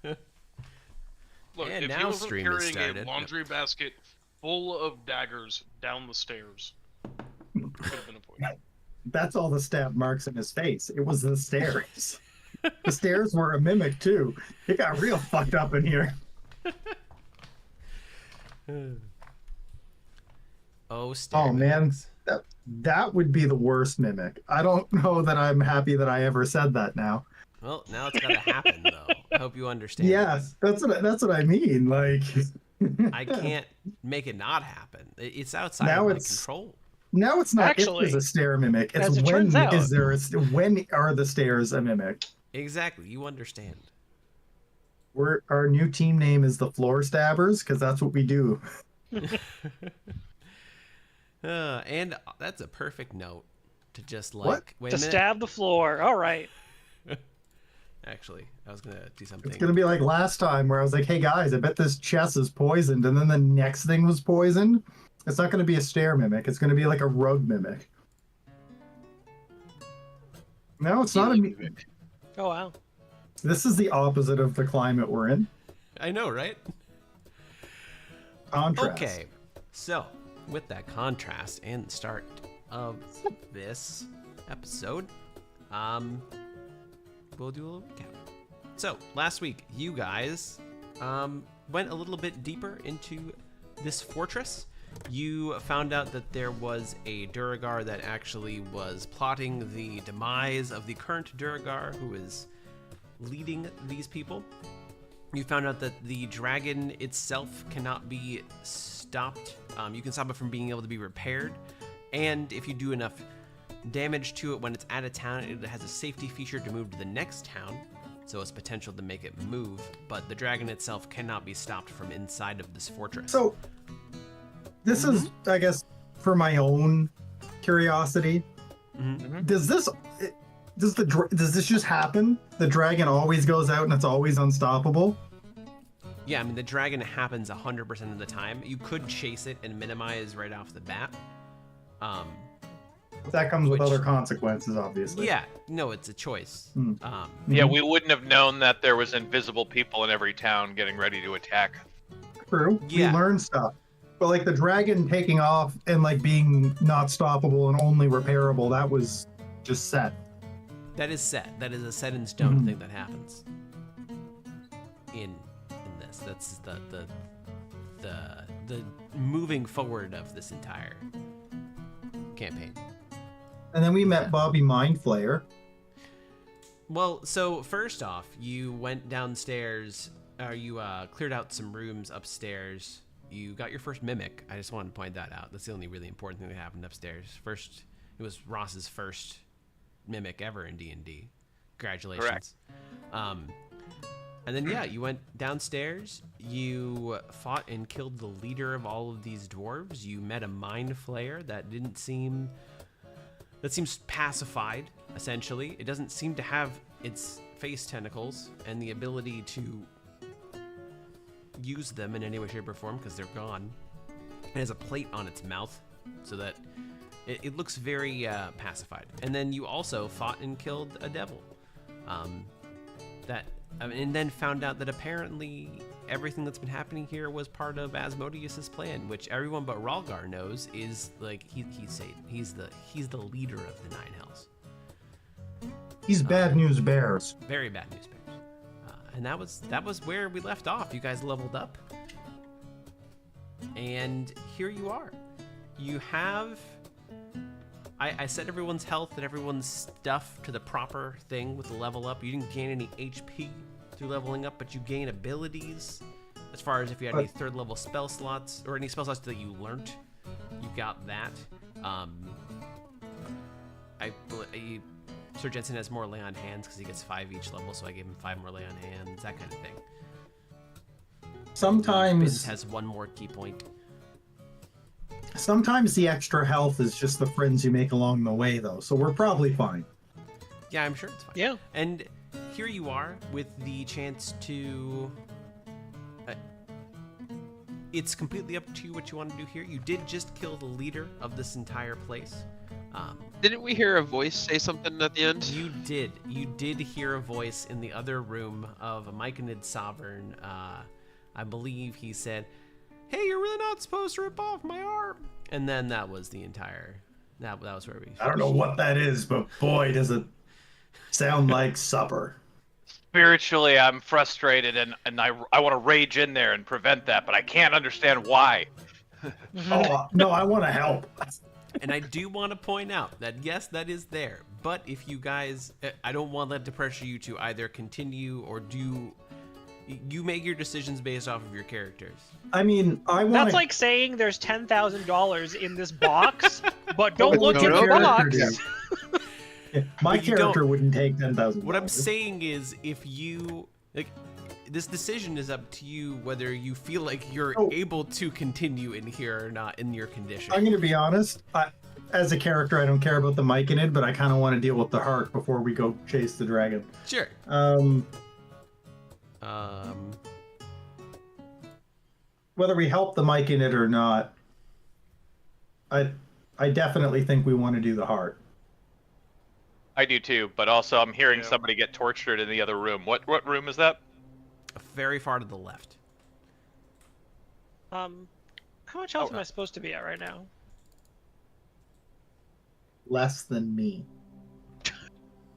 Look, And if now he wasn't stream has carrying started. a laundry basket full of daggers down the stairs, could have been a point. That's all the stab marks in his face. It was the stairs. The stairs were a mimic too. It got real fucked up in here. Oh, stairs. Oh man, that would be the worst mimic. I don't know that I'm happy that I ever said that now. Well, now it's gotta happen though. I hope you understand. Yes, that's what I mean. Like, I can't make it not happen. It's outside Now of my it's- control. now it's not Actually, if there's a stair mimic. It's as it when turns out- is there when are the stairs a mimic? Exactly. You understand. Our new team name is the Floor Stabbers because that's what we do. And that's a perfect note to just like What? wait To a minute. stab the floor. All right. Actually, I was gonna do something. It's gonna be like last time where I was like, "Hey guys, I bet this chest is poisoned," and then the next thing was poisoned. It's not gonna be a stair mimic. It's gonna be like a rug mimic. No, it's not a mimic. Oh, wow. This is the opposite of the climate we're in. I know, right? Contrast. Okay, so with that contrast and the start of this episode, we'll do a little recap. So last week, you guys went a little bit deeper into this fortress. You found out that there was a Duragar that actually was plotting the demise of the current Duragar who is leading these people. You found out that the dragon itself cannot be stopped. You can stop it from being able to be repaired. And if you do enough damage to it when it's out of town, it has a safety feature to move to the next town. So it's potential to make it move. But the dragon itself cannot be stopped from inside of this fortress. So this is, I guess, for my own curiosity. Does this just happen? The dragon always goes out and it's always unstoppable? Yeah, I mean, the dragon happens 100% of the time. You could chase it and minimize right off the bat. That comes with Which- other consequences, obviously. Yeah, no, it's a choice. Hmm. Yeah, we wouldn't have known that there was invisible people in every town getting ready to attack. True. Yeah. We learn stuff. But like the dragon taking off and like being not stoppable and only repairable, that was just set. That is set. That is a set in stone thing that happens. In this, that's the moving forward of this entire campaign. And then we met Bobby Mindflayer. Well, so first off, you went downstairs, or you cleared out some rooms upstairs. You got your first mimic. I just wanted to point that out. That's the only really important thing that happened upstairs. First, it was Ross's first mimic ever in D&D. Congratulations. Correct. And then, yeah, you went downstairs. You fought and killed the leader of all of these dwarves. You met a mind flayer that seems pacified, essentially. It doesn't seem to have its face tentacles and the ability to use them in any way, shape, or form because they're gone. It has a plate on its mouth so that it looks very pacified. And then you also fought and killed a devil. And then found out that apparently everything that's been happening here was part of Asmodeus's plan, which everyone but Ralgar knows is like he's the leader of the Nine Hells. He's Bad News Bears. Very bad news bears. And that was where we left off. You guys leveled up, and here you are. You have. I set everyone's health and everyone's stuff to the proper thing with the level up. You didn't gain any HP through leveling up, but you gain abilities. As far as if you had any third level spell slots or any spell slots that you learnt, you got that. Sir Jensen has more lay on hands because he gets 5 each level, so I gave him 5 more lay on hands, that kind of thing. Sometimes Vince has 1 more key point. Sometimes the extra health is just the friends you make along the way, though, so we're probably fine. Yeah, I'm sure it's fine. Yeah. And here you are with the chance to... it's completely up to you what you want to do here. You did just kill the leader of this entire place. Didn't we hear a voice say something at the end? You did hear a voice in the other room of a Myconid sovereign. I believe he said, "Hey, you're really not supposed to rip off my arm." And then that was the entire. That was where we. I don't know what that is, but boy, does it sound like supper. Spiritually, I'm frustrated, and I want to rage in there and prevent that, but I can't understand why. Oh no, I want to help. And I do want to point out that yes, that is there. But if you guys, I don't want that to pressure you to either continue or do. You make your decisions based off of your characters. I mean, I want. That's like saying there's $10,000 in this box, but don't What look would in the your character box. do? Yeah, my But you character don't- wouldn't take $10,000. What I'm saying is, if you like, this decision is up to you whether you feel like you're Oh. able to continue in here or not in your condition. I'm going to be honest. As a character, I don't care about the Myconid, but I kind of want to deal with the heart before we go chase the dragon. Sure. Whether we help the Myconid or not, I definitely think we want to do the heart. I do too, but also I'm hearing Yeah. somebody get tortured in the other room. What room is that? Very far to the left. How much health am I supposed to be at right now? Less than me.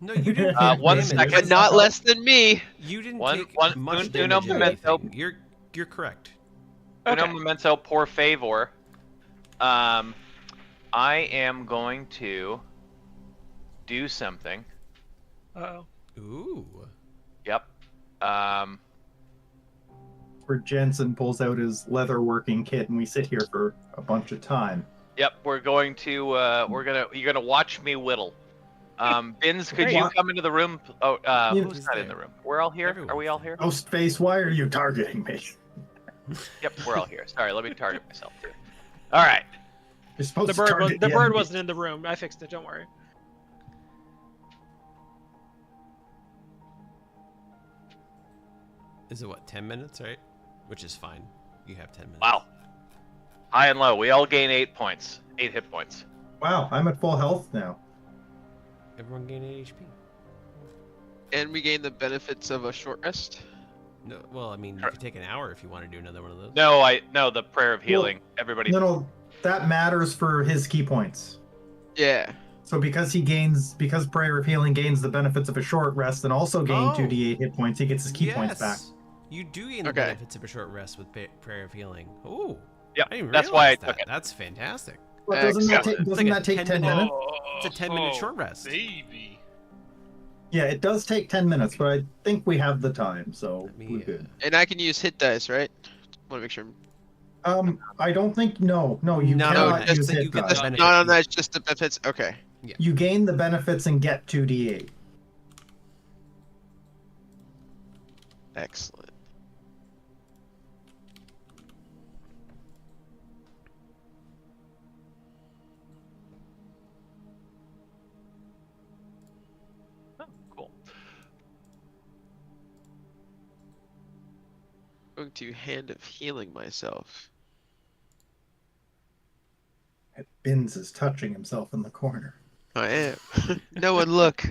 No, you didn't. Uh, take one damage. second. But not less than me. You didn't One- take one- much uno damage. in momento. anything. You're correct. Uno Okay. momento por favor. I am going to do something. Uh-oh. Ooh. Yep. Where Jensen pulls out his leather working kit and we sit here for a bunch of time. Yep. We're going to. You're gonna watch me whittle. Bins, could you What? come into the room? Oh, Yeah. who's not in the room? We're all here. Are we all here? Ghostface, why are you targeting me? Yep, we're all here. Sorry, let me target myself too. All right. You're supposed The to bird, target the bird enemy. wasn't in the room. I fixed it. Don't worry. Is it what, 10 minutes, right? Which is fine. You have 10 minutes. Wow. High and low. We all gain 8 points. 8 hit points. Wow, I'm at full health now. Everyone gain 8 HP. And we gain the benefits of a short rest. No, well, I mean, you Sure. could take an hour if you want to do another one of those. No, the prayer of healing. Everybody. No, that matters for his key points. Yeah. So because Prayer of Healing gains the benefits of a short rest and also gain Oh. 2d8 hit points, he gets his key points back. Yes! You do gain the Okay. benefits of a short rest with Prayer of Healing. Ooh. Yep, I didn't that's why I realize took that. it. That's fantastic. But doesn't that Excellent. take, doesn't It's that take 10 10 minutes? It's a 10-minute short rest. Baby. Yeah, it does take 10 minutes, but I think we have the time, so Let me, we're good. And I can use hit dice, right? Want to make sure. I don't think, no, you No, cannot just use that hit you get dice. the benefit. No, that's just the benefits. Okay. You gain the benefits and get 2d8. Excellent. Oh, cool. Going to hand of healing myself. Bins is touching himself in the corner. I am. No one look.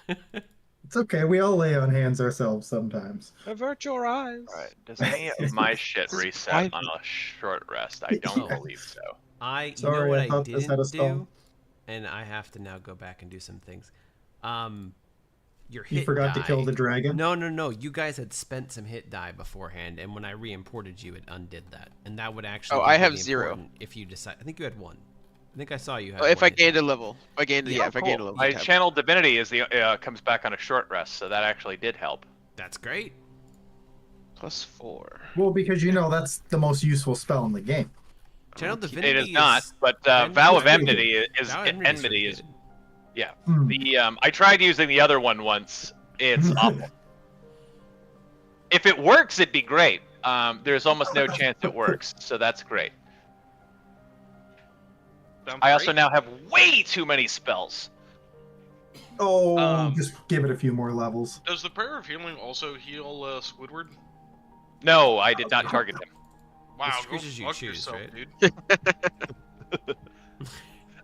It's okay, we all lay on hands ourselves sometimes. Avert your eyes. All right. Does any of my shit This is reset private. on a short rest? I don't Yeah. believe so. You Sorry, know what I I thought this had a didn't stall. do? And I have to now go back and do some things. Your hit You forgot to die- kill the dragon? No. You guys had spent some hit die beforehand, and when I re-imported you, it undid that. And that would actually. Oh, be I have really 0. important if you decide. I think you had 1. I think I saw you had. Oh, if one I hit gained die. a level. If I gained, Yeah, if I gained a level. My tab. channel divinity is the comes back on a short rest, so that actually did help. That's great. +4. Well, because you know that's the most useful spell in the game. Channel Okay. divinity It is not, but Enmity vow of is pretty enmity is Vow of enmity is really yeah. Hmm. The I tried using the other one once. It's awful. If it works, it'd be great. There's almost no chance it works, so that's great. Sounds I also great. now have way too many spells. Oh, just give it a few more levels. Does the prayer of healing also heal Squidward? No, I did not target him. Wow, It's go creatures you fuck choose, yourself, right? dude.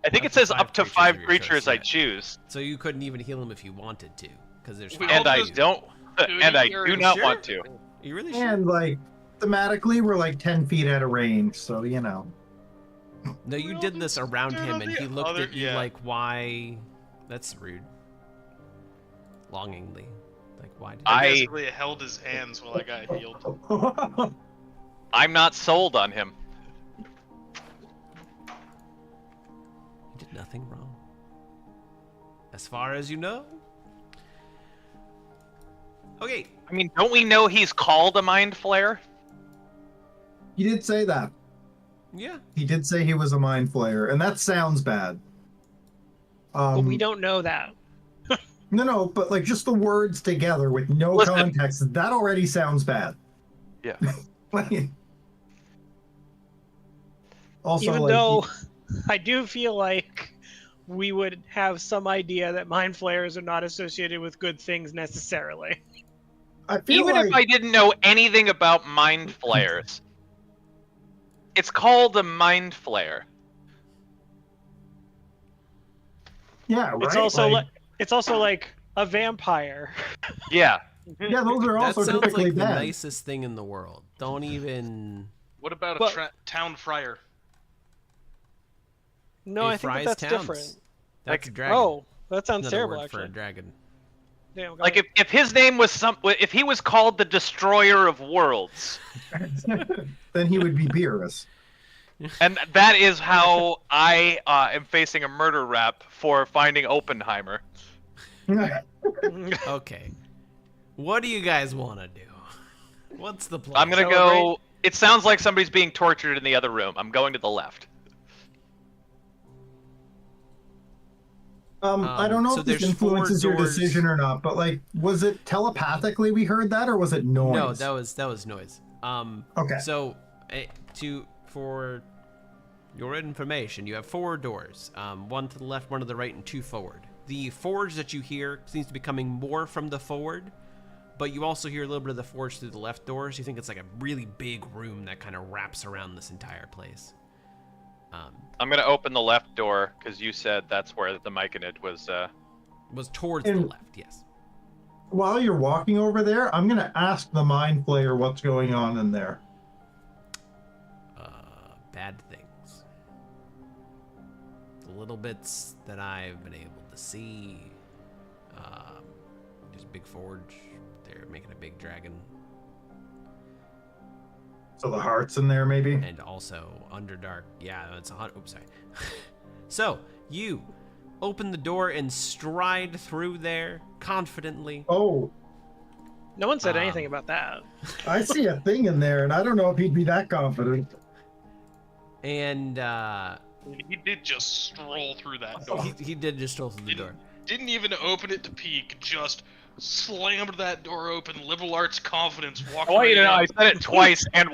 I think it says up to 5 creatures I choose. So you couldn't even heal him if you wanted to, because there's. We 5 And I just- don't. And I do not Sure? want to. You really sure? And like thematically, we're like 10 feet out of range, so you know. No, you Well, did this around dude, him, on and the he looked other- at you yeah. like, "Why?" That's rude. Longingly, like, "Why?" Did I- basically held his hands while I got healed. I'm not sold on him. He did nothing wrong, as far as you know. Okay. I mean, don't we know he's called a mind flare? He did say that. Yeah. He did say he was a mind flayer, and that sounds bad. But we don't know that. No, but like just the words together with no Listen. context, that already sounds bad. Yeah. Like, also, Even like, though I do feel like we would have some idea that mind flayers are not associated with good things necessarily. I feel Even like, if I didn't know anything about mind flares, it's called a mind flare. yeah, right. It's also like a vampire. Yeah. yeah, those are That also sounds typically like the bad. nicest thing in the world. Don't even. What about But- a town friar? No, It I think fries that's towns. different. That's a dragon. Oh, that sounds Another terrible. word for a Actually, dragon. damn. Like if his name was if he was called the Destroyer of Worlds, Then he would be Beerus. and that is how I am facing a murder rap for finding Oppenheimer. Okay. What do you guys want to do? What's the plan? I'm gonna Celebrate. go. It sounds like somebody's being tortured in the other room. I'm going to the left. I don't know so if this there's 4 influences your doors. decision or not, but like, was it telepathically we heard that, or was it noise? No, that was noise. Okay. So, for your information, you have 4 doors. One to the left, one to the right, and 2 forward. The forge that you hear seems to be coming more from the forward, but you also hear a little bit of the forge through the left doors. You think it's like a really big room that kind of wraps around this entire place. I'm gonna open the left door because you said that's where the Myconid was. Was towards the And- left, yes. While you're walking over there, I'm gonna ask the mind flayer what's going on in there. Bad things. The little bits that I've been able to see. There's a big forge. They're making a big dragon. So the heart's in there, maybe. And also Underdark. Yeah, it's a hot. Oops, sorry. So you open the door and stride through there confidently. Oh, No one said Um, anything about that. I see a thing in there, and I don't know if he'd be that confident. And He did just stroll through that door. he did just stroll through the door. Didn't even open it to peek. Just slammed that door open. Liberal arts confidence. Walked I want you right to know I in. said it twice and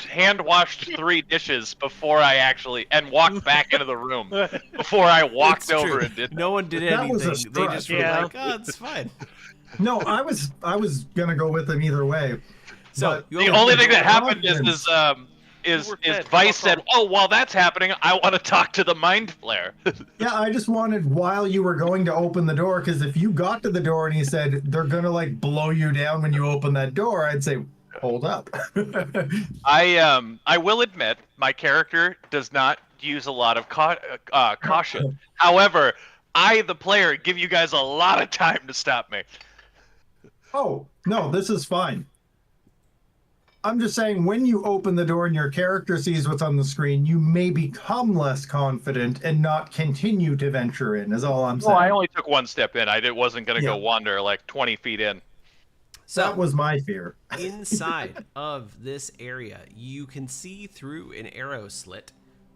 hand washed 3 dishes before I actually walked back into the room before I walked It's over true. and did. No one did That was anything. a They stretch. just were Yeah. like, "Oh, it's fine." No, I was gonna go with him either way. So but- you The open only the thing that door. happened is You were fed. Vice said, Fuck "Oh, while that's happening, I want to talk to the mind flare." Yeah, I just wanted while you were going to open the door, because if you got to the door and he said they're gonna like blow you down when you open that door, I'd say, hold up. I will admit my character does not use a lot of caution. However, I, the player, give you guys a lot of time to stop me. Oh, no, this is fine. I'm just saying, when you open the door and your character sees what's on the screen, you may become less confident and not continue to venture in, is all I'm saying. Well, I only took 1 step in. I wasn't going to go Yeah. wander like 20 feet in. So That was my fear. inside of this area, you can see through an arrow slit,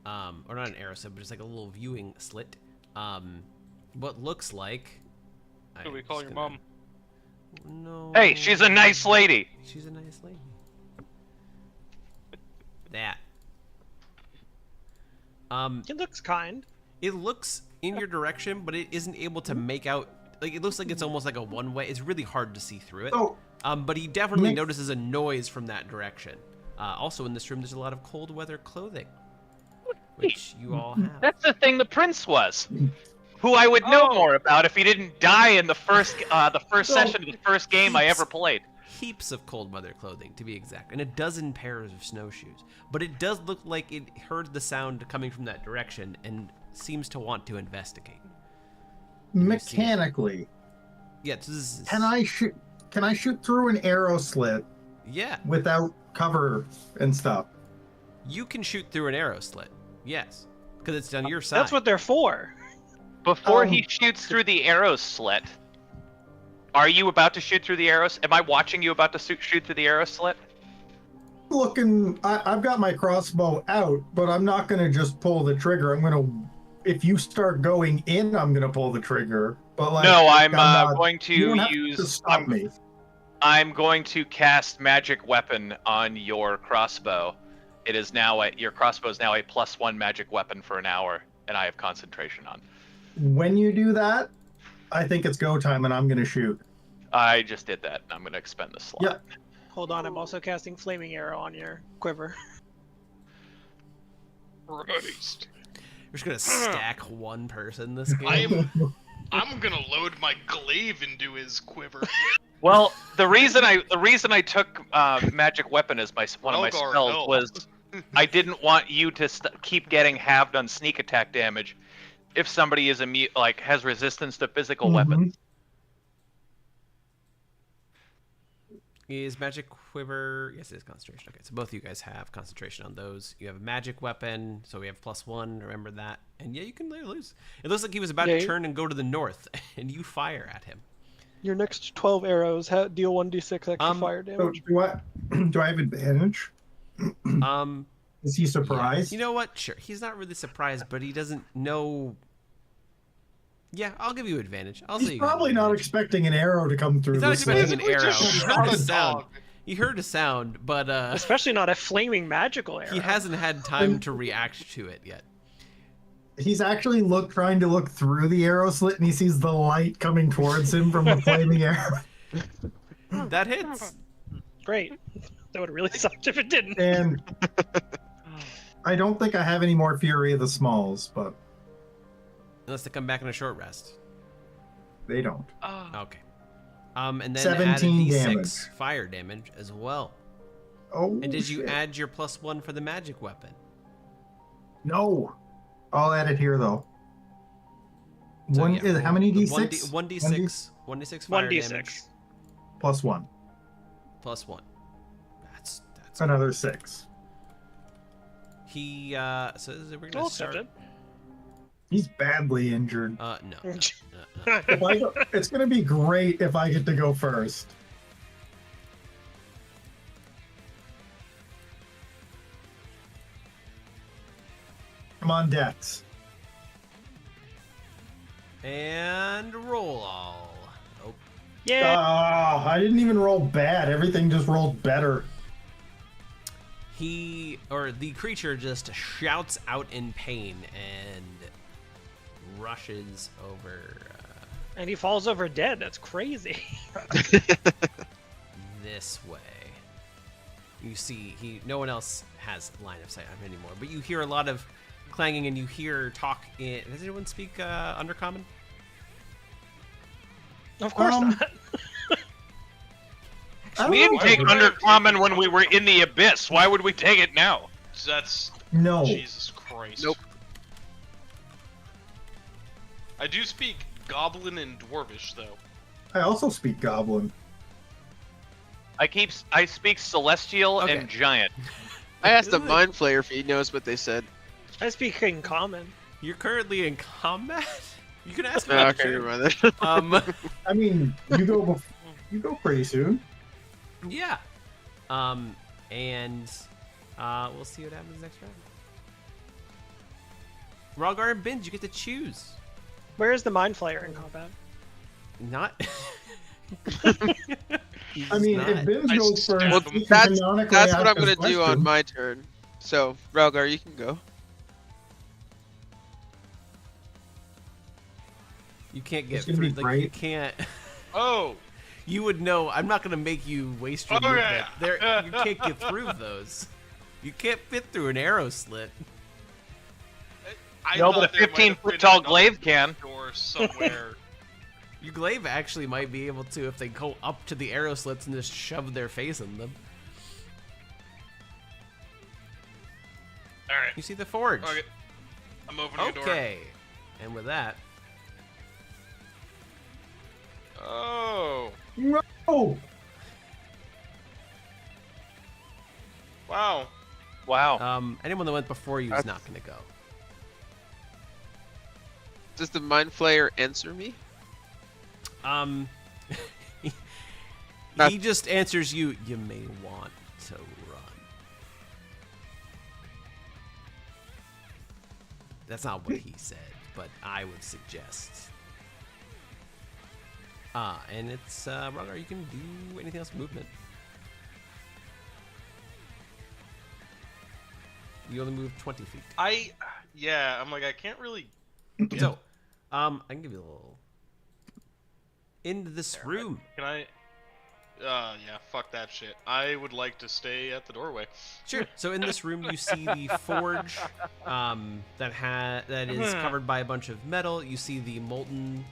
or not an arrow slit, but just like a little viewing slit. What looks like. Should we I'm call just your gonna- mom? No. Hey, she's a nice lady. She's a nice lady. That. It looks kind. It looks in your direction, but it isn't able to make out. Like, it looks like it's almost like a one-way. It's really hard to see through it. Oh, But he definitely Nick- notices a noise from that direction. Also, in this room, there's a lot of cold weather clothing. which you all have. That's the thing the prince was. Who I would know more about if he didn't die in the first session of the first game I ever played. Heaps of cold weather clothing, to be exact, and a dozen pairs of snowshoes. But it does look like it heard the sound coming from that direction and seems to want to investigate. Mechanically, Yeah, this is... can I shoot through an arrow slit Yeah, without cover and stuff? you can shoot through an arrow slit. Yes, because it's on your side. That's what they're for. Before he shoots through the arrow slit, are you about to shoot through the arrows? Am I watching you about to shoot through the arrow slit? Looking, I've got my crossbow out, but I'm not gonna just pull the trigger. I'm gonna, if you start going in, I'm gonna pull the trigger. But like, No, I'm not, going to you don't have to use. stop me. I'm going to cast magic weapon on your crossbow. It is now your crossbow is now a +1 magic weapon for an hour, and I have concentration on. When you do that, I think it's go time, and I'm gonna shoot. I just did that. I'm going to expend the slot. Yeah. Hold on, I'm also casting Flaming Arrow on your quiver. Christ. You're just gonna stack one person this game. I'm gonna load my glaive into his quiver. Well, the reason I took magic weapon as one of my Ralgar, spells no. was I didn't want you to keep getting halved on sneak attack damage if somebody is has resistance to physical weapons. Is magic quiver? Yes, it is concentration. Okay, so both of you guys have concentration on those. You have a magic weapon, so we have +1. Remember that. And yeah, you can let it loose. It looks like he was about to turn and go to the north, and you fire at him. Your next 12 arrows deal 1d6 extra fire So damage. do I have advantage? Is he surprised? You know what? Sure. He's not really surprised, but he doesn't know. Yeah, I'll give you advantage. I'll say He's you probably give not advantage. expecting an arrow to come through. He's not the expecting an slit. arrow. just He shot heard a a sound. dog. He heard a sound, but Especially not a flaming magical arrow. he hasn't had time to react to it yet. He's actually trying to look through the arrow slit, and he sees the light coming towards him from a flaming arrow. That hits. Great. That would really sucked if it didn't. And I don't think I have any more Fury of the Smalls, but Unless they come back in a short rest. they don't. Okay. And then 17 add a d6 damage. fire damage as well. Oh, And did you shit. add your +1 for the magic weapon? No. I'll add it here, though. So, One yeah, is how many the d6? 1d6 fire 1d6. damage +1. +1. That's Another 6. he so we're I'll gonna accept start. it. He's badly injured. No. It's gonna be great if I get to go first. Come on, Dex. And roll all. Oh, Yeah. I didn't even roll bad. Everything just rolled better. the creature just shouts out in pain and rushes over And he falls over dead. That's crazy. this way. You see, no one else has line of sight on him anymore, but you hear a lot of clanging and you hear talk in. Does anyone speak Undercommon? Of course not. We didn't take Undercommon when we were in the Abyss. Why would we take it now? That's No. Jesus Christ. Nope. I do speak Goblin and Dwarvish though. I also speak Goblin. I speak Celestial Okay. and Giant. I asked the Mind Flayer if he knows what they said. I speak in common. You're currently in combat. You can ask me. No, that, okay, sure. never mind that. I mean, you go pretty soon. Yeah. And we'll see what happens next round. Ralgar and Binge, you get to choose. Where is the Mind Flayer in combat? Not. I mean, not. if Binge I goes first, Well, he can that's canonically what I'm ask gonna his do on question. my turn. So, Ralgar, you can go. You can't get It's gonna be through. Like, great. you can't. Oh, You would know. I'm not gonna make you waste your Oh, movement. yeah. There, you can't get through those. You can't fit through an arrow slit. I No, thought but a there might have 15-foot been tall another glaive can. Door somewhere. Your glaive actually might be able to if they go up to the arrow slits and just shove their face in them. All right. You see the forge. Okay. I'm opening the door. Okay. And with that, Oh. No! Wow. Wow. anyone that went before you is not going to go. Does the Mind Flayer answer me? He Not- just answers you, you may want to run. That's not what he said, but I would suggest. And it's, Ralgar, you can do anything else with movement. You only move 20 feet. Yeah, I'm like, I can't really. So, I can give you a little. In this room. Can I? Yeah, fuck that shit. I would like to stay at the doorway. Sure. So in this room, you see the forge that is covered by a bunch of metal. You see the molten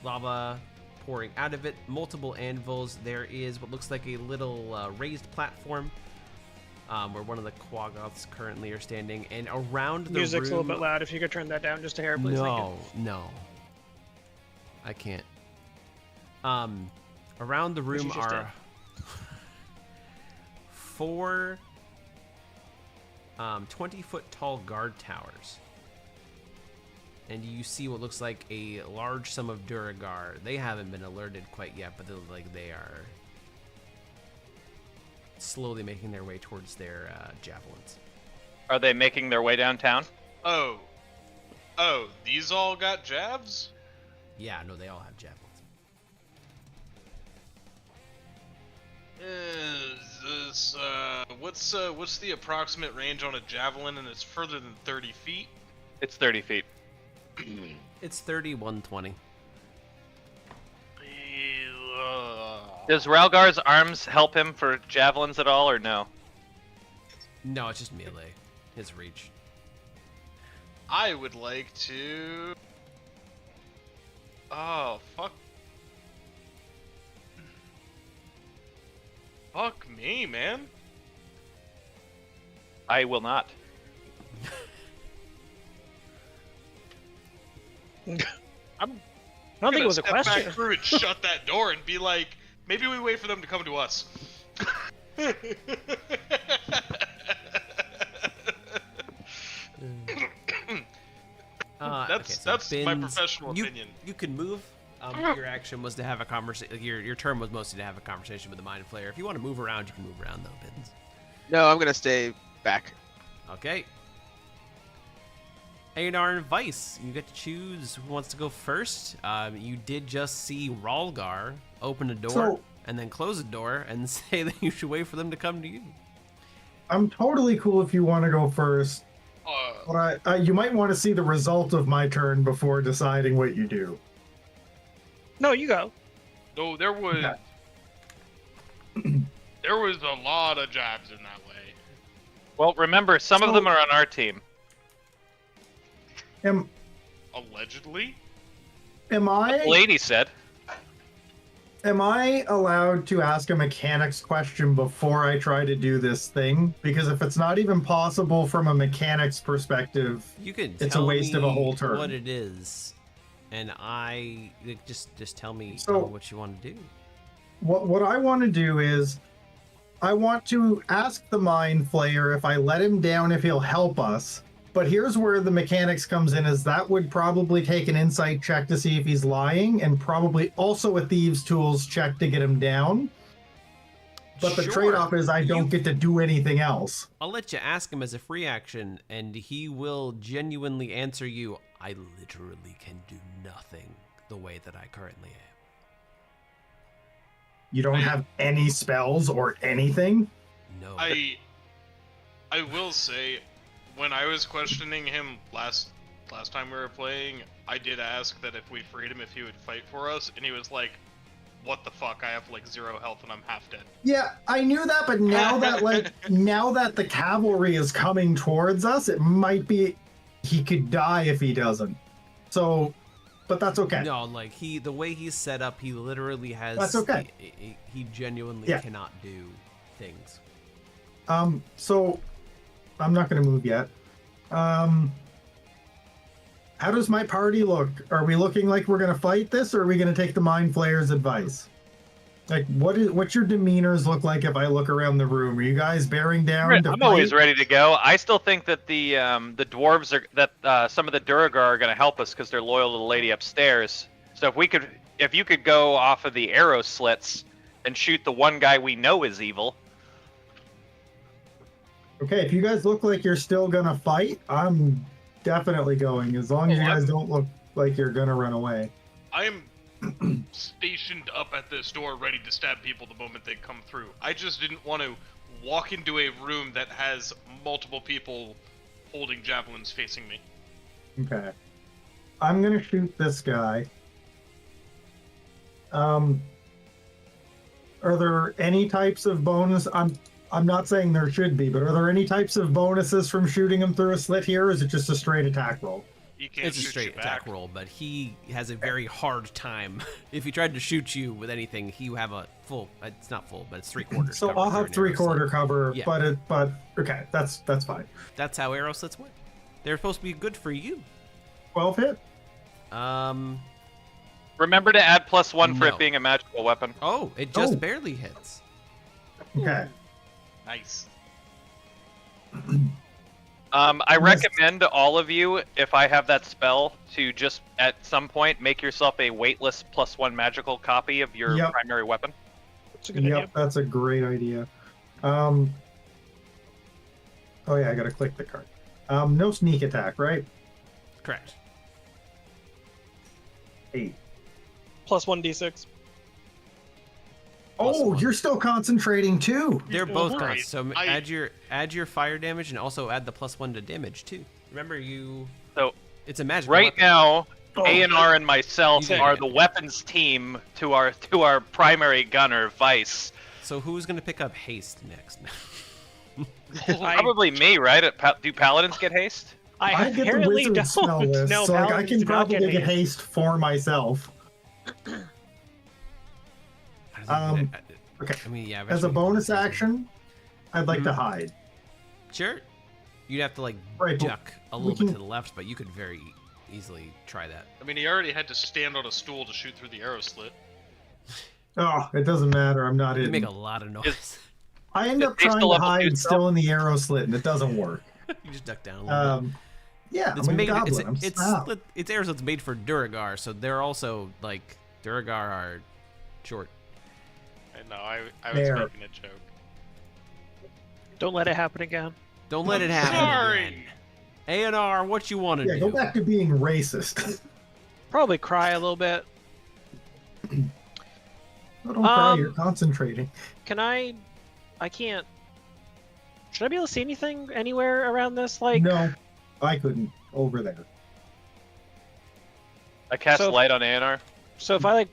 lava pouring out of it. Multiple anvils. There is what looks like a little raised platform where one of the Quaggoths currently are standing. And around the Music's room, a little bit loud. If you could turn that down just a hair, please. Thank you. No, I can't. Around the room she just are 4 20-foot tall guard towers. And you see what looks like a large sum of Duragar. They haven't been alerted quite yet, but they are slowly making their way towards their javelins. Are they making their way downtown? Oh, these all got jabs? Yeah, no, they all have javelins. Is this, what's the approximate range on a javelin, and it's further than 30 feet? It's 30 feet. It's 3120. Does Ralgar's arms help him for javelins at all, or no? No, it's just melee. His reach. I would like to. Oh, fuck. Fuck me, man. I will not. I don't think it was a Step question. back through and shut that door and be like, maybe we wait for them to come to us. That's my professional opinion. You can move. Your action was to have a conversation. Your term was mostly to have a conversation with the Mind Flayer. If you want to move around, you can move around though, Bins. No, I'm gonna stay back. Okay. Aionar and Vice, you get to choose who wants to go first. You did just see Ralgar open a door and then close a door and say that you should wait for them to come to you. I'm totally cool if you want to go first. But you might want to see the result of my turn before deciding what you do. No, you go. No, there was there was a lot of jabs in that way. Well, remember, some of them are on our team. Allegedly? Am The lady said. Am I allowed to ask a mechanics question before I try to do this thing? Because if it's not even possible from a mechanics perspective, You can it's tell a waste of a me whole turn. what it is, and just tell me So- what you want to do. What I want to do is I want to ask the Mind Flayer if I let him down if he'll help us. But here's where the mechanics comes in, is that would probably take an insight check to see if he's lying, and probably also a Thieves' Tools check to get him down. But the Sure. trade-off is I don't get to do anything else. I'll let you ask him as a free action, and he will genuinely answer you, I literally can do nothing the way that I currently am. You don't have any spells or anything? No. I will say, when I was questioning him last time we were playing, I did ask that if we freed him, if he would fight for us, and he was like, "What the fuck? I have like 0 health and I'm half dead." Yeah, I knew that, but now that now that the cavalry is coming towards us, it might be he could die if he doesn't. So, but that's okay. No, like the way he's set up, he literally has. That's okay. He genuinely cannot do things. So I'm not going to move yet. How does my party look? Are we looking like we're going to fight this, or are we going to take the Mind Flayer's advice? Like, what's your demeanors look like if I look around the room? Are you guys bearing down to I'm fight? always ready to go. I still think that the dwarves are some of the Duragar are going to help us because they're loyal to the lady upstairs. So if you could go off of the arrow slits and shoot the one guy we know is evil. Okay, if you guys look like you're still going to fight, I'm definitely going, as long as you guys don't look like you're going to run away. I'm stationed up at this door ready to stab people the moment they come through. I just didn't want to walk into a room that has multiple people holding javelins facing me. Okay. I'm going to shoot this guy. Are there any types of bonus? I'm not saying there should be, but are there any types of bonuses from shooting him through a slit here, or is it just a straight attack roll? You can't It's a shoot straight you attack back. roll, but he has a very hard time. If he tried to shoot you with anything, he would have a full. It's not full, but it's 3/4. So cover I'll for have an 3/4 arrow cover, Yeah. but okay, that's fine. slit. That's how arrow slits work. They're supposed to be good for you. 12 hit. Remember to add +1 for No. it being a magical weapon. Oh, it just Oh. barely hits. Okay. Nice. I recommend to all of you, if I have that spell, to just at some point make yourself a weightless +1 magical copy of your Yep. primary weapon. That's a good Yep, idea. that's a great idea. Oh yeah, I gotta click the card. No sneak attack, right? Correct. 8. Plus 1d6. Plus Oh, one. you're still concentrating too. They're both Right. cons. So I- add your fire damage and also add the +1 to damage too. Remember you. So It's a magic. right now, Oh. Aionar and myself You are got the it. weapons team to our primary gunner, Vice. So who's gonna pick up haste next? Probably me, right? Do paladins get haste? I get the apparently wizard don't. spell list, No, so like, I paladins can do not probably get haste. haste for myself. Okay. I mean, yeah. As a eventually bonus you can- action, I'd like to Mm-hmm. hide. Sure. You'd have to like Right, but duck a we little can- bit to the left, but you could very easily try that. I mean, he already had to stand on a stool to shoot through the arrow slit. Oh, it doesn't matter. I'm not You in. make a lot of noise. I end up Is haste trying a to level 2 hide spell? still in the arrow slit, and it doesn't work. You just duck down a little bit. Yeah, It's I'm a made. goblin. I'm It's small. it's arrows that's made for Duragar, so they're also like Duragar are short. No, I was There. making a joke. Don't let it happen again. Don't let it happen. Sorry. Again. Aionar, what you want to Yeah, do? go back to being racist. Probably cry a little bit. Oh, don't cry, you're concentrating. Can I can't. Should I be able to see anything anywhere around this? Like, No, I couldn't. Over there. I cast So- light on Aionar. so if I like,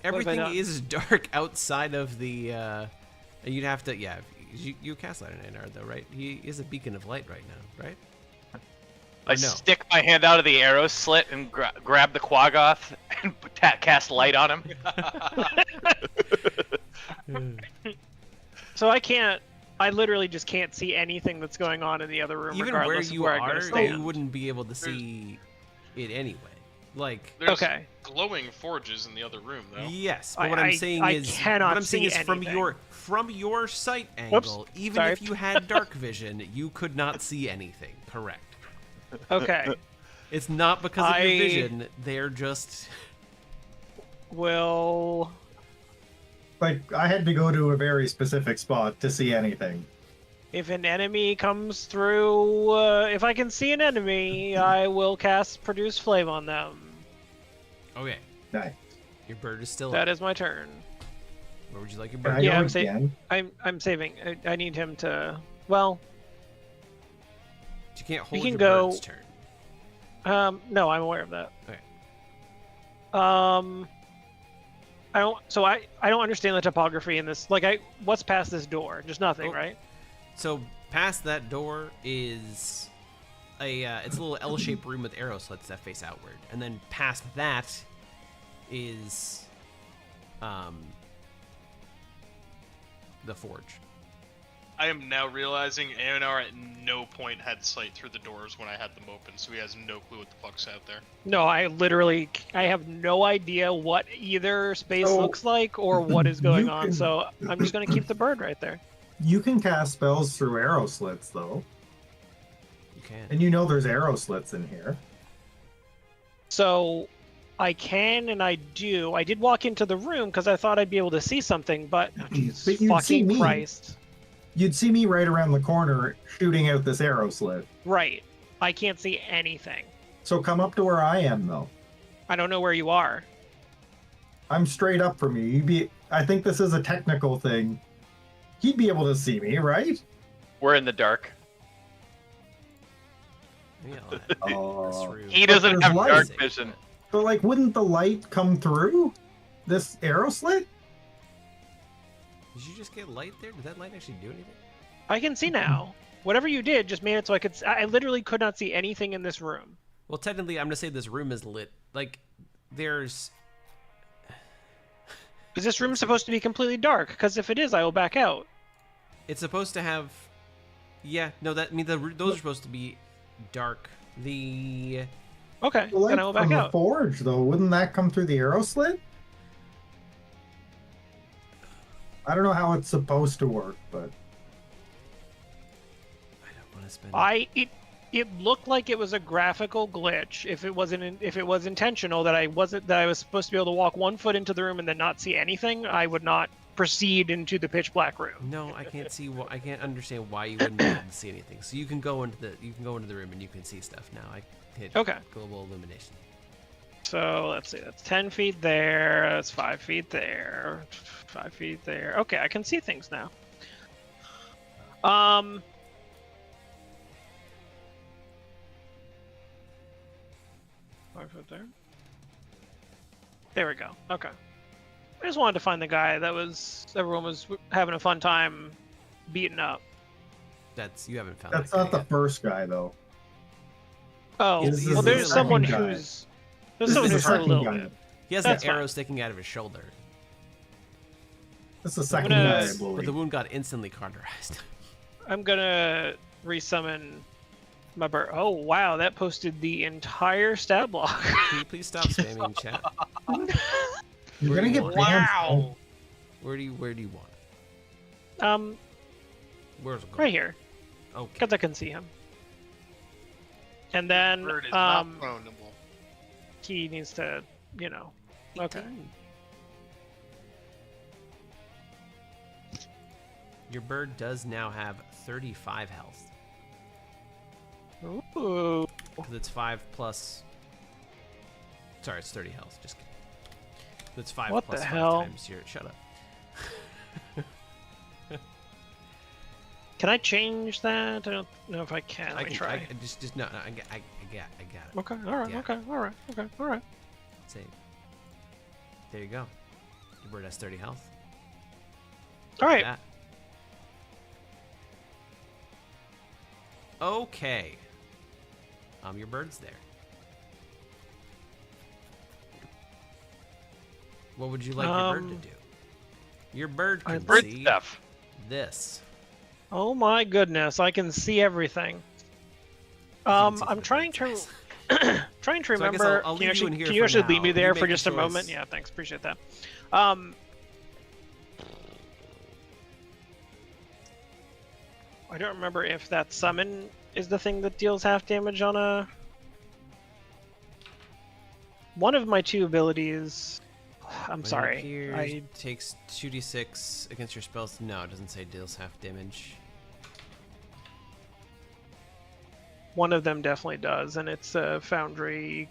Everything not? is dark outside of the. You'd have to, yeah. You cast light on Aionar though, right? He is a beacon of light right now, right? I no. stick my hand out of the arrow slit and grab the Quaggoth and cast light on him. so I can't. I literally just can't see anything that's going on in the other room, Even where regardless you of where I'm are, gonna you stand. wouldn't be able to see it anyway. Like, There's Okay. glowing forges in the other room, though. yes, but I- what I'm I- saying I is, cannot what I'm saying see is from anything. your sight angle, even sorry. if you had dark vision, you could not see anything. Correct. Okay. It's not because of your I- vision. They're just. Well, Like, I had to go to a very specific spot to see anything. if an enemy comes through, if I can see an enemy, I will cast Produce Flame on them. Okay, Nice. your bird is still That up. is my turn. Where would you like your Can bird? I Yeah, go I'm saying- again? I'm saving. I need him to. Well, You can't hold can your go- bird's turn. no, I'm aware of that. Okay. I don't. So I don't understand the topography in this. Like, what's past this door? Just nothing, Oh. right? So past that door is it's a little L-shaped room with arrow slits that face outward, and then past that is the forge. I am now realizing Aionar at no point had sight through the doors when I had them open, so he has no clue what the fuck's out there. No, I have no idea what either space So, looks like or what is going you on, can- so I'm just going to keep the bird right there. You can cast spells through arrow slits, though. You can. And you know there's arrow slits in here. So I can and I do. I did walk into the room because I thought I'd be able to see something, but But Jesus you'd see fucking me. Christ. You'd see me right around the corner shooting out this arrow slit. Right. I can't see anything. So come up to where I am, though. I don't know where you are. I'm straight up from you. I think this is a technical thing. He'd be able to see me, right? We're in the dark. Yeah, that's Oh. true. He doesn't there's have light. dark vision. But like, wouldn't the light come through this arrow slit? Did you just get light there? Did that light actually do anything? I can see now. Whatever you did just made it so I literally could not see anything in this room. Well, technically, I'm gonna say this room is lit. Like, there's. Is this room supposed to be completely dark? Because if it is, I will back out. It's supposed to have. Yeah, no, those are supposed to be dark. Okay, The light then I will from back the out. forge, though, wouldn't that come through the arrow slit? I don't know how it's supposed to work, but I don't want to spend. It looked like it was a graphical glitch. If it was intentional that I was supposed to be able to walk 1 foot into the room and then not see anything, I would not proceed into the pitch black room. No, I can't see. I can't understand why you wouldn't be able to see anything. So you can go into the room and you can see stuff now. I hit Okay. global illumination. So let's see. That's 10 feet there. That's 5 feet there. 5 feet there. Okay, I can see things now. 5 foot there. There we go. Okay. I just wanted to find the guy that everyone was having a fun time beating up. You haven't found. that's that guy not the yet. first guy, though. Oh, This is well, the there's second someone guy. there's This someone is the who's hurt a second little guy. bit. He has That's an arrow fine. sticking out of his shoulder, This is the second gonna- guy, I but the believe. wound got instantly cauterized. I'm gonna resummon my bird. Oh wow, that posted the entire stat block. Can you please stop spamming chat? You're gonna get banned. Wow! Where do you want it? Where's it going? Right here, Okay. because I can see him. And then Bird is not prone-able. he needs to, Okay. 18. Your bird does now have 35 health. Ooh. Because it's 5 plus. Sorry, it's 30 health. Just kidding. That's 5 What plus the 5 hell? times your. Shut up. Can I change that? I don't know if I can. Let me try. I just no. I got it. Okay. All right. Yeah. Okay. All right. Okay. All right. Save. There you go. Your bird has 30 health. All right. That. Okay. Your bird's there. What would you like your bird to do? Your bird can Bird see stuff. this. Oh my goodness, I can see everything. can see I'm the trying birds, to I guess. trying to So I guess remember. I'll can you leave you in actually, here can you for actually leave now. me You there make for a just a choice. moment? Yeah, thanks. Appreciate that. I don't remember if that summon is the thing that deals half damage on a. One of my two abilities. I'm When it sorry. appears, takes 2d6 against your spells. No, it doesn't say deals half damage. One of them definitely does, and it's a Foundry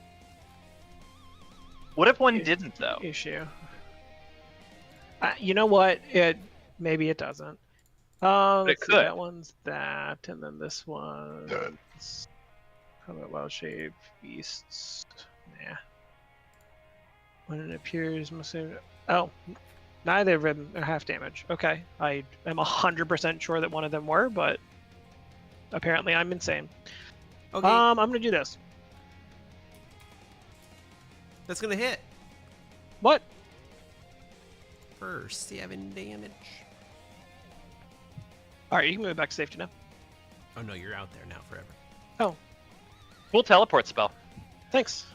What if one didn't though? issue. You know what? Maybe it doesn't. Let's see, could. that one's that, and then this one's how about wild shape beasts? Nah. When it appears, neither of them are half damage. Okay, I am 100% sure that one of them were, but apparently I'm insane. Okay, I'm gonna do this. that's gonna hit What? for 7 damage. All right, you can move back to safety now. Oh no, you're out there now forever. Oh, Cool teleport spell. thanks.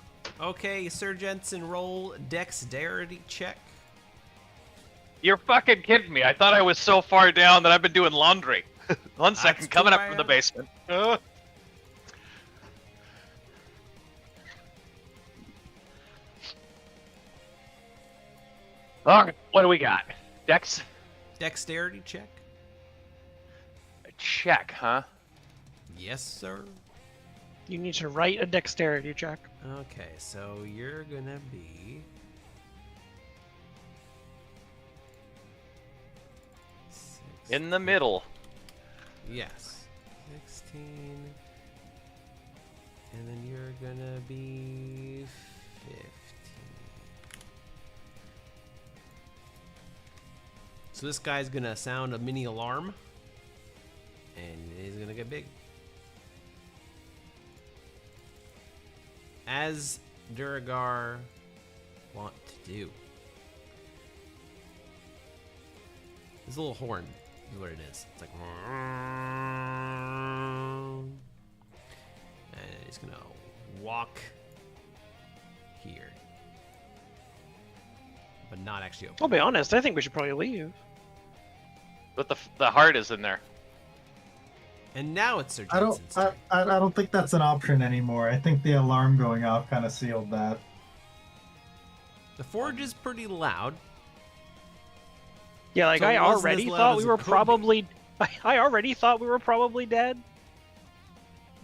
Okay, Sir Jensen, roll dexterity check. You're fucking kidding me. I thought I was so far down that I've been doing laundry. One second, coming up from the basement. Alright, what do we got? Dex? Dexterity check. Check, huh? Yes, sir. You need to write a dexterity check. Okay, so you're gonna be In the middle. Yes. 16. And then you're gonna be 15. So this guy's gonna sound a mini alarm. And he's gonna get big. As Duragar want to do. This little horn is what it is. It's like, and he's gonna walk here, but not actually open. I'll be honest, I think we should probably leave. But the heart is in there. And now it's Sir I Jensen's turn. don't think that's an option anymore. I think the alarm going off kind of sealed that. The forge is pretty loud. Yeah, like So I it wasn't already as loud thought as we it were could be. probably. I already thought we were probably dead.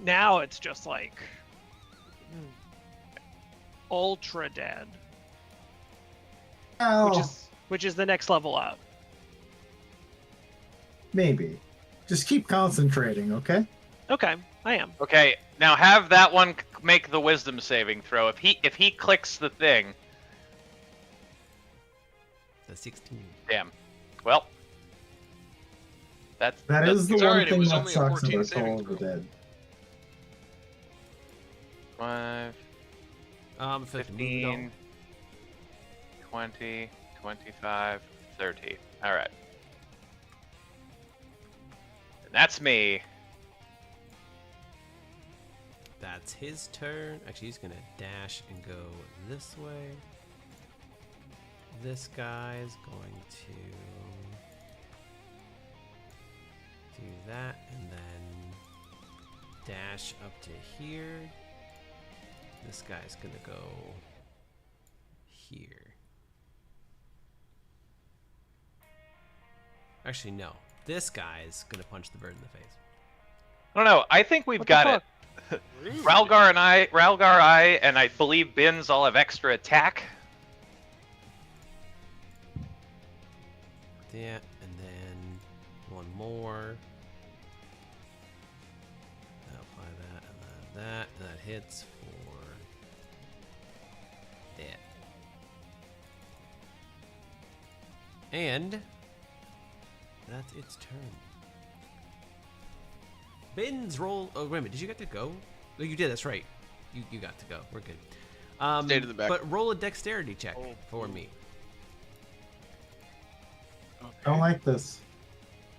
Now it's just like ultra dead, Oh, which is the next level up. maybe. Just keep concentrating, okay? Okay, I am. Okay, now have that one make the wisdom saving throw. If he clicks the thing, The 16. damn. Well, That is the It's one alright, it thing was that only a sucks 14 about saving Call of the throw. Dead. 5, I feel like the movie 15, 20, 25, 30. All right. And that's me. That's his turn. Actually, he's gonna dash and go this way. This guy's going to do that and then dash up to here. This guy's gonna go here. Actually, no. This guy's gonna punch the bird in the face. I don't know. I think we've What the got fuck? it. Ralgar, I, and I believe Bins all have extra attack. Yeah, and then one more. Apply that, and then that, and that hits for that. And that's its turn. Bins roll. Oh, wait a minute. Did you get to go? Oh, you did. That's right. You got to go. We're good. Stayed in the back. But roll a dexterity check for me. I don't like this.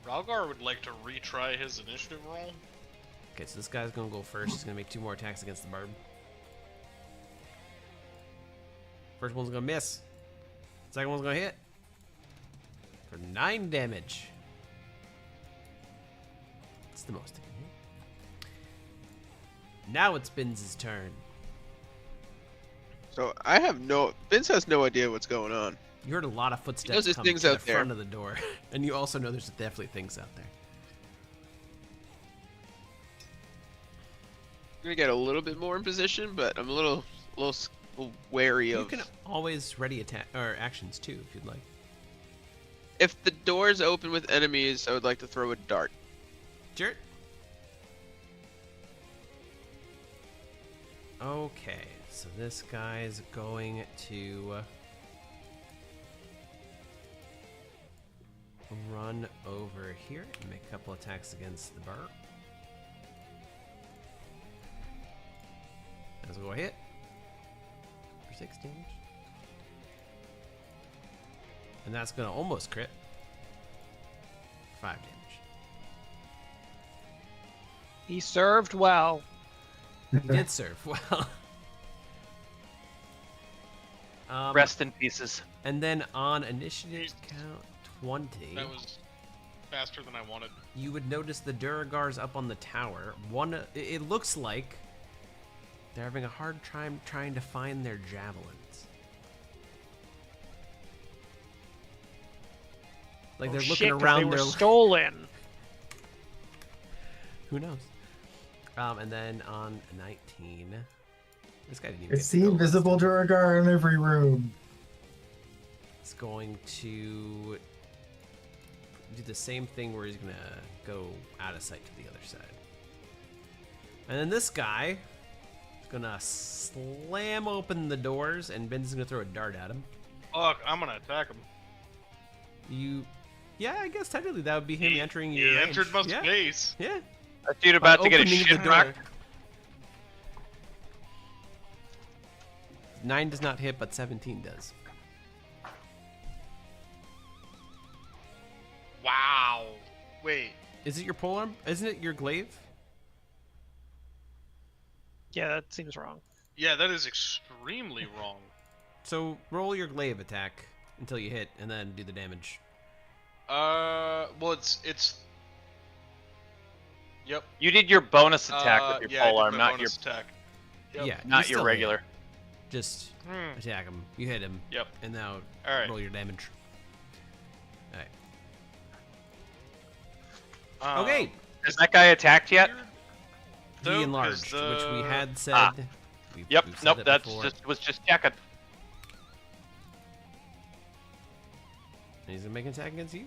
Ralgar would like to retry his initiative roll. Okay, so this guy's gonna go first. He's gonna make 2 more attacks against the barb. First one's gonna miss. Second one's gonna hit for 9 damage. It's the most it can hit. Now it's Binz's turn. So I have no. Vince has no idea what's going on. You heard a lot of knows footsteps there's coming things to the out there. front of the door, and you also know there's definitely things out there. I'm gonna get a little bit more in position, but I'm a little wary You of. can always ready attack or actions too if you'd like. If the door's open with enemies, I would like to throw a dart. Jert. Okay, so this guy's going to run over here and make a couple attacks against the bar. That's going to hit for 6 damage. And that's going to almost crit. 5 damage. He served well. He did serve well. Rest in pieces. And then on initiative count 20, That was faster than I wanted. you would notice the Duragars up on the tower. It looks like they're having a hard time trying to find their javelins. Like they're looking Shit, 'cause around they were their stolen. Who knows? And then on 19, this guy didn't even. It's the invisible Duragar in every room. It's going to do the same thing where he's gonna go out of sight to the other side. And then this guy is gonna slam open the doors, and Ben's gonna throw a dart at him. Fuck, I'm gonna attack him. Yeah, I guess technically that would be him entering He your range. entered my Yeah, space. yeah. That dude about By to get a opening the shit door. rocked. 9 does not hit, but 17 does. Wow. Wait. Is it your polearm? Isn't it your glaive? Yeah, that seems wrong. Yeah, that is extremely wrong. So roll your glaive attack until you hit, and then do the damage. Well, it's. Yep. You did your bonus attack with your yeah, I did polearm, my not your bonus attack. Yep. Yeah, not you your still regular. hit. Just Hmm. attack him. You hit him. Yep. And now All right. roll your damage. Alright. Um, Okay. Has that guy attacked yet? though, He enlarged, 'cause which we the- had said. Ah. We've Yep. said Nope. that That's before. was just checking. And he's gonna make an attack against you.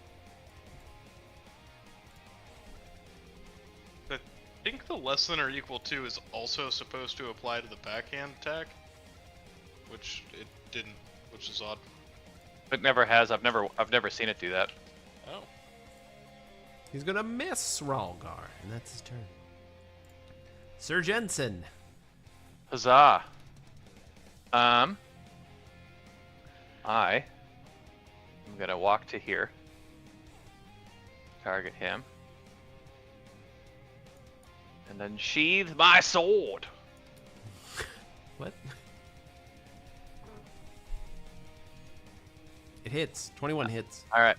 I think the less than or equal to is also supposed to apply to the backhand attack, which it didn't, which is odd. It never has. I've never seen it do that. Oh. He's gonna miss Ralgar, and that's his turn. Sir Jensen. Huzzah. I am gonna walk to here. Target him. And then sheathe my sword. What? It hits. 21 hits. All right.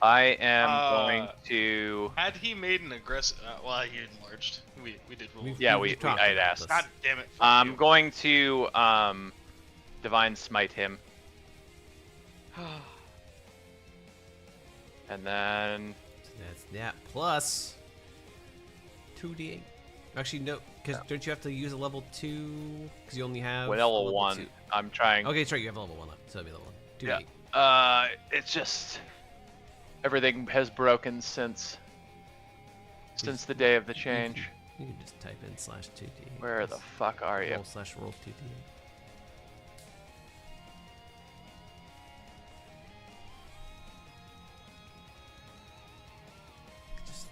I am Uh, going to. Had he made an aggressive, well, he enlarged. We did roll. We've- Yeah, we've we talked I had about asked. this. God damn it. fuck I'm you. going to divine smite him. And then So that's that plus 2d8. Actually, no, because don't you have to use a level 2? Because you only have with a level 1, 2. I'm trying. Okay, that's right, you have a level 1 left, so it'll be level 1. 2d8. Yeah. It's just everything has broken since the day of the change. You can just type in /2d8. Where the fuck are you? roll /roll 2d8. Just,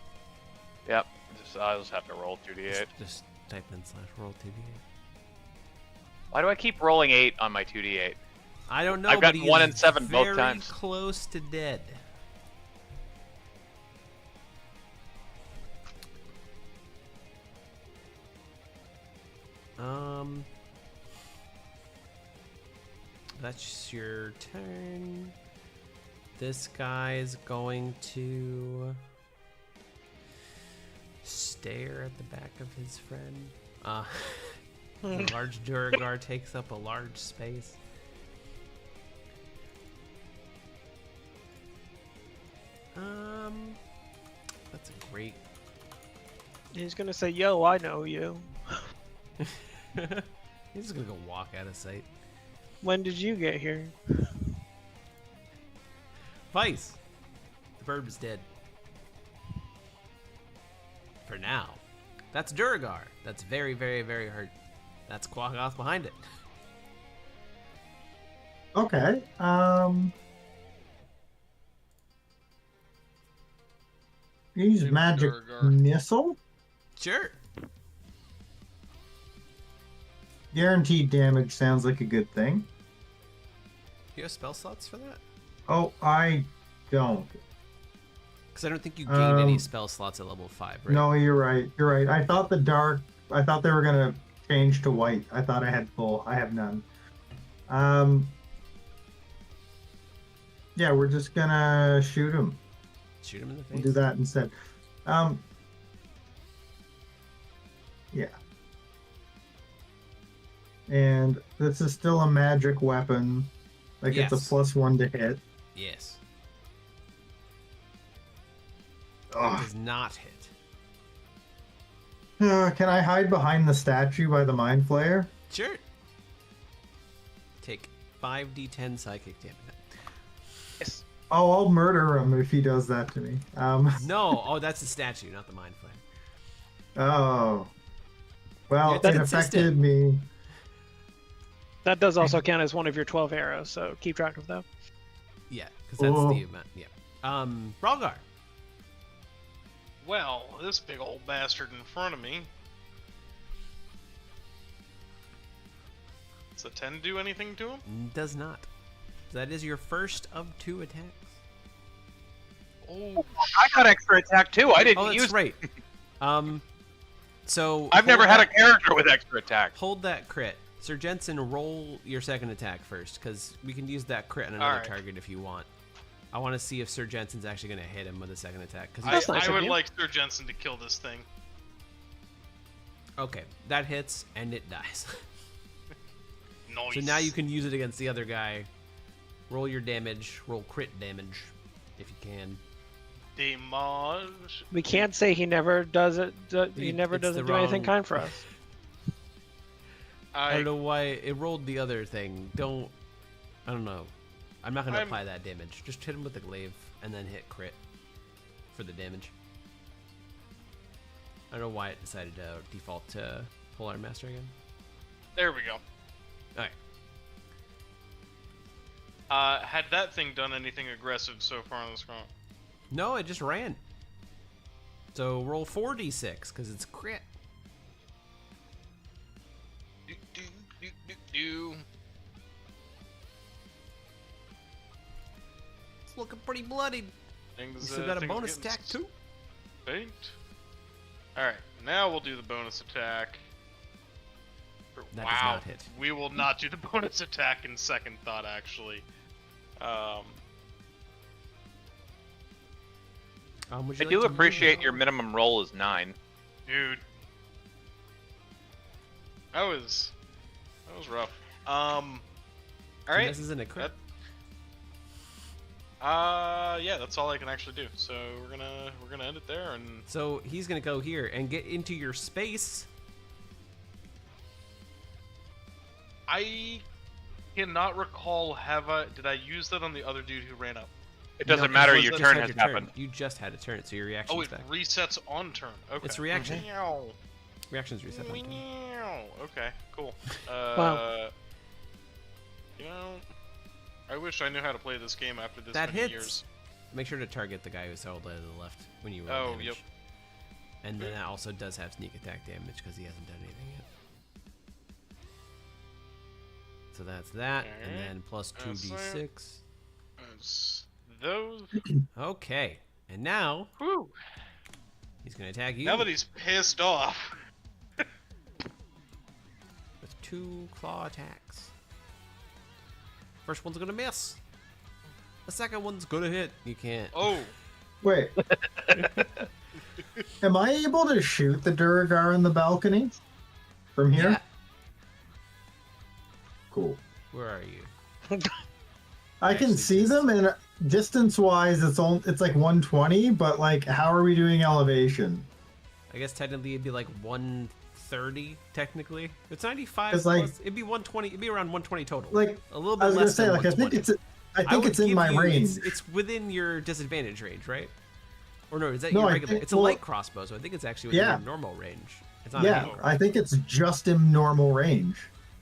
Yep. I'll just have to roll 2d8. just type in /roll 2d8. Why do I keep rolling 8 on my 2d8? I don't know. I've but gotten he 1 is and 7 both very times. Close to dead. That's your turn. This guy's going to stare at the back of his friend. The large Duragar takes up a large space. That's a great. He's gonna say, "Yo, I know you. He's just gonna go walk out of sight. When did you get here?" Vice. The bird is dead. For now. That's Duragar. That's very, very, very hurt. That's Quaggoth behind it. Okay. Use Same with magic Ralgar. missile. Sure. Guaranteed damage sounds like a good thing. You have spell slots for that? Oh, I don't. Because I don't think you gain any spell slots at level 5, right? No, you're right. You're right. I thought I thought they were gonna change to white. I thought I had full. I have none. Yeah, we're just gonna shoot him. Shoot him in the face? We'll do that instead. Yeah. And this is still a magic weapon. Like, it's a +1 to hit. Yes. It Ugh. does not hit. Can I hide behind the statue by the Mind Flayer? Sure. Take 5d10 psychic damage. Yes. Oh, I'll murder him if he does that to me. No, oh, that's the statue, not the mind flame. Oh. Well, Yeah, it it's affected me. That does also count as one of your 12 arrows, so keep track of that. Yeah, because that's Oh. the amount. Yeah. Ralgar. Well, this big old bastard in front of me. Does a 10 do anything to him? Does not. That is your first of 2 attacks. Oh, I got extra attack too. I didn't Oh, that's use. right. So I've never hold had a that- character with extra attack. Hold that crit. Sir Jensen, roll your second attack first, because we can use that crit on another Alright. target if you want. I want to see if Sir Jensen's actually going to hit him with a second attack. Cause That's nice I of would you. like Sir Jensen to kill this thing. Okay, that hits, and it dies. Nice. So now you can use it against the other guy. Roll your damage. Roll crit damage, if you can. Damage. We can't say he never does it. He never It's doesn't the do anything wrong- kind for us. I don't know why it rolled the other thing. I don't know. I'm not going to I'm- apply that damage. Just hit him with the glaive and then hit crit for the damage. I don't know why it decided to default to Polar Master again. There we go. Alright. Had that thing done anything aggressive so far on this round? No, it just ran. So roll 4d6 because it's crit. Do, do, do, do, do. It's looking pretty bloodied. Things, You still got a things bonus getting attack too. spanked. Alright, now we'll do the bonus attack. That wow, does not hit. we will not do the bonus attack in second thought, actually. Would I you do like to appreciate move- your minimum roll is 9. Dude. That was rough. Alright. This isn't a crit. Yeah, that's all I can actually do. So we're gonna end it there, and So he's gonna go here and get into your space. I cannot recall did I use that on the other dude who ran up? It doesn't No, matter. because Your you turn just has had your happened. You just had a turn, so your Oh, reaction's it back. resets on turn. Okay. It's reaction. Meow. Reactions reset on turn. Meow. Okay, cool. Wow. You know, I wish I knew how to play this game after this That many hits. years. Make sure to target the guy who's held to the left when you roll Oh, damage. yep. And then that also does have sneak attack damage because he hasn't done anything yet. So that's that, and Alright. then plus That's 2d6. It's those. Okay, and now Whew. he's gonna attack you Now that he's pissed off. with 2 claw attacks. First one's gonna miss. The second one's gonna hit. You can't. Oh. Wait. Am I able to shoot the Duragar in the balcony from here? Yeah. Cool. Where are you? I can Actually, see just- them, and distance-wise, it's like 120. But like, how are we doing elevation? I guess technically it'd be like 130. Technically, it's 95 It's like- plus. It'd be 120. It'd be around 120 total. Like, a little I bit was gonna less say, than like, I think 120. it's in my range. It's within your disadvantage range, right? Or no, is that No, your I regular? think- It's a well- light crossbow, so I think it's actually within Yeah. your normal range. It's not a Yeah, heavy crossbow. I think it's just in normal range.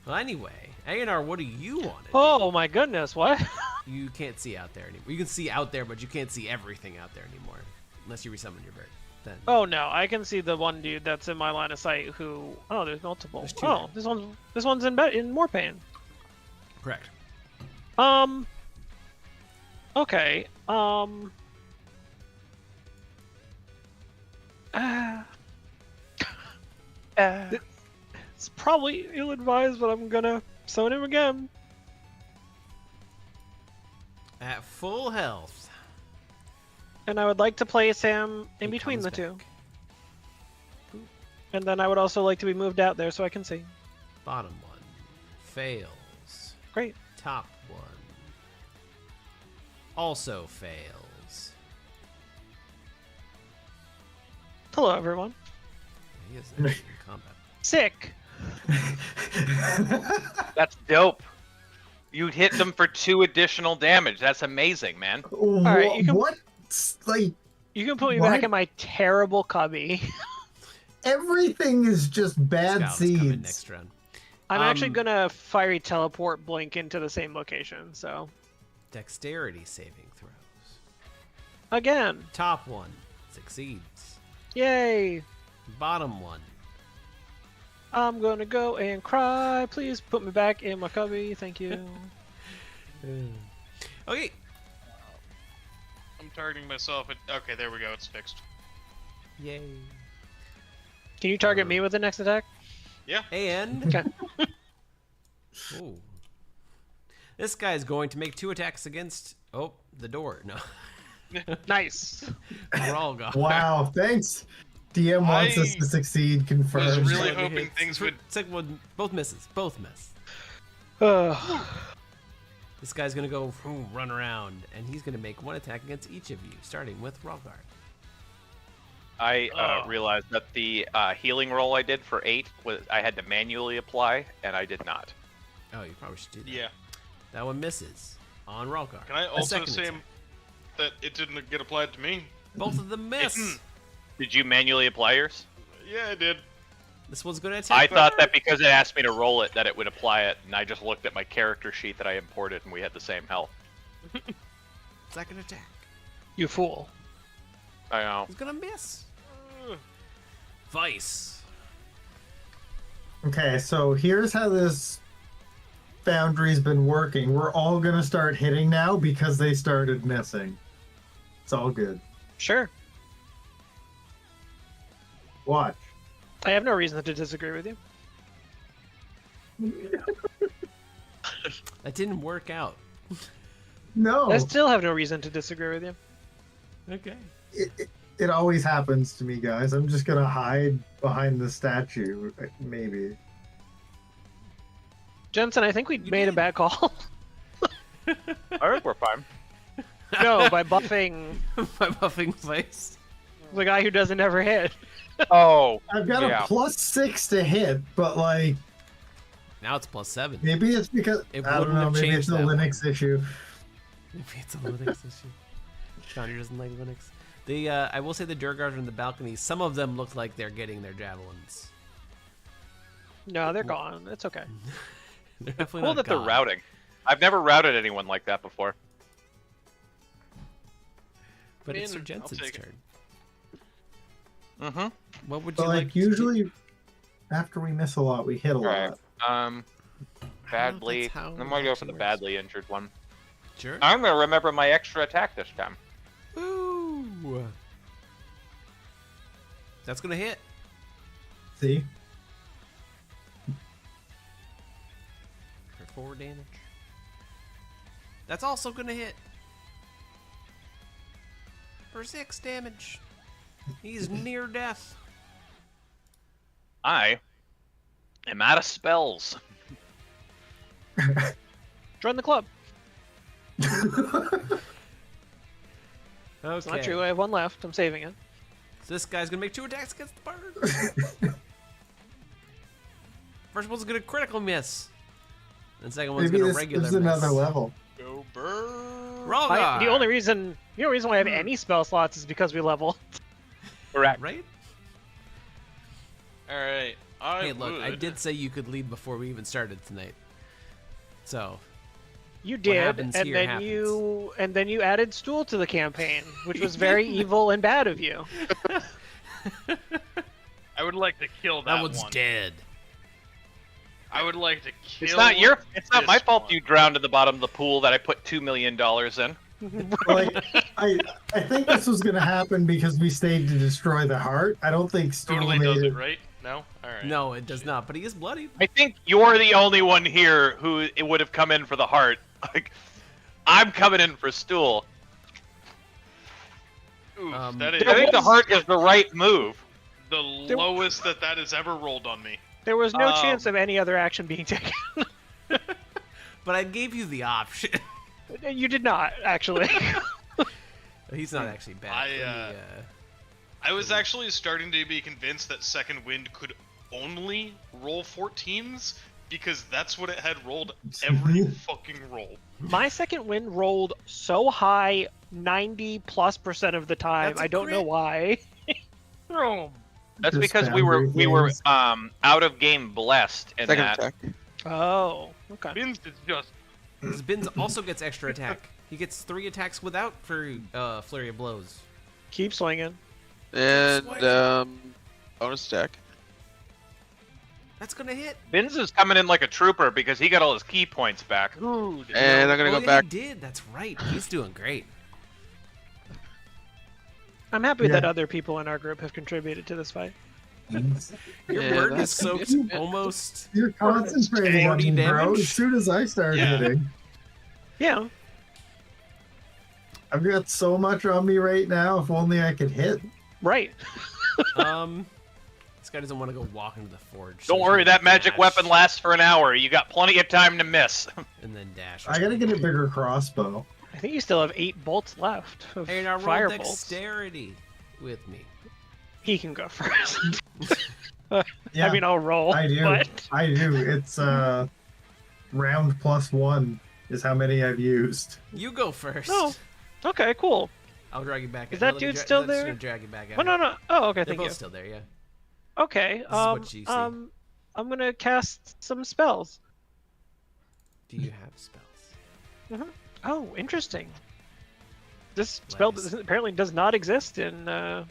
Well, anyway, Aionar, what do you want to do? Oh my goodness, what? You can't see out there anymore. You can see out there, but you can't see everything out there anymore, unless you resummon your bird. then. Oh no, I can see the one dude that's in my line of sight who. Oh, there's multiple. There's two Oh, this one's in more pain. Correct. Okay. It's probably ill-advised, but I'm gonna summon him again. At full health. And I would like to place him in He between comes the two. back. And then I would also like to be moved out there so I can see. Bottom one. Fails. Great. Top one. Also fails. Hello, everyone. He is actually in combat. Sick. That's dope. You hit them for 2 additional damage. That's amazing, man. right, you can- What? Like, You can put me What? back in my terrible cubby. everything is just bad Scout's coming seeds. next round. I'm actually Um, gonna fiery teleport Blink into the same location, so. Dexterity saving throws. Again. Top one succeeds. Yay. Bottom one. I'm gonna go and cry. Please put me back in my cubby. Thank you. Okay. I'm targeting myself. Okay, there we go. It's fixed. Yay. Can you target me with the next attack? And Okay. ooh. This guy is going to make 2 attacks against the door. No. Nice. Ralgar. Wow, thanks. DM wants us I to succeed, was confirmed. really One hoping hits. things would. Second one, both misses. Both miss. Ugh. This guy's gonna go run around, and he's gonna make 1 attack against each of you, starting with Ralgar. I realized that the healing roll I did for 8 was I had to manually apply, and I did not. Oh, you probably should do that. Yeah. That one misses on Ralgar. Can I A also second say attack. that it didn't get applied to me? Both of them miss. Did you manually apply yours? Yeah, I did. This one's gonna I attack. thought that because it asked me to roll it, that it would apply it, and I just looked at my character sheet that I imported, and we had the same health. Second attack. You fool. I know. He's gonna miss. Vice. Okay, so here's how this Foundry's been working. We're all gonna start hitting now because they started missing. It's all good. Sure. Watch. I have no reason to disagree with you. That didn't work out. No, I still have no reason to disagree with you. Okay. it always happens to me, guys. I'm just gonna hide behind the statue, maybe. Jensen, I think we made a did. bad call. I think we're fine. No, by buffing By buffing Vice. the guy who doesn't ever hit. Oh, I've got yeah. a +6 to hit, but like Now it's +7. maybe it's because It I don't wouldn't know. have Maybe it's changed a that one. Linux issue. Maybe it's a Linux issue. Foundry doesn't like Linux. The I will say the Durgars on the balcony. Some of them look like they're getting their javelins. No, they're gone. It's okay. They're definitely Cool not that they're gone. routing. I've never routed anyone like that before. But it's Sir I'll Jensen's take it. turn. Mm-hmm. What would But you like like? to do? usually, after we miss a lot, we hit a Right. lot. Badly. that's how I'm gonna go it for the works. badly injured one. Sure. I'm gonna remember my extra attack this time. Ooh. That's gonna hit. See, For 4 damage. That's also gonna hit. For 6 damage. He's near death. I am out of spells. Join the club. Okay. It's not true. I have one left. I'm saving it. So this guy's gonna make 2 attacks against the bird. First one's gonna critical miss. And second one's maybe gonna this regular is miss. another level. Go burn. Ralgar. The only reason why I have any spell slots is because we level. Correct. Right? All right. Hey, look, I did say you could leave before we even started tonight. So, You did, happens and here then happens. you added Stool to the campaign, which was very evil and bad of you. I would like to kill that That one's one. dead. I would like to kill. It's not my this fault one. you drowned at the bottom of the pool that I put $2 million in. Like, I think this was gonna happen because we stayed to destroy the heart. I don't think Stool Totally made does it. it, right? No? Alright. No, it does not. But he is bloodied. I think you're the only one here who it would have come in for the heart. Like, I'm coming in for stool. Oof, Um, that is I think the heart is the right move. the lowest that has ever rolled on me. There was no chance of any other action being taken. But I gave you the option. You did not, actually. He's not actually bad. I was actually starting to be convinced that Second Wind could only roll 14s because that's what it had rolled every fucking roll. My second wind rolled so high 90+% of the time. That's a I don't know crit. why. That's Just because Foundry we were games. out of game blessed in Second that. attack. Oh, okay. Bins is just His Bins also gets extra attack. He gets 3 attacks without flurry of blows. Keep swinging. And Swear. bonus attack. That's gonna hit. Bins is coming in like a trooper because he got all his key points back. rude. And I'm gonna Oh, go yeah, back. He did. That's right. He's doing great. I'm happy Yeah. that other people in our group have contributed to this fight. Your Yeah, burden is that's so gonna be a bit- almost. You're concentrating on 40 me, bro. damage? As soon as I start Yeah. hitting, Yeah. I've got so much on me right now. If only I could hit. Right. This guy doesn't want to go walk into the forge. so Don't he's worry, gonna that magic dash weapon lasts for an hour. You got plenty of time to miss. And then dash. I gotta get a bigger crossbow. I think you still have 8 bolts left of Hey, now roll fire bolts. dexterity with me. He can go first. Yeah, I mean, I'll roll. I do. But I do. It's round +1 is how many I've used. You go first. Oh, okay, cool. I'll drag you back. Is I'll that let me dude still I'm just there? gonna drag you back out. Oh no, no. Oh, okay. They're Thank both you. still there, yeah. Okay. is what you see. I'm gonna cast some spells. Do you have spells? Oh, interesting. This spell Legacy. apparently does not exist in the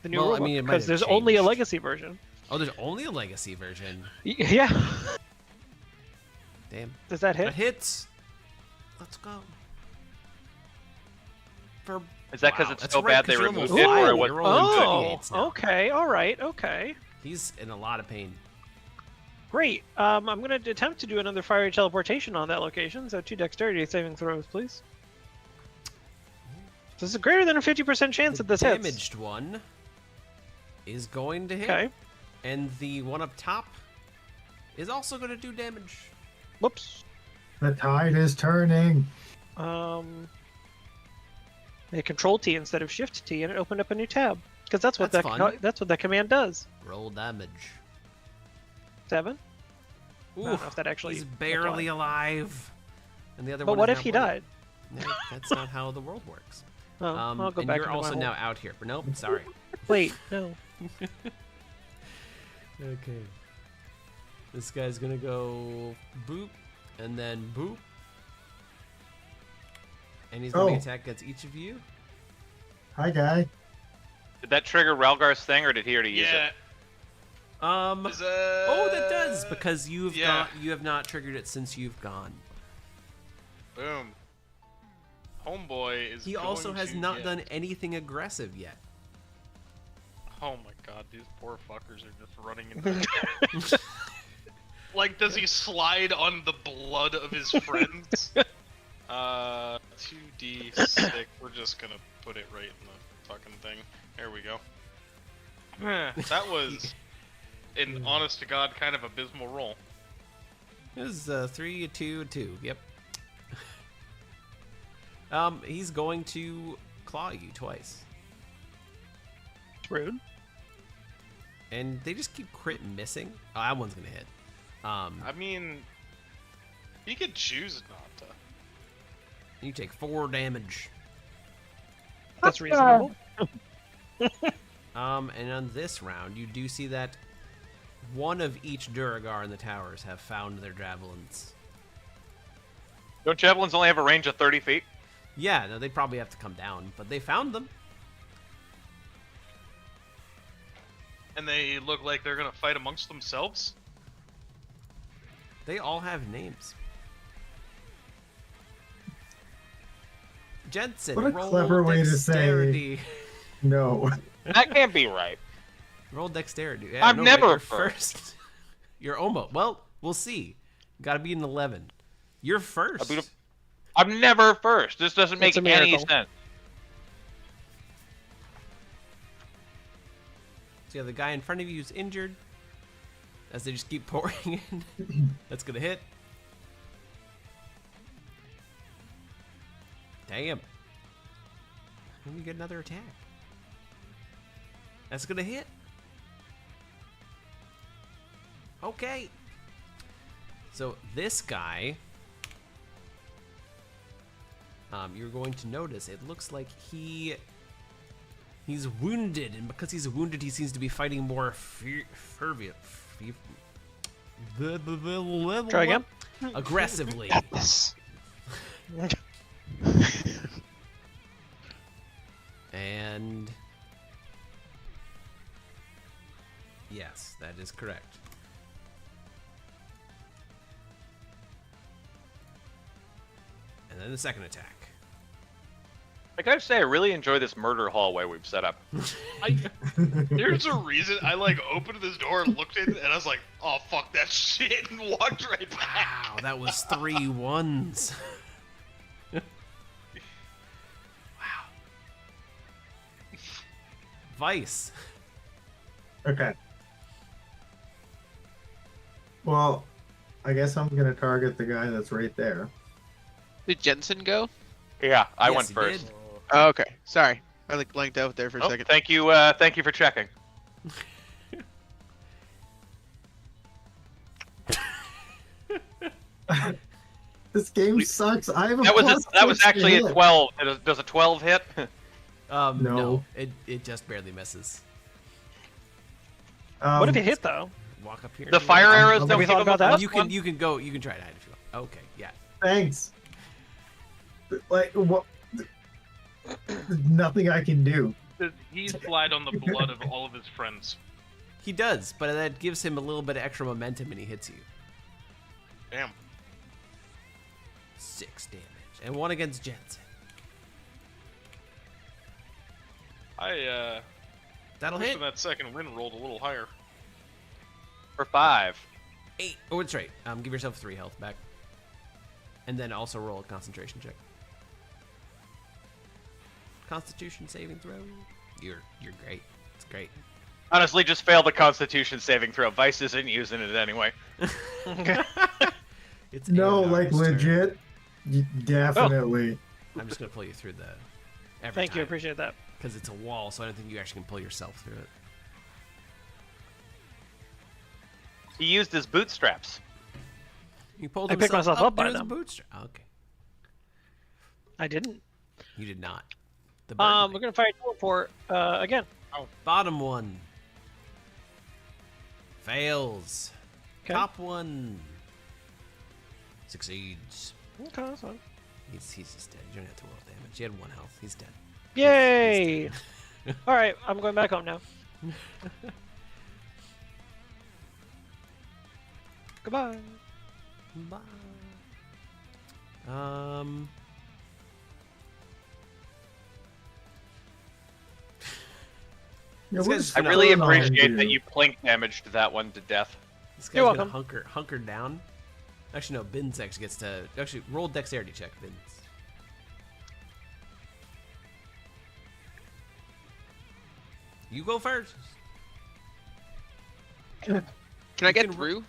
new Well, I rulebook mean, it might because have there's only a changed. legacy version. Oh, there's only a legacy version. Yeah. Damn. Does that That hit? hits. Let's go. For Is that because Wow, it's that's so right, bad they 'cause you're removed almost it, or fine. it was You're rolling good? Oh, 38s now. okay. All right. Okay. He's in a lot of pain. Great. I'm going to attempt to do another fiery teleportation on that location. So 2 dexterity saving throws, please. This is a greater than a 50% chance The that this hits. damaged one is going to hit. Okay. And the one up top is also going to do damage. Whoops. The tide is turning. Hit Control T instead of Shift T, and it opened up a new tab. Because that's what That's that's what that command does. Roll damage. 7. I don't know Oof, if that actually. he's barely alive. And the other But one what is if now he bloody. died? No, that's not how the world works. Oh, I'll go and back you're into also my now hole. out here. But nope, sorry. Wait, no. Okay. This guy's gonna go boop, and then boop. And he's gonna Oh. attack against each of you. Hi, guy. Did that trigger Ralgar's thing, or did he already use Yeah. it? Is, Oh, that does, because you have not triggered it since you've gone. Boom. Homeboy is. He also going has to not get- done anything aggressive yet. Oh my god, these poor fuckers are just running into. Like, does he slide on the blood of his friends? 2d6. We're just gonna put it right in the fucking thing. There we go. That was, an honest to god, kind of abysmal roll. It was 3, a 2, a 2. Yep. He's going to claw you twice. Rude. And they just keep crit missing. Oh, that one's gonna hit. I mean, he could choose not to. You take 4 damage. That's reasonable. And on this round, you do see that one of each Duragar in the towers have found their javelins. Don't javelins only have a range of 30 feet? Yeah, no, they probably have to come down, but they found them. and they look like they're gonna fight amongst themselves. They all have names. Jensen, What a roll clever way to say- dexterity. No. That can't be right. Roll dexterity. Yeah, I'm no, never you're first. You're almost. Well, we'll see. Gotta be an 11. You're first. I'm never first. This doesn't make It's a any miracle. sense. So yeah, the guy in front of you is injured. As they just keep pouring in. That's gonna hit. Damn. Let me get another attack. That's gonna hit. Okay. So this guy, you're going to notice it looks like he's wounded, and because he's wounded, he seems to be fighting more fervent. Try again. Aggressively. And yes, that is correct. And then the second attack. I gotta say, I really enjoy this murder hallway we've set up. There's a reason I like opened this door and looked in, and I was like, "Oh fuck that shit," and walked right back. Wow, that was 3 ones. Wow. Vice. Okay. Well, I guess I'm gonna target the guy that's right there. Did Jensen go? Yeah, I Yes, went he first. did. Oh, okay. Sorry. I like blanked out there for a Oh, second. thank you for checking. This game sucks. I have a That was +6 actually hit. a 12. Does a 12 hit? No, No. it just barely misses. What if you hit though? Walk up here. The fire arrows Have don't we give thought him a about that? plus You one? can go. You can try to hide if you want. Okay, yeah. Thanks. Like what? Nothing I can do. He's bled on the blood of all of his friends. He does, but that gives him a little bit of extra momentum when he hits you. Damn. 6 damage, and 1 against Jensen. That'll Wish hit. that second win rolled a little higher. For 5. 8. Oh, that's right. Give yourself 3 health back, and then also roll a concentration check. Constitution saving throw. You're great. It's great. Honestly, just failed the Constitution saving throw. Vice isn't using it anyway. It's No, Aionar's like turn. legit. Definitely. I'm just gonna pull you through the. Thank you, appreciate that. Because it's a wall, so I don't think you actually can pull yourself through it. He used his bootstraps. You pulled I picked himself myself up by through his them. bootstrap. Okay, I didn't. you did not. The We're bird gonna fire teleport again. bottom one fails. Okay. Top one succeeds. Okay, that's fine. He's just dead. You don't have to roll damage. He had 1 health. He's dead. Yay! All right, I'm going back home now. Goodbye. Bye. Yeah, This what guy's is I gonna- really going on appreciate that here? you plink damaged that one to death. This You're guy's gonna welcome. hunker down. Actually, no. Binz actually gets to roll dexterity check. Binz. You go first. Can I get can through?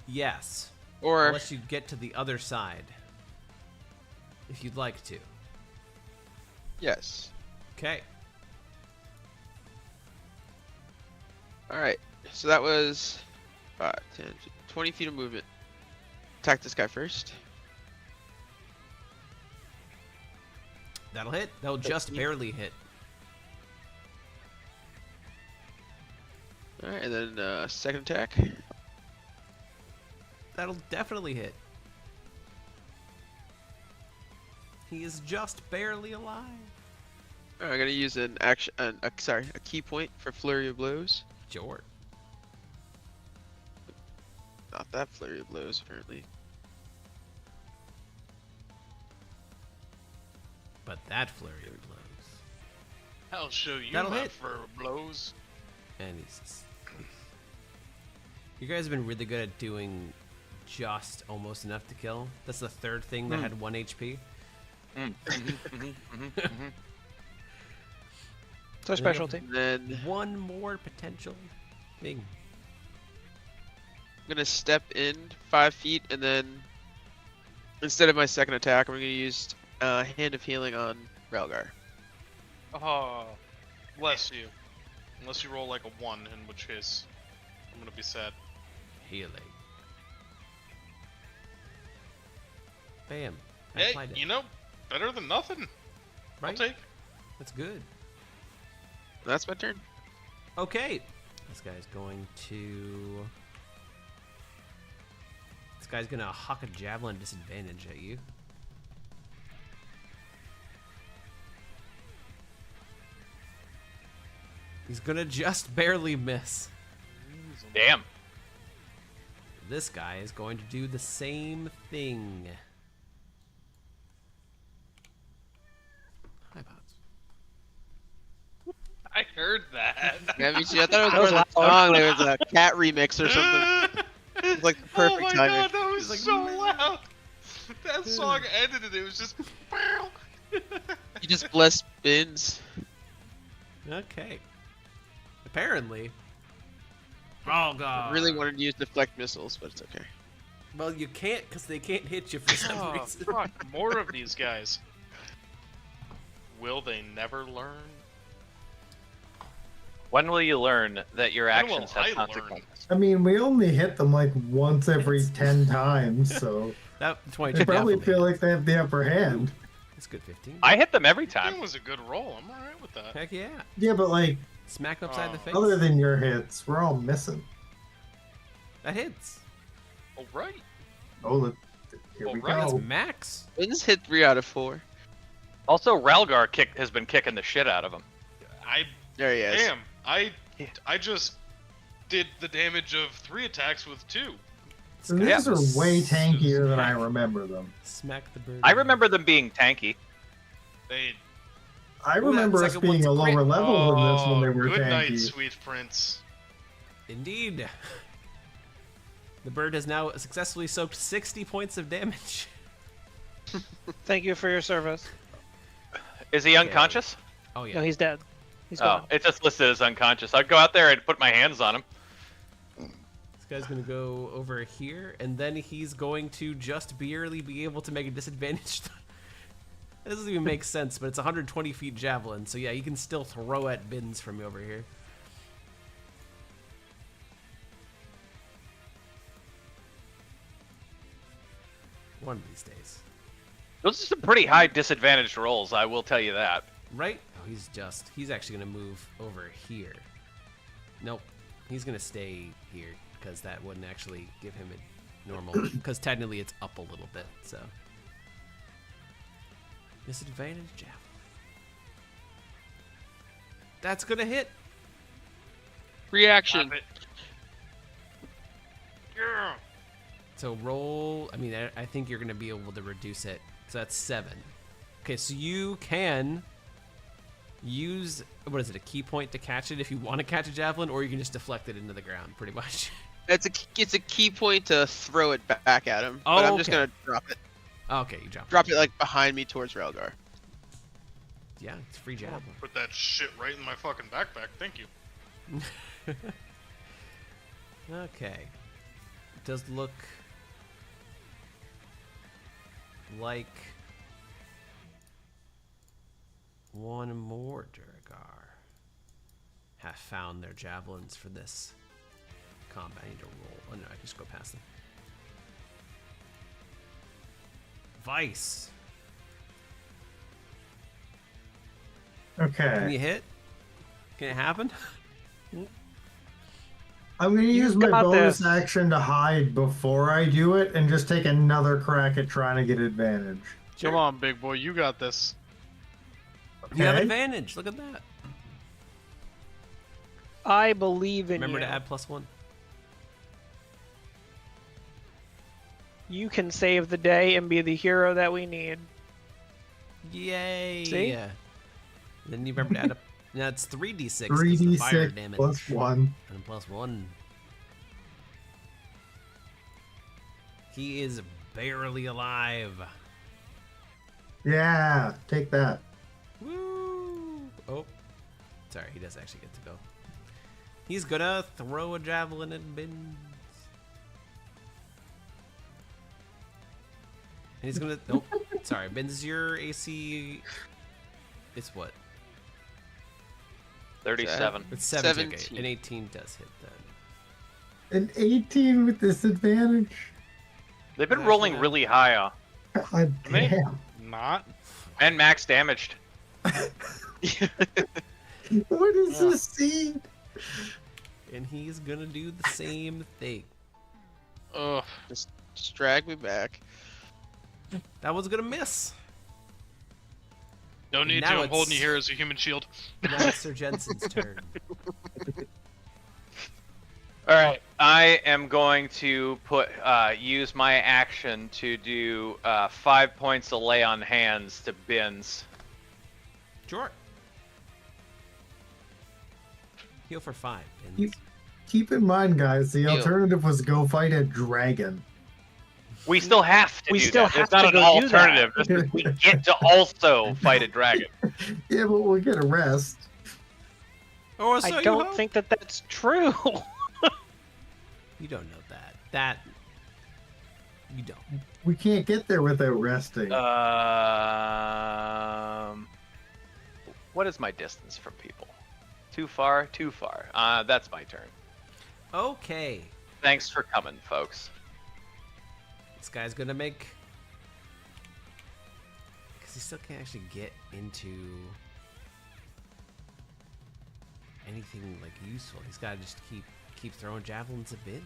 Yes. Or Unless you get to the other side. If you'd like to. yes. Okay. All right. So that was 5, 10, 20 feet of movement. Attack this guy first. That'll hit. That'll just barely hit. All right, and then second attack. That'll definitely hit. He is just barely alive. I'm gonna use an a key point for flurry of blows. Sure. Not that flurry of blows, apparently. But that flurry of blows. I'll show you That'll my hit. fur blows. And he's. You guys have been really good at doing just almost enough to kill. That's the third thing that had 1 HP. So specialty. And then One more potential thing. I'm gonna step in 5 feet, and then instead of my second attack, I'm gonna use Hand of Healing on Ralgar. Oh, bless you. Unless you roll like a 1, in which case I'm gonna be sad. Healing. Bam. I Hey, applied it. you know, better than nothing. Right? I'll take. That's good. That's my turn. Okay. This guy's going to. This guy's gonna huck a javelin disadvantage at you. He's gonna just barely miss. Damn. This guy is going to do the same thing. Hi, Pops. I heard that. Yeah, me too. I thought it was more of a song. There was a cat remix or something. It was like the perfect oh my timing. god, that was like, so loud. That song ended and it was just. You just bless bins. Okay. Apparently. Ralgar. I really wanted to use deflect missiles, but it's okay. Well, you can't because they can't hit you for some Oh, reason. fuck, more of these guys. Will they never learn? When will you learn that your When will actions I have learn? consequences? I mean, we only hit them like once every 10 times, so That 22 they probably definitely. feel like they have the upper hand. It's good 15. I hit them every That time. was a good roll. I'm alright with that. Heck yeah. Yeah, but like, Smack upside the face. other than your hits, we're all missing. That hits. Alright. Oh, here we Alright. That's go. max. Bins hit 3 out of 4. Also, Ralgar has been kicking the shit out of him. There he is. Damn. I just did the damage of 3 attacks with 2. So these are Yeah. way tankier than I remember them. Smack the bird. I remember them being tanky. They. I Ooh, that remember us second being one's a lower great. level than this when they were good night, tanky. sweet prince. Indeed. The bird has now successfully soaked 60 points of damage. Thank you for your service. Is he unconscious? Oh yeah. No, he's dead. He's Oh, gone. it's just listed as unconscious. I'd go out there and put my hands on him. This guy's gonna go over here, and then he's going to just barely be able to make a disadvantage. That doesn't even make sense, but it's 120 feet javelin, so yeah, you can still throw at bins from over here. One of these days. Those are some pretty high disadvantaged rolls, I will tell you that. Right? Oh, he's actually gonna move over here. Nope. He's gonna stay here, because that wouldn't actually give him a normal, because technically it's up a little bit, so. Disadvantage javelin. That's gonna hit. Reaction. Clap it. Yeah. So roll, I mean, I think you're gonna be able to reduce it. So that's 7. Okay, so you can use, what is it, a key point to catch it if you want to catch a javelin, or you can just deflect it into the ground, pretty much. It's a key point to throw it back at him. Oh, but I'm just okay. gonna drop it. Okay, you drop. Drop it like behind me towards Ralgar. Yeah, it's free javelin. Put that shit right in my fucking backpack. Thank you. Okay. It does look like one more Duragar have found their javelins for this combat. I need to roll. Oh no, I can just go past them. Vice. Can Okay. you hit? Can it happen? I'm going to use my got bonus this. action to hide before I do it and just take another crack at trying to get advantage. Come on, big boy. You got this. You have Okay. advantage. Look at that. I believe in Remember you. to add +1. You can save the day and be the hero that we need. Yay! See? Then you remember to add a. Now it's 3d6 'cause the fire 3d6 damage. plus 1. And +1. He is barely alive. Yeah, take that. Woo! Oh, sorry, he does actually get to go. He's gonna throw a javelin at Bins. And he's gonna. Nope. Sorry, Bins, your AC. It's what? 37. It's 17. Okay. 17. An 18 does hit then. An 18 with disadvantage? They've been That's rolling right. really high, God Me? damn. Not. and max damaged. What is this scene? And he's gonna do the same thing. Ugh. Just drag me back. That was gonna miss. No need Now to. I'm it's- holding you here as a human shield. Now it's Sir Jensen's turn. All right, I am going to use my action to do 5 points of lay on hands to Bins. Sure. Heal for 5. Bins. You- Keep in mind, guys, the Deal. alternative was go fight a dragon. We still have to We do still that. have There's not to an go do that. alternative. This is- we get to also fight a dragon. Yeah, but we'll get a rest. Oh, so I you don't hope? think that that's true. You don't know that. That. You don't. We can't get there without resting. What is my distance from people? Too far? Too far. That's my turn. Okay. Thanks for coming, folks. This guy's gonna make. Because he still can't actually get into anything like useful. He's gotta just keep throwing javelins at Bins.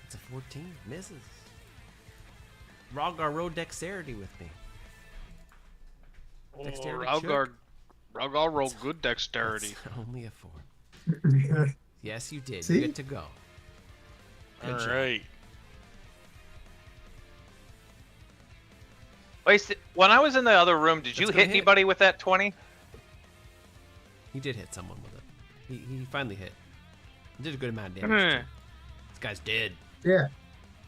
It's a 14. Misses. Ralgar rolled dexterity with me. Dexterity check. Ralgar rolled good dexterity. That's only a 4. Yes, you did. See? You get to go. Good job. Alright. Wait, when I was in the other room, did you That's gonna hit hit. anybody with that 20? He did hit someone with it. He finally hit. He did a good amount of damage. Too. This guy's dead. Yeah,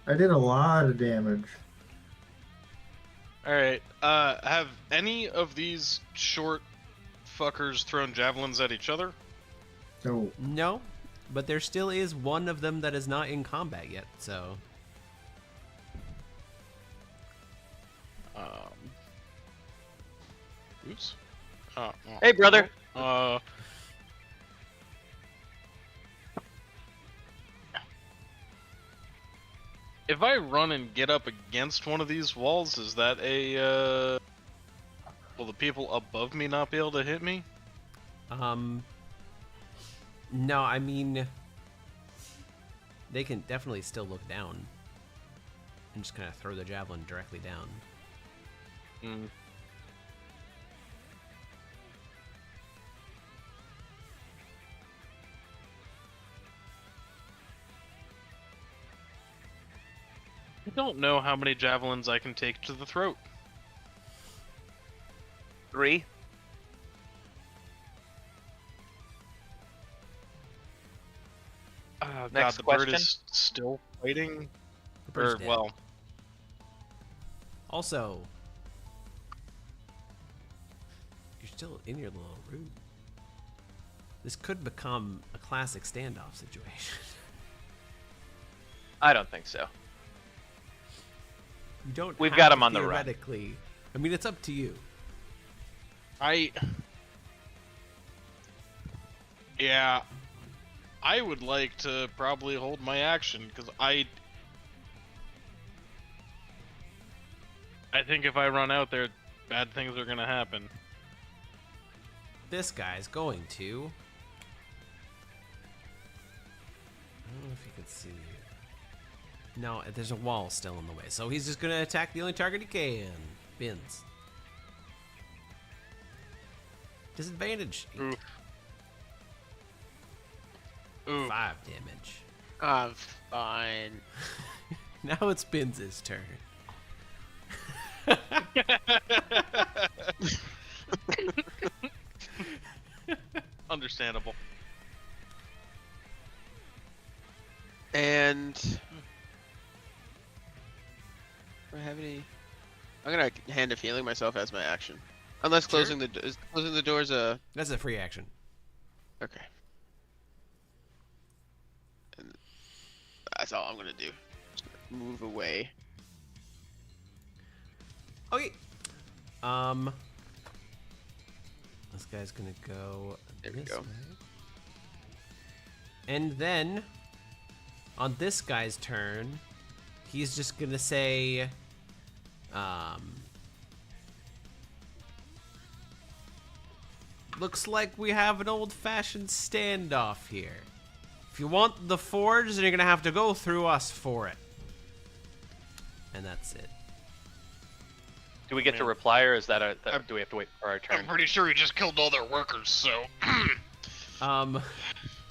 I did a lot of damage. Alright. Have any of these short fuckers thrown javelins at each other? So No, but there still is one of them that is not in combat yet. So Oops. Hey, brother. If I run and get up against one of these walls, is that a, will the people above me not be able to hit me? no, I mean, they can definitely still look down and just kind of throw the javelin directly down. Hmm. I don't know how many javelins I can take to the throat. 3. Oh god, Next the bird question. is still fighting. The bird's Or, dead. well, Also, you're still in your little room. This could become a classic standoff situation. I don't think so. You don't. We've have got to him on the run. theoretically. I mean, it's up to you. Yeah, I would like to probably hold my action, because I think if I run out there, bad things are gonna happen. This guy's going to. I don't know if you can see. No, there's a wall still in the way, so he's just gonna attack the only target he can. spins. Disadvantage. Oof. Oof. 5 damage. I'm fine. Now it's Binz's turn. Understandable. And do I have any? I'm gonna hand of healing myself as my action, unless Sure. closing the doors a. That's a free action. Okay. And that's all I'm gonna do. Just gonna move away. Okay. This guy's gonna go There we this go. way. And then on this guy's turn, he's just gonna say, looks like we have an old-fashioned standoff here. If you want the forge, then you're gonna have to go through us for it. And that's it. Do we get to reply, or is that do we have to wait for our I'm turn? pretty sure he just killed all their workers, so.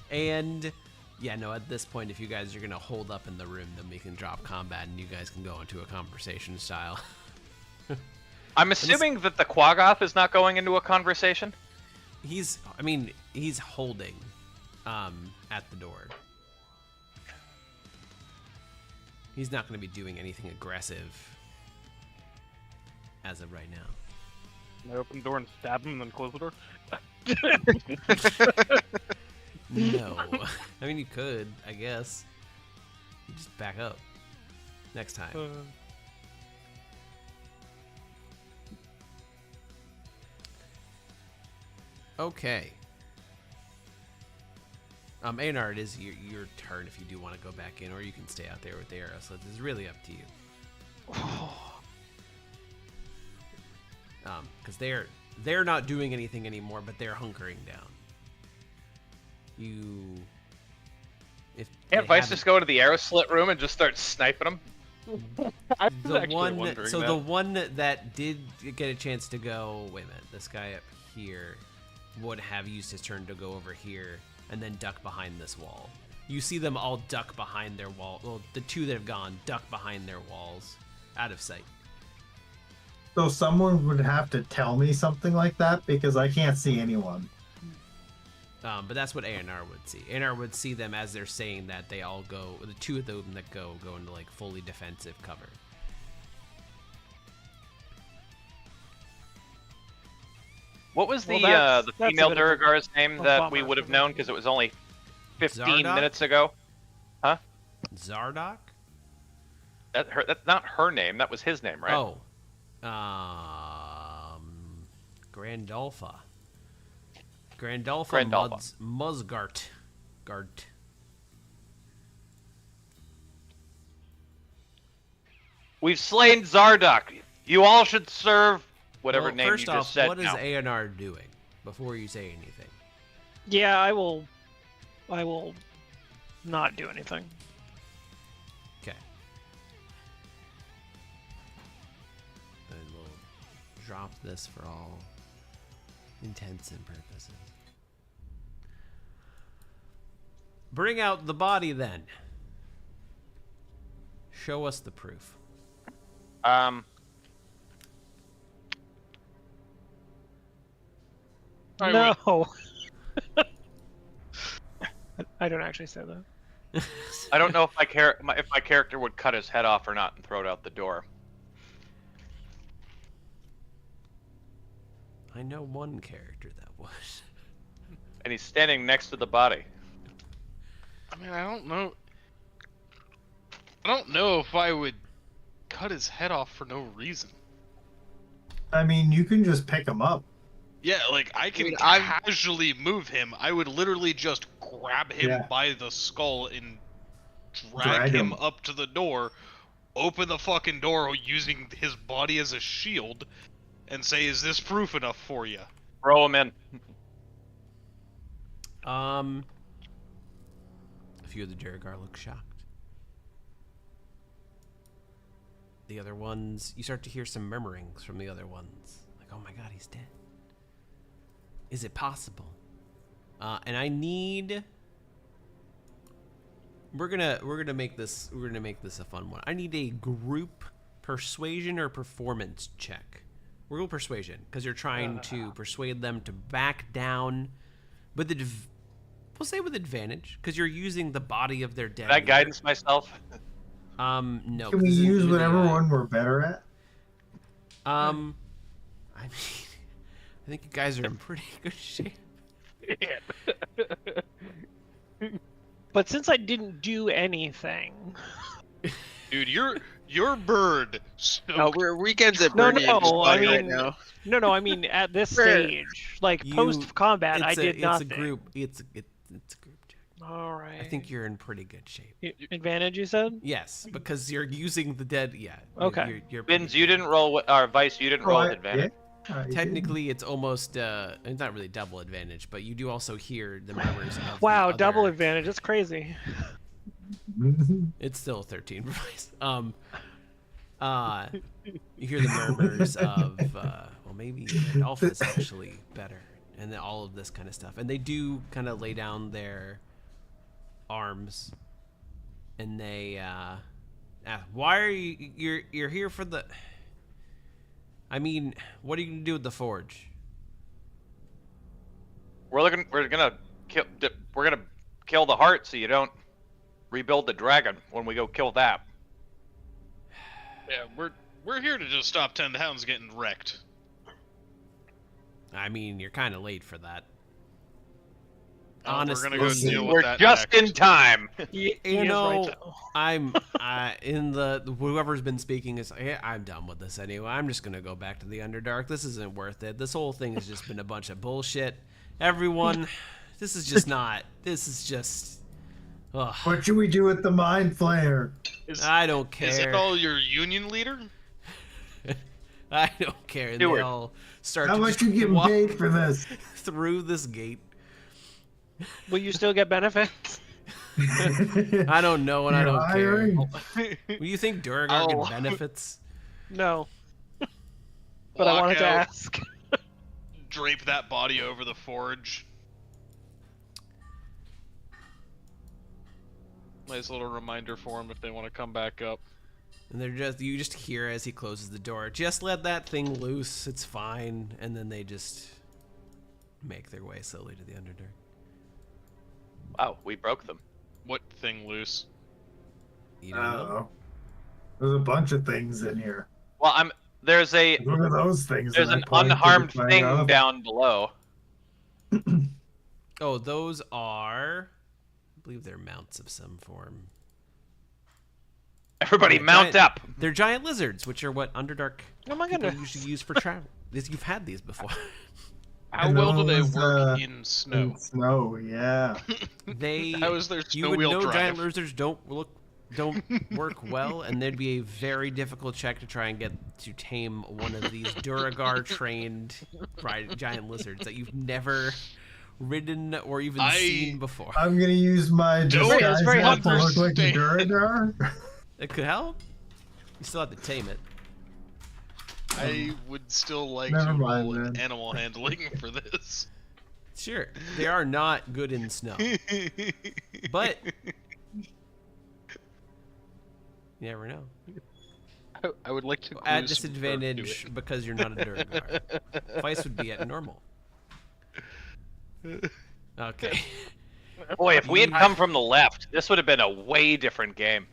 And yeah, no, at this point, if you guys are gonna hold up in the room, then we can drop combat and you guys can go into a conversation style. I'm assuming that the Quaggoth is not going into a conversation. He's holding, at the door. He's not gonna be doing anything aggressive as of right now. I open the door and stab him and then close the door? No. I mean, you could, I guess. You just back up. Next time. Okay. Aionar, it is your turn if you do want to go back in, or you can stay out there with the arrow slits. It's really up to you. Because they're not doing anything anymore, but they're hunkering down. Can't Vice just go into the arrow slit room and just start sniping them? The one that did get a chance to go. Wait a minute, this guy up here would have used his turn to go over here and then duck behind this wall. You see them all duck behind their wall. Well, the two that have gone duck behind their walls, out of sight. So someone would have to tell me something like that because I can't see anyone. But that's what Aionar would see. Aionar would see them as they're saying that. They all go. The two of them that go into like fully defensive cover. What was the that's female a bit of a- Duragar's name a that we bummer would have for me. known because it was only 15 Zardoc? minutes ago? Zardoc? That's not her name. That was his name, right? Oh. Grandolpha. Grandolpha. Musgart. Gart. We've slain Zardoc. You all should serve whatever Well, name you first just off, said. what is now. Aionar doing before you say anything? Yeah, I will not do anything. Okay. And we'll drop this for all intents and purposes. Bring out the body then. Show us the proof. I No. I don't actually say that. I don't know if my character would cut his head off or not and throw it out the door. I know one character that was. And he's standing next to the body. I mean, I don't know. I don't know if I would cut his head off for no reason. I mean, you can just pick him up. Yeah, like I can Dude, casually move him. I would literally just grab him Yeah. by the skull and Drag drag him him. up to the door, open the fucking door using his body as a shield, and say, "Is this proof enough for you?" Throw him in. A few of the Duragar look shocked. the other ones, you start to hear some murmurings from the other ones. Like, oh my god, he's dead. Is it possible? And I need... We're gonna make this a fun one. I need a group persuasion or performance check. We're going persuasion, because you're trying to persuade them to back down. But we'll say with advantage, because you're using the body of their dead. Can I guidance myself? No. Can we use whatever one we're better at? I mean, I think you guys are in pretty good shape. But since I didn't do anything, Dude, your bird. No, we're weekends at No, Bernie no, and just I playing right mean- now. no, I mean at this Sure. stage, like post combat, I did nothing. It's a group. It's a group check. All right. I think you're in pretty good shape. Advantage, you said? Yes, because you're using the dead. Yeah. Okay. You're Vince, you didn't roll. Or Vice, you didn't roll with advantage. Technically, it's almost it's not really double advantage, but you do also hear the murmurs of Wow, the double other- advantage. That's crazy. It's still 13 Vice. You hear the murmurs of well, maybe Alpha's actually better, and then all of this kind of stuff, and they do kind of lay down their arms, and they ask, why are you're here for the... I mean, what are you gonna do with the forge? We're gonna kill the heart so you don't rebuild the dragon when we go kill that. Yeah, we're here to just stop 10 hounds getting wrecked. I mean, you're kind of late for that. We're Honestly, gonna go deal with We're that just next. in time. He You is know, right, though. I'm in the whoever's been speaking is I'm done with this anyway. I'm just gonna go back to the Underdark. This isn't worth it. This whole thing has just been a bunch of bullshit. Everyone, this is just not. This is just. Ugh, What should we do with the Mind Flayer? I don't Is it care. all your union leader? I don't care. And Do they it. all start How to much just you getting walk paid for this? through this gate. Will you still get benefits? I don't know, and I You're don't hiring? care. Will you think Duragar Oh. get benefits? No. But I Walk wanted to out, ask. drape that body over the forge. Nice little reminder for them if they want to come back up. And you just hear as he closes the door, just let that thing loose, it's fine. And then they just make their way slowly to the Underdark. Wow, we broke them. What thing loose? You don't know? Oh, there's a bunch of things in here. Well, there's Look at those things. an that I pointed unharmed to thing off. down below. Oh, those are, I believe they're mounts of some form. Everybody Yeah, mount giant- up. They're giant lizards, which are what Underdark Oh my people goodness. usually use for travel. You've had these before. How And well do they those, work in snow? In snow, yeah. They How is their you snow would wheel know drive? giant lizards don't work well, and there'd be a very difficult check to try and get to tame one of these Duragar trained giant lizards that you've never ridden or even seen before. I'm gonna use my Don't disguise very hat to look like the understand. Duragar. It could help. You still have to tame it. I would still like Never to mind, roll an man. animal handling for this. Sure, they are not good in snow, but you never know. I would like to At glue some dirt to disadvantage it. because you're not a Duragar. Vice would be at normal. Okay. Boy, if we had come from the left, this would have been a way different game.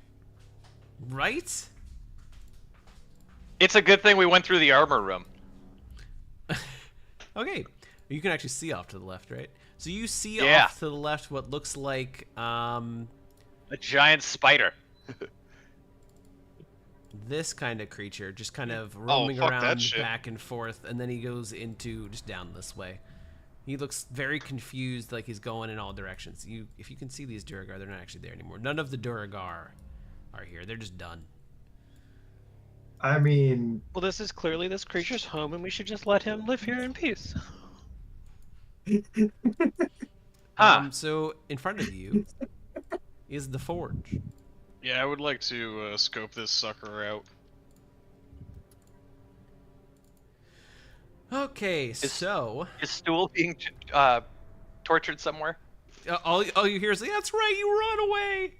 Right? It's a good thing we went through the armor room. Okay. You can actually see off to the left, right? So you see Yeah. off to the left what looks like A giant spider. this kind of creature just kind of Oh, roaming fuck that around shit. back and forth, and then he goes into just down this way. He looks very confused, like he's going in all directions. If you can see these Duragar, they're not actually there anymore. None of the Duragar are here. They're just done. I mean, Well, this is clearly this creature's home, and we should just let him live here in peace. So in front of you is the forge. Yeah, I would like to scope this sucker out. Okay, so Is Stool being tortured somewhere? all you hear is, "That's right, you run away."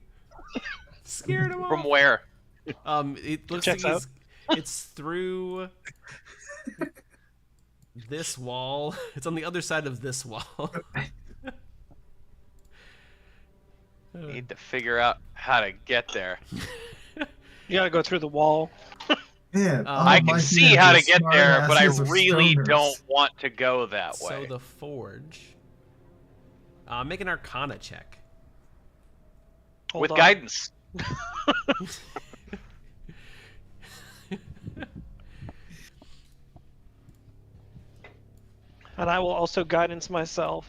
Scared him From off. where? It looks Checks like out. it's through this wall. It's on the other side of this wall. Need to figure out how to get there. You gotta go through the wall. Man, I can see how to get there, but I really stoners. don't want to go that So way. the forge. Make an Arcana check. Hold With on. guidance. And I will also guidance myself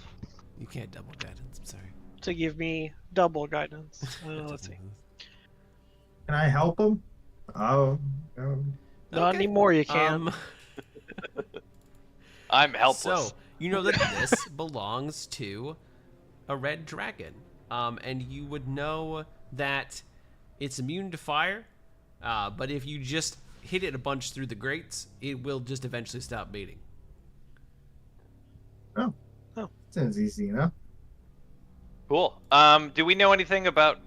You can't double guidance. I'm sorry. to give me double guidance. Let's see. Can I help him? Oh, Not Okay. anymore, you can. I'm helpless. So you know that this belongs to a red dragon, and you would know that it's immune to fire, but if you just hit it a bunch through the grates, it will just eventually stop beating. sounds easy enough. Cool. Do we know anything about,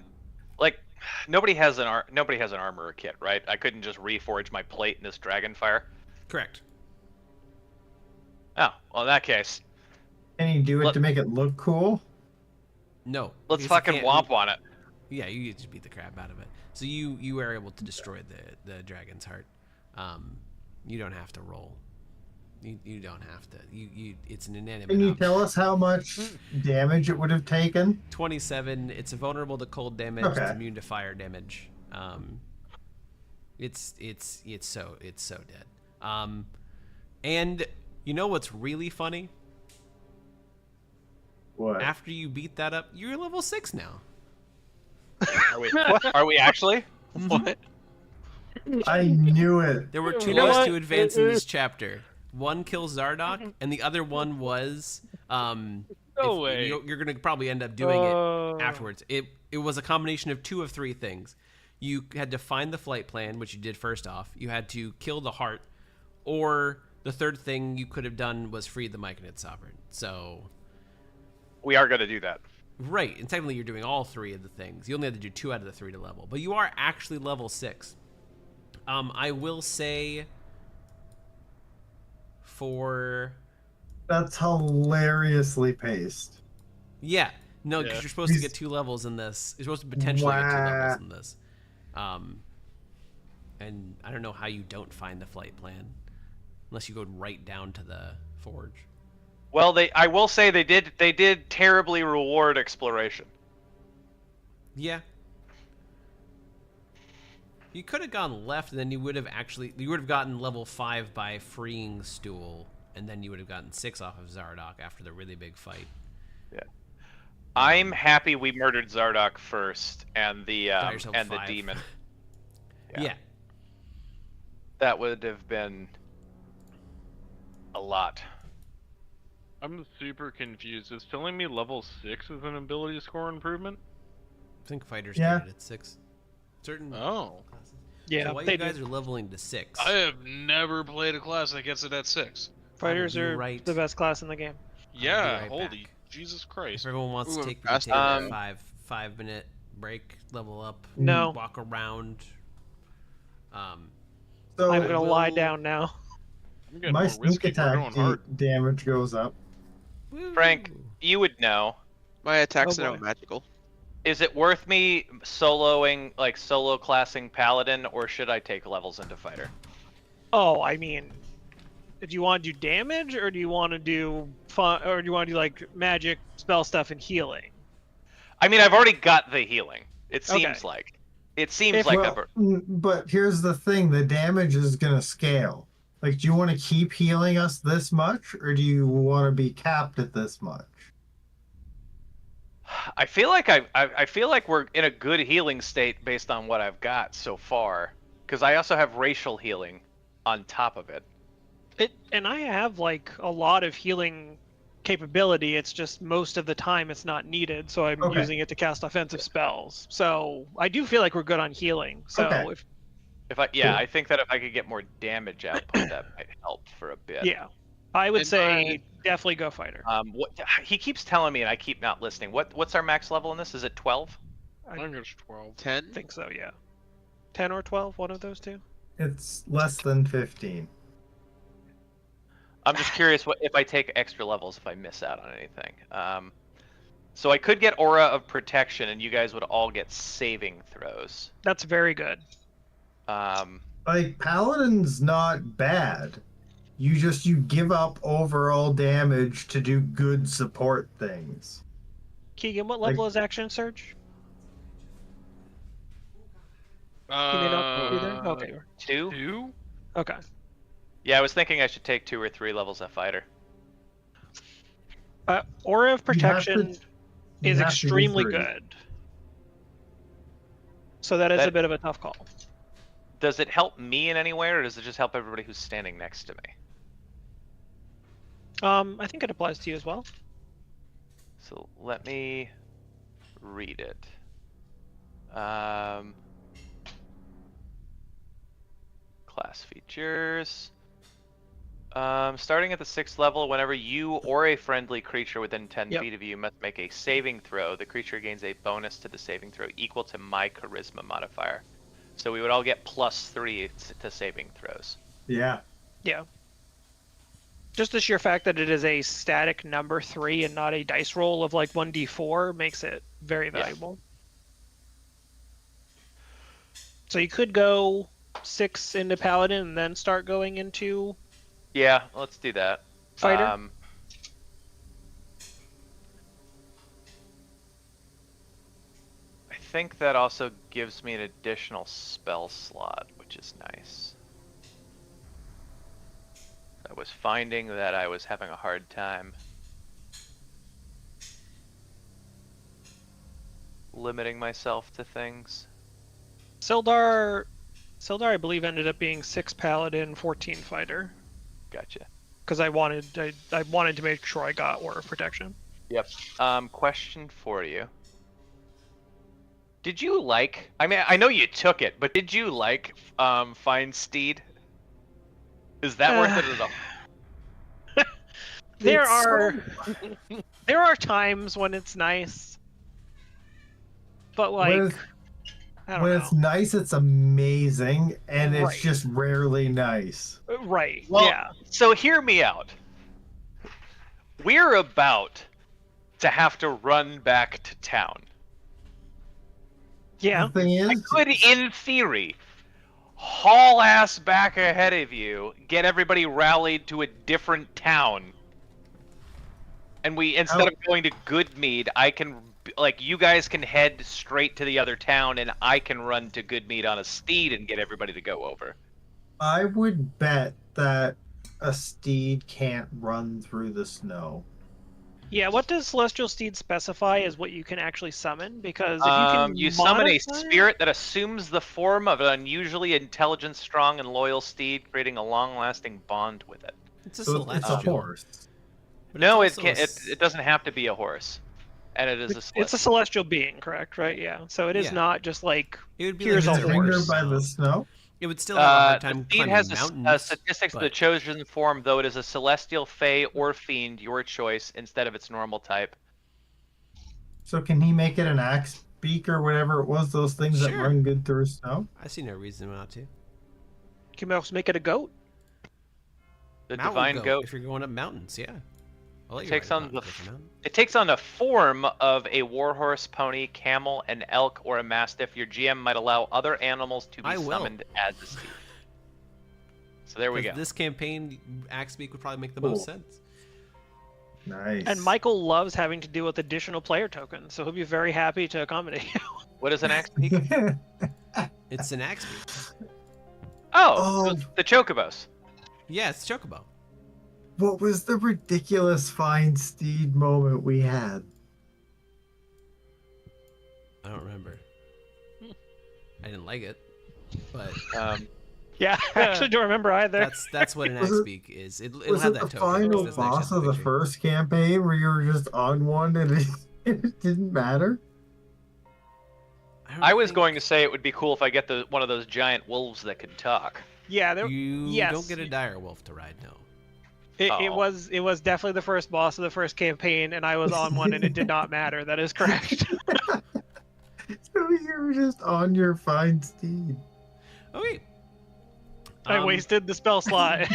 like, nobody has an armor kit, right? I couldn't just reforge my plate in this dragonfire. Correct. Oh, well, in that case, Can you do it Let- to make it look cool? No. let's because you fucking can't- womp on it. Yeah, you just beat the crap out of it. So you are able to destroy the dragon's heart. You don't have to roll. You don't have to. It's an inanimate Can you object. tell us how much damage it would have taken? 27. It's vulnerable to cold damage. Okay. It's immune to fire damage. It's so dead. And you know what's really funny? What? After you beat that up, you're level 6 now. Are we actually? What? I knew it. There were two You know ways what? to advance in this chapter. One kills Zardoc, and the other one was way. You're gonna probably end up doing it afterwards. It was a combination of 2 of 3 things. You had to find the flight plan, which you did first off. You had to kill the heart, or the third thing you could have done was free the Myconid Sovereign. So, We are going to do that. right, and technically you're doing all 3 of the things. You only had to do 2 out of the 3 to level, but you are actually level 6. I will say for That's hilariously paced. yeah, no, because Yeah. you're supposed to He's- get 2 levels in this. You're supposed to potentially get 2 Wow. levels in this. And I don't know how you don't find the flight plan, unless you go right down to the forge. Well, I will say they did terribly reward exploration. Yeah. You could have gone left, and then you would have gotten level 5 by freeing Stool, and then you would have gotten 6 off of Zardoc after the really big fight. I'm happy we murdered Zardoc first, and the Got yourself and the 5. demon. Yeah. That would have been a lot. I'm super confused. Is telling me level 6 is an ability score improvement? I think fighters Yeah. get it at 6. Certain Oh. classes. Yeah, So while they you guys do. are leveling to 6. I have never played a class that gets it at 6. Fighters I'll be are right- the best class in the game. Yeah, right holy back. Jesus If Christ. everyone wants to Ooh, take, fast. take a 5-minute break, level up, No. walk around. So I'm gonna lie will- down now. I'm getting my more sneak risky. We're attack going hard. damage goes up. Frank, Woo. you would know. My attacks Oh, are now boy. magical. Is it worth me solo classing Paladin, or should I take levels into fighter? Oh, I mean, do you want to do damage, or do you want to do fun, or do you want to do like magic, spell stuff, and healing? I mean, I've already got the healing. It Okay. seems like. It seems If- like Well, but here's the thing: the damage is gonna scale. Like, do you want to keep healing us this much, or do you want to be capped at this much? I feel like I feel like we're in a good healing state based on what I've got so far, because I also have racial healing on top of it. And I have like a lot of healing capability. It's just most of the time it's not needed, so I'm Okay. using it to cast offensive spells. So I do feel like we're good on healing. So Okay. I think that if I could get more damage output, that might help for a bit. yeah, I would And say definitely go fighter. What he keeps telling me, and I keep not listening. What's our max level in this? Is it 12? I think it's 12. 10? I think so, yeah. 10 or 12, one of those two. It's less than 15. I'm just curious what if I take extra levels if I miss out on anything. So I could get Aura of Protection, and you guys would all get saving throws. That's very good. Like, Paladin's not bad. You give up overall damage to do good support things. Keegan, what level is Action Surge? You may not be there? Okay. 2? 2? Okay. Yeah, I was thinking I should take 2 or 3 levels of fighter. Aura of You have Protection to- is you have to do extremely 3. good. So that is a bit of a tough call. Does it help me in any way, or does it just help everybody who's standing next to me? I think it applies to you as well. So let me read it. Class features. Starting at the 6th level, whenever you or a friendly creature within 10 feet of you must make a saving throw, the creature gains a bonus to the saving throw equal to my charisma modifier. So we would all get +3 to saving throws. Yeah. Yeah. Just the sheer fact that it is a static number 3 and not a dice roll of like 1d4 makes it very valuable. So you could go 6 into Paladin and then start going into Yeah, let's do that. Fighter. I think that also gives me an additional spell slot, which is nice. I was finding that I was having a hard time limiting myself to things. Sildar, I believe, ended up being 6 Paladin, 14 Fighter. Gotcha. Because I wanted to make sure I got Aura of Protection. Yep. Question for you. Did you like? I mean, I know you took it, but did you like Find Steed? Is that worth it at all? There are times when it's nice, but like I don't when know. it's nice, it's amazing, and it's Right. just rarely nice. Right. Well, yeah. So hear me out. We're about to have to run back to town. Yeah. The thing I is, could, in theory, haul ass back ahead of you, get everybody rallied to a different town, and instead of going to Goodmead, I can, like, you guys can head straight to the other town, and I can run to Goodmead on a steed and get everybody to go over. I would bet that a steed can't run through the snow. Yeah. What does Celestial Steed specify as what you can actually summon? Because if you can You summon a modify it- spirit that assumes the form of an unusually intelligent, strong, and loyal steed, creating a long-lasting bond with it. It's a So it's a celestial. horse. But No, it's it also can't. It doesn't have to be a horse, and it is a celestial. It's a celestial being, correct? Right? Yeah. So it is Yeah. not just like It would be Here's like Is a it a hindered horse. by the snow? It would still have a hard time The steed climbing has mountains. statistics of the but- chosen form, though it is a celestial, fey, or fiend, your choice, instead of its normal type. So can he make it an axe beak or whatever it was? Those things that Sure. run good through snow. I see no reason not to. can we also make it a goat? The Mountain divine goat. If you're going up mountains, yeah. I'll let you Takes ride on up the different mountain. It takes on the form of a warhorse, pony, camel, an elk, or a mastiff. Your GM might allow other animals to be I will. summoned as a steed. So there we 'Cause go. This campaign, Axe Beak would probably make the Cool. most sense. Nice. And Michael loves having to deal with additional player tokens, so he'll be very happy to accommodate you. What is an axe beak? It's an Axe Beak. Oh, Oh. the chocobos. Yeah, it's Chocobo. What was the ridiculous find steed moment we had? I don't remember. I didn't like it, but Yeah, I actually don't remember either. that's what an Was Axe it- Beak is. It'll Was have it that the token. final It doesn't actually boss have of the picture. first campaign where you were just on one and it didn't matter? I was going to say it would be cool if I get one of those giant wolves that can talk. Yeah, there. You yes. don't get a dire wolf to ride, no. It was definitely the first boss of the first campaign, and I was on one, and it did not matter. That is correct. So you were just on your fine steed. Okay. I wasted the spell slot,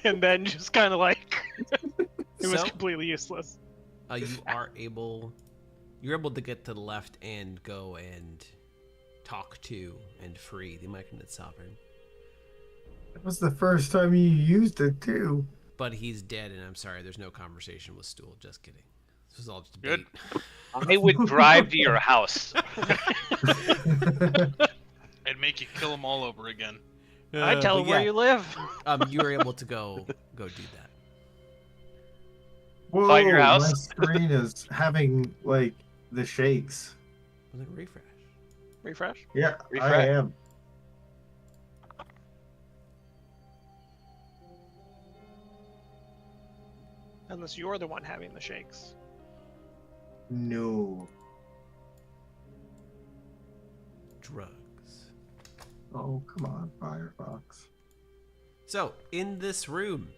and then just kind of like it was So- completely useless. You're able to get to the left and go and talk to and free the Myconid Sovereign. That was the first time you used it too. But he's dead, and I'm sorry, there's no conversation with Stool. Just kidding. This was all just Good. bait. I would drive to your house. I'd make you kill them all over again. I tell but him where yeah, you live. you were able to go do that. Whoa, Find your house? my screen is having like the shakes. Was it refresh? Refresh. Yeah, I Refresh. am. Unless you're the one having the shakes. No. Drugs. Oh, come on, Firefox. So, in this room,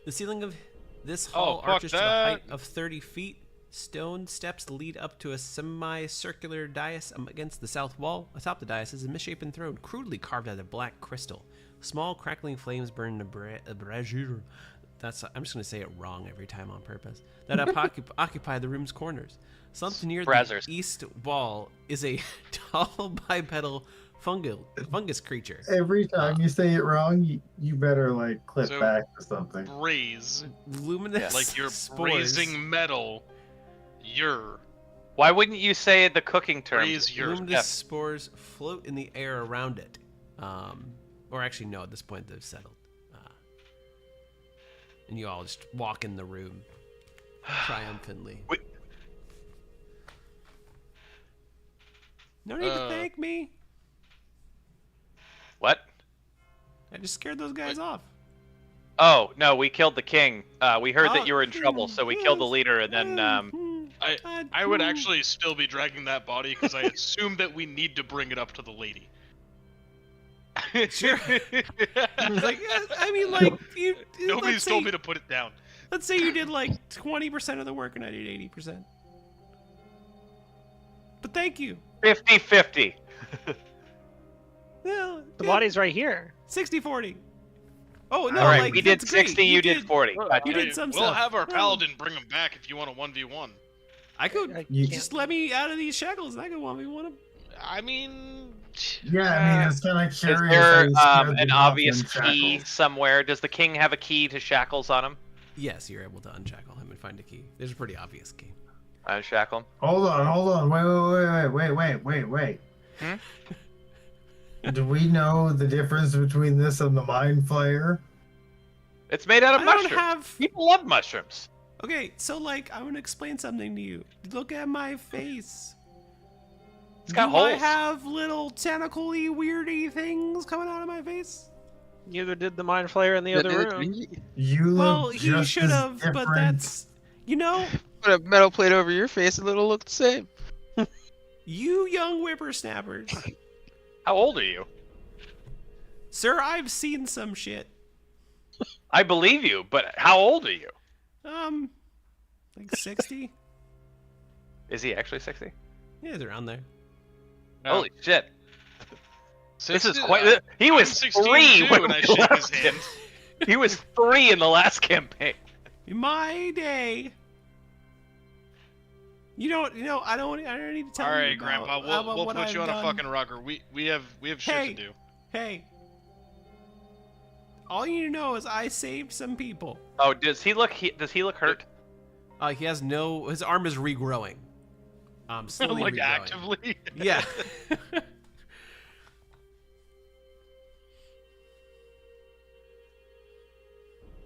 the ceiling of this Oh, hall fuck arches to the that. height of 30 feet. Stone steps lead up to a semicircular dais against the south wall. Atop the dais is a misshapen throne, crudely carved out of black crystal. Small crackling flames burn a brazier. I'm just going to say it wrong every time on purpose. That occupy the room's corners. Slumped near Brazzers. the east wall is a tall bipedal fungus creature. Every time you say it wrong, you better like clip So- back to something. Braze. Luminous Like you're spores. brazing metal. You're. Why wouldn't you say the cooking term? Braze your. Luminous spores float in the air around it. Or actually, no, at this point they've settled. And you all just walk in the room triumphantly. Wait. No need to thank me. What? I just scared those guys off. Oh, no, we killed the king. We heard Oh, that you were in trouble, so we killed the leader, and then, I would actually still be dragging that body because I assume that we need to bring it up to the lady. Sure. Like, I mean, like, Nobody's told me to put it down. Let's say you did like 20% of the work and I did 80%. But thank you. 50-50. Well, The body's right here. 60-40. Oh, no, All right, like, we did that's great. 60, you did 40. Gotcha. You did some we'll stuff. have our No. paladin bring him back if you want a 1v1. I could I You- can't- just let me out of these shackles and I could 1v1 him. I mean. Yeah, I mean, it's kind of Is curious. there how you scared an them off obvious in key shackles. somewhere? Does the king have a key to shackles on him? Yes, you're able to unshackle him and find a key. There's a pretty obvious key. Unshackle him. Hold on. Wait. Do we know the difference between this and the Mind Flayer? It's made out of I mushrooms. don't have... People love mushrooms. Okay, so like, I want to explain something to you. Look at my face. It's got Do I holes. have little tentacle-y, weirdy things coming out of my face? Neither did the mind flayer in the other room. You look Well, he just should as have, but different. that's... You know, Put a metal plate over your face and it'll look the same. you young whippersnappers. How old are you? Sir, I've seen some shit. I believe you, but how old are you? Like 60? Is he actually 60? Yeah, they're around there. No. Holy shit. This is 60 quite... He I'm was 16 3 too, when and I we shake his left him. hand. He was 3 in the last campaign. In my day... I don't need to tell All you right, about, Grandpa. about We'll what put I've you on done. a fucking rocker. We have shit Hey. to do. Hey. All you need to know is I saved some people. Oh, does he look hurt? He has no... His arm is regrowing. Slowly Like regrowing. actively. Yeah.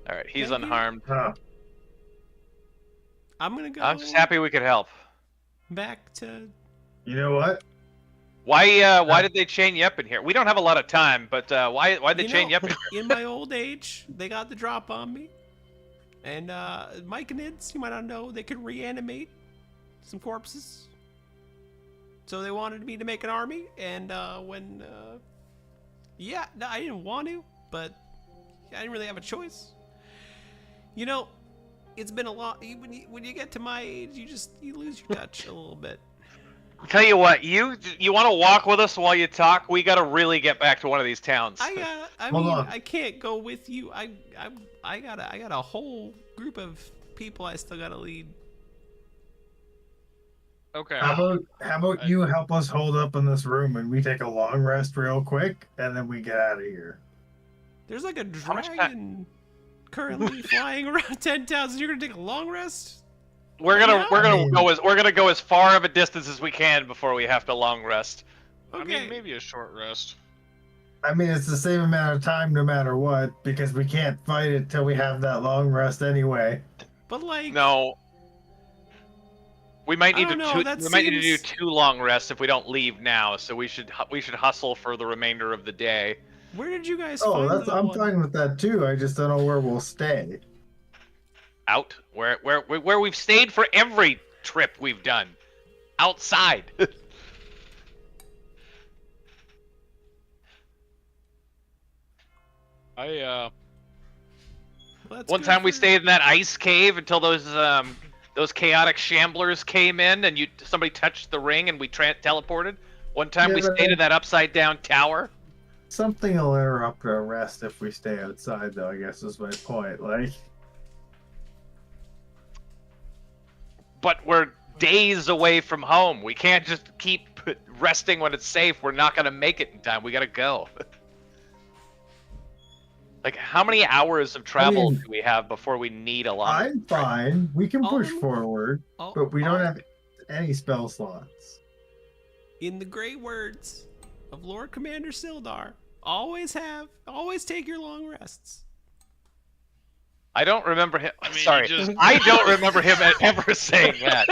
All right, he's Thank you. unharmed. Huh. I'm gonna go I'm just happy we could help. back to... You know what? Why did they chain you up in here? We don't have a lot of time, but why did they You chain know, you up in here? in my old age, they got the drop on me. And Myconids, you might not know, they could reanimate some corpses. So they wanted me to make an army, and yeah, no, I didn't want to, but I didn't really have a choice. You know, it's been a lot. When you get to my age, you lose your touch a little bit. Tell you what, you want to walk with us while you talk? We gotta really get back to one of these towns. I can't go with you. I got a whole group of people I still gotta lead. Okay. How about you help us hold up in this room and we take a long rest real quick and then we get out of here. There's like a much dragon currently flying around 10,000. You're gonna take a long rest? We're gonna go as far of a distance as we can before we have to long rest. Okay. I mean, maybe a short rest. I mean, it's the same amount of time no matter what because we can't fight it till we have that long rest anyway. But like, No. We might need I to don't know, that we might need to do seems- 2 long rests if we don't leave now. So we should hustle for the remainder of the day. where did you guys Oh, find I'm fine with that too. I just don't know where we'll stay. Out where we've stayed for every trip we've done. Outside. One time we stayed in that ice cave until those chaotic shamblers came in and somebody touched the ring and we teleported. One time Yeah, we but stayed in that upside down tower. Something will interrupt our rest if we stay outside, though, I guess is my point. Like, But we're days away from home. We can't just keep resting when it's safe. We're not gonna make it in time. We gotta go. Like, how many hours of travel do we have before we need a long? I'm fine. We can push Um, forward, but we don't have any spell slots. In the great words of Lord Commander Sildar, always take your long rests. I don't remember him. I mean, Sorry, you just- I don't remember him ever saying that.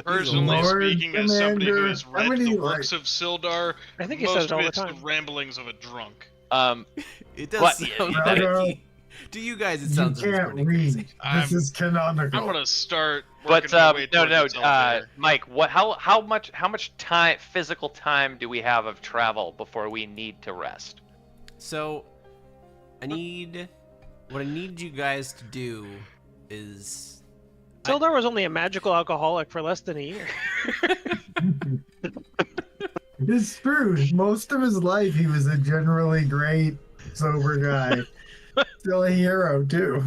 Personally Lord speaking, as somebody who Commander, has how read many, the works of Sildar, I think he most says it of all the it's the time. ramblings of a drunk. It does What? sound Ralgar, like to you guys. It you sounds can't pretty read. crazy. This is canonical. I'm gonna start But working my way toward this no, elevator. Mike. How much physical time do we have of travel before we need to rest? So, what I need you guys to do is Sildar was only a magical alcoholic for less than a year. It's true. Most of his life, he was a generally great, sober guy. Still a hero, too.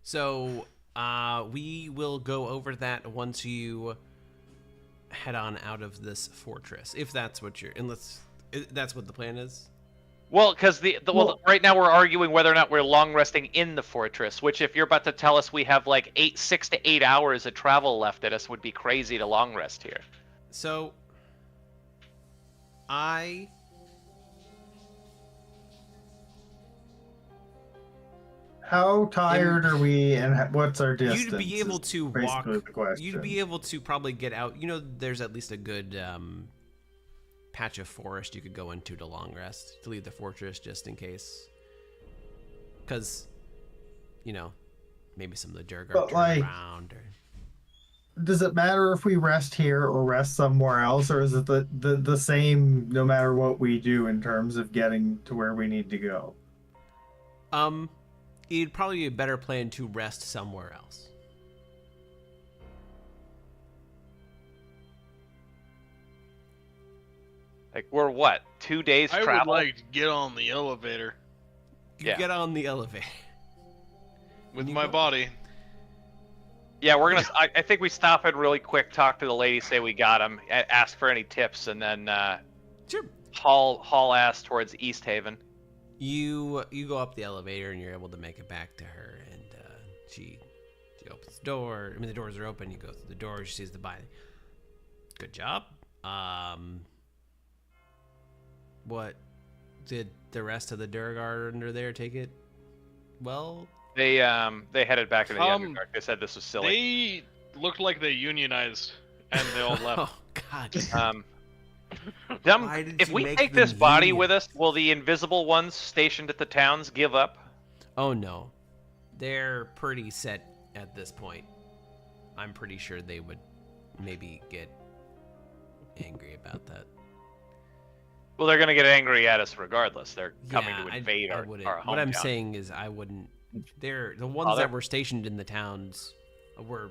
So, we will go over that once you head on out of this fortress, if that's what that's what the plan is. Well, because right now we're arguing whether or not we're long resting in the fortress. Which, if you're about to tell us we have like 6 to 8 hours of travel left at us, would be crazy to long rest here. So, How tired are we, and what's our distance? you'd be able is to basically walk. the question. You'd be able to probably get out. You know, there's at least a good patch of forest you could go into to long rest, to leave the fortress just in case. Because, you know, maybe some of the Durgar But, turn like, around. Or... Does it matter if we rest here or rest somewhere else, or is it the same no matter what we do in terms of getting to where we need to go? It'd probably be a better plan to rest somewhere else. Like, we're what, 2 days I would travel? like to get on the elevator You Yeah. get on the elevator. with You my go. body. Yeah, we're gonna. I think we stop in really quick, talk to the lady, say we got him, ask for any tips, and then Sure. haul ass towards East Haven. You go up the elevator and you're able to make it back to her, and she opens the door. I mean, the doors are open. You go through the door. She sees the body. Good job. What did the rest of the Durgar under there take it? Well, They headed back into the Um, Underdark. They said this was silly. They looked like they unionized, and they all left. oh God. Why did If you we make take them this body union? with us, will the invisible ones stationed at the towns give up? Oh no, they're pretty set at this point. I'm pretty sure they would maybe get angry about that. Well, they're gonna get angry at us regardless. They're coming Yeah, to invade I our wouldn't. hometown. What I'm saying is, I wouldn't. They're the ones that were stationed in the towns were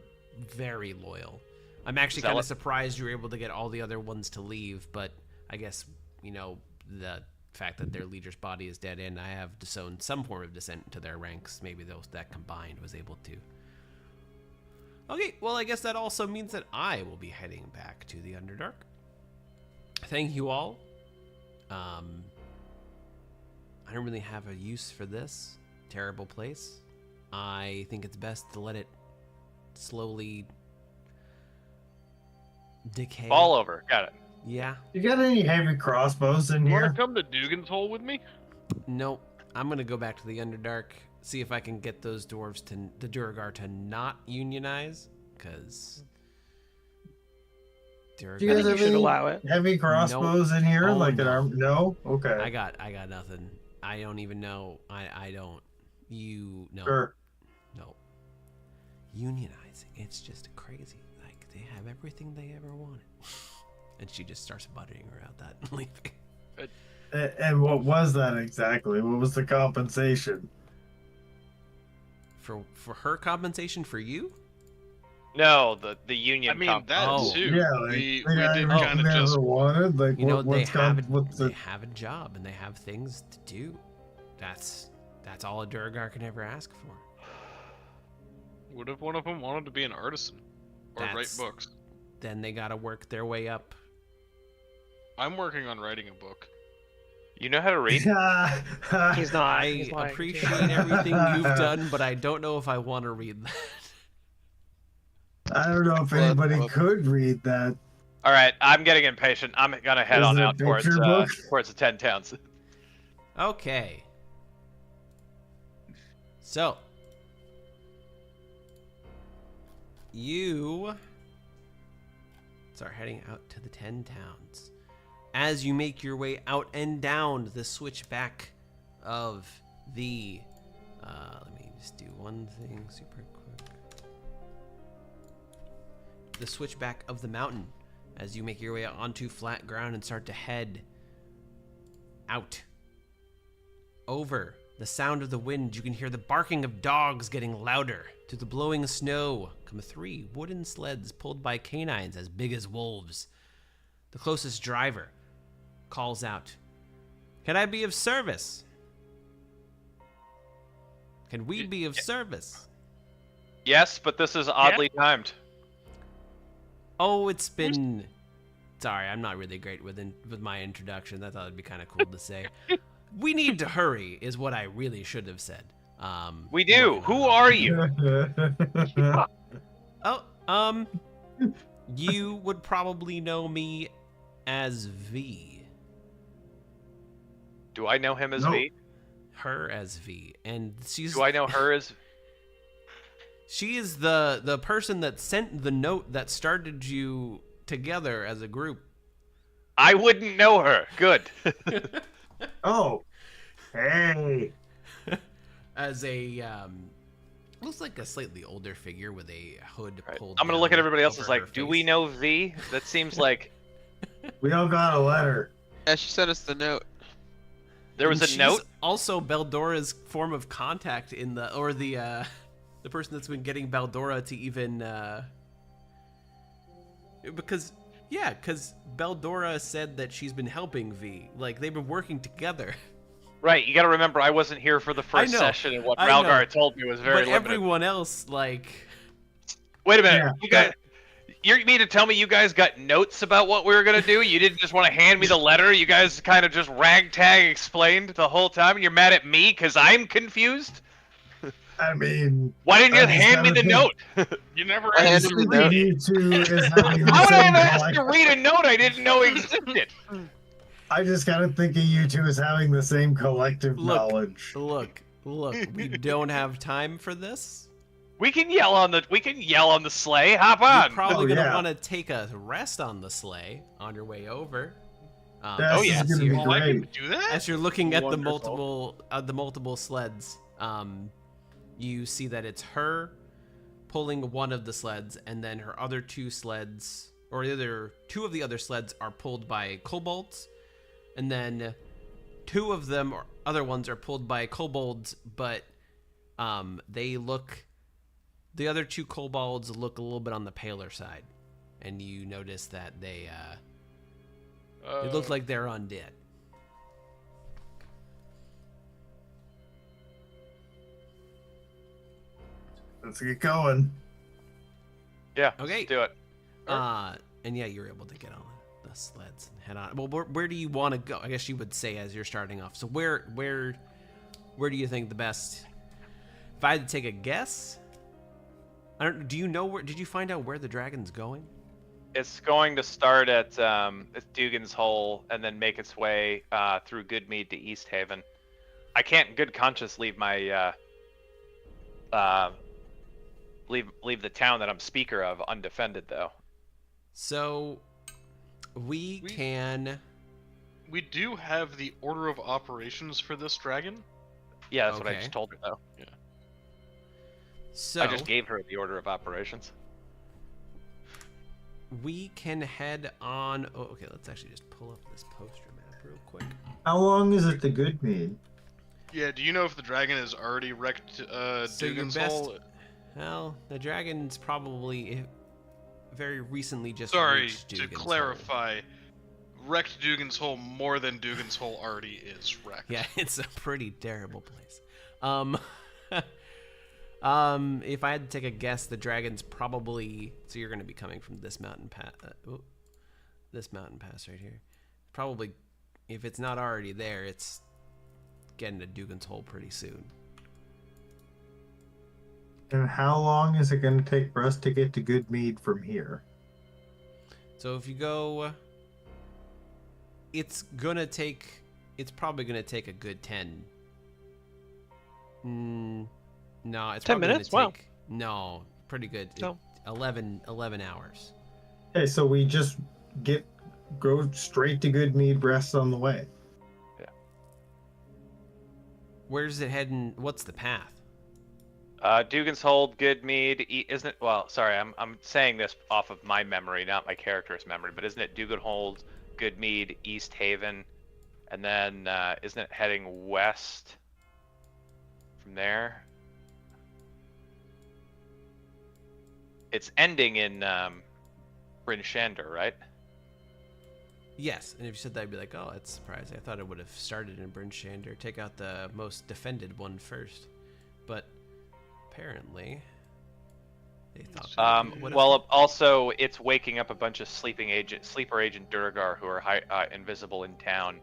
very loyal. I'm actually kind of surprised you were able to get all the other ones to leave, but I guess the fact that their leader's body is dead and I have disowned some form of descent into their ranks. Maybe those that combined was able to. Okay, well, I guess that also means that I will be heading back to the Underdark. Thank you all. I don't really have a use for this terrible place. I think it's best to let it slowly decay. Fall over. Got it. Yeah. You got any heavy crossbows in You here? want to come to Dugan's Hole with me? Nope. I'm gonna go back to the Underdark, see if I can get those dwarves the Duergar to not unionize, because Do you guys have should any allow it. heavy crossbows in here? Oh, like an no. arm? No. Okay. I got nothing. I don't even know. I don't. You no. Sure. No. Unionizing. It's just crazy. Like they have everything they ever wanted. And she just starts buttering her out that and leaving. And what was that exactly? What was the compensation? For her compensation for you? No, the union. I mean, that Oh. too. Yeah, we like I did never kind of just. wanted. Like, You know, what, they what's have what's they the have a job and they have things to do. That's all a Duergar can ever ask for. What if one of them wanted to be an artisan or write That's- books? Then they gotta work their way up. I'm working on writing a book. You know how to read? He's not. I He's lying. appreciate everything you've done, but I don't know if I want to read that. I don't know if anybody could read that. All right, I'm getting impatient. I'm gonna head Is on it a out towards picture book? towards the 10 towns. Okay. So, you start heading out to the 10 towns. As you make your way out and down the switchback of the... let me just do one thing super quick. The switchback of the mountain. As you make your way onto flat ground and start to head out. Over the sound of the wind, you can hear the barking of dogs getting louder. Through the blowing snow come 3 wooden sleds pulled by canines as big as wolves. The closest driver calls out, "Can I be of service? Can we be of service?" Yes, but this is oddly timed. Oh, it's been... Sorry, I'm not really great with my introduction. I thought it'd be kind of cool to say. We need to hurry, is what I really should have said. We do. Who are you? Oh, you would probably know me as V. Do I know him as No. V? Her as V, and Do I know her as? she is the person that sent the note that started you together as a group. I wouldn't know her. Good. Oh, hey. As a looks like a slightly older figure with a hood pulled. I'm gonna look at down everybody else over as her like, do we face. know V? That seems like We all got a letter. Yeah, she sent us the note. there was And a she's note. Also, Baldora's form of contact in the person that's been getting Baldora to even because Baldora said that she's been helping V. Like they've been working together. Right. You got to remember, I wasn't here for the first know, session, and what I know. Ralgar told me was very But limited. everyone else, like, Wait a minute. Yeah. You guys. You mean to tell me you guys got notes about what we were gonna do? You didn't just want to hand me the letter. You guys kind of just ragtag explained the whole time, and you're mad at me because I'm confused. I mean, Why didn't you I just just hand me gotta the think. note? You never I asked. handed him the note. you two is having the How would I same have asked to collect- read a note I didn't know existed? I just kind of think of you two as having the same collective knowledge. look, we don't have time for this. We can yell on the sleigh. Hop You're on. probably Oh, gonna yeah. want to take a rest on the sleigh on your way over. This yeah. is gonna be Oh, I can great. do that. As you're looking at the Wonderful. multiple sleds, you see that it's her pulling one of the sleds, and then her other 2 sleds, or the other 2 of the other sleds, are pulled by kobolds. and then 2 of them or other ones are pulled by kobolds, but they look. The other 2 kobolds look a little bit on the paler side, and you notice that they look like they're undead. Let's get going. Yeah. Okay. Let's do it. And yeah, you're able to get on the sleds and head on. Well, where do you want to go? I guess you would say as you're starting off. So where do you think the best? If I had to take a guess, do you know where? Did you find out where the dragon's going? It's going to start at Dugan's Hole and then make its way through Goodmead to East Haven. I can't in good conscience leave my leave the town that I'm speaker of undefended, though. So we can. We do have the order of operations for this dragon. Yeah, that's what I Okay. just told her, though. Yeah. So I just gave her the order of operations. we can head on. Oh, okay. Let's actually just pull up this poster map real quick. How long is it to Goodmead? Yeah, do you know if the dragon has already wrecked So your Dugan's best. Hole? Well, the dragon's probably very recently just Sorry, reached to Dugan's Hole. clarify, wrecked Dugan's Hole more than Dugan's Hole already is wrecked. Yeah, it's a pretty terrible place. If I had to take a guess, the dragon's probably. So you're going to be coming from this mountain pass. This mountain pass right here. Probably, if it's not already there, it's getting to Dugan's Hole pretty soon. And how long is it going to take for us to get to Goodmead from here? So if you go, it's probably gonna take a good 10. No, it's 10 probably minutes? Gonna Wow. take, no, pretty good. No. 11 hours. Okay, so we just go straight to Goodmead, rest on the way. Where's it heading? What's the path? Dugan's Hole, Goodmead, isn't it? Well, sorry, I'm saying this off of my memory, not my character's memory, but isn't it Dugan Hole, Goodmead, East Haven, and then isn't it heading west from there? It's ending in Bryn Shander, right? Yes, and if you said that, I'd be like, oh, that's surprising. I thought it would have started in Bryn Shander. Take out the most defended one first. But apparently, they thought. Well, also, it's waking up a bunch of sleeper agent Duragar who are invisible in town.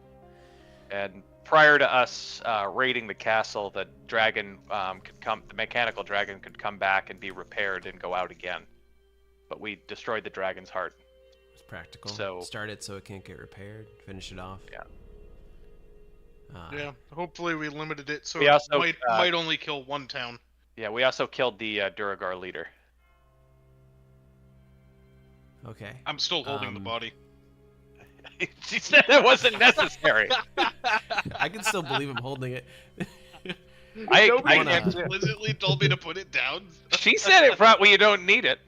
And prior to us raiding the castle, the dragon the mechanical dragon could come back and be repaired and go out again. But we destroyed the dragon's heart. It's practical. So start it so it can't get repaired. Finish it off. Yeah. Yeah, hopefully we limited it so We also, it might only kill one town. Yeah, we also killed the Duragar leader. Okay. I'm still holding the body. She said that wasn't necessary. I can still believe I'm holding it. Nobody wanna- explicitly told me to put it down. She said it front. Well, you don't need it.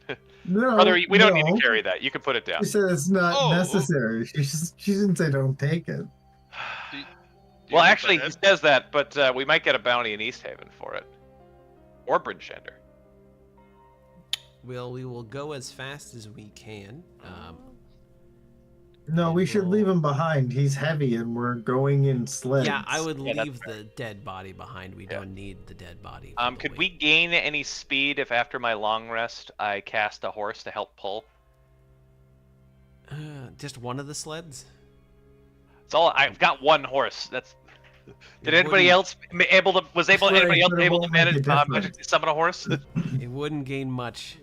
No, Brother, we don't need no. to carry that. You can put it down. She said it's not Oh. necessary. She didn't say don't take it. Do you Well, want actually, the he head? says that, but we might get a bounty in East Haven for it. Or Bryn Shander. Well, we will go as fast as we can. No, we should Well- leave him behind. He's heavy, and we're going in sleds. Yeah, I would Yeah, that's leave the dead body behind. We don't need the dead body. for the Could weight. we gain any speed if after my long rest I cast a horse to help pull? Just one of the sleds? It's all I've got one horse. That's. Did It anybody wouldn't- else anybody else but it able to won't make a manage difference. magically summon a horse? It wouldn't gain much.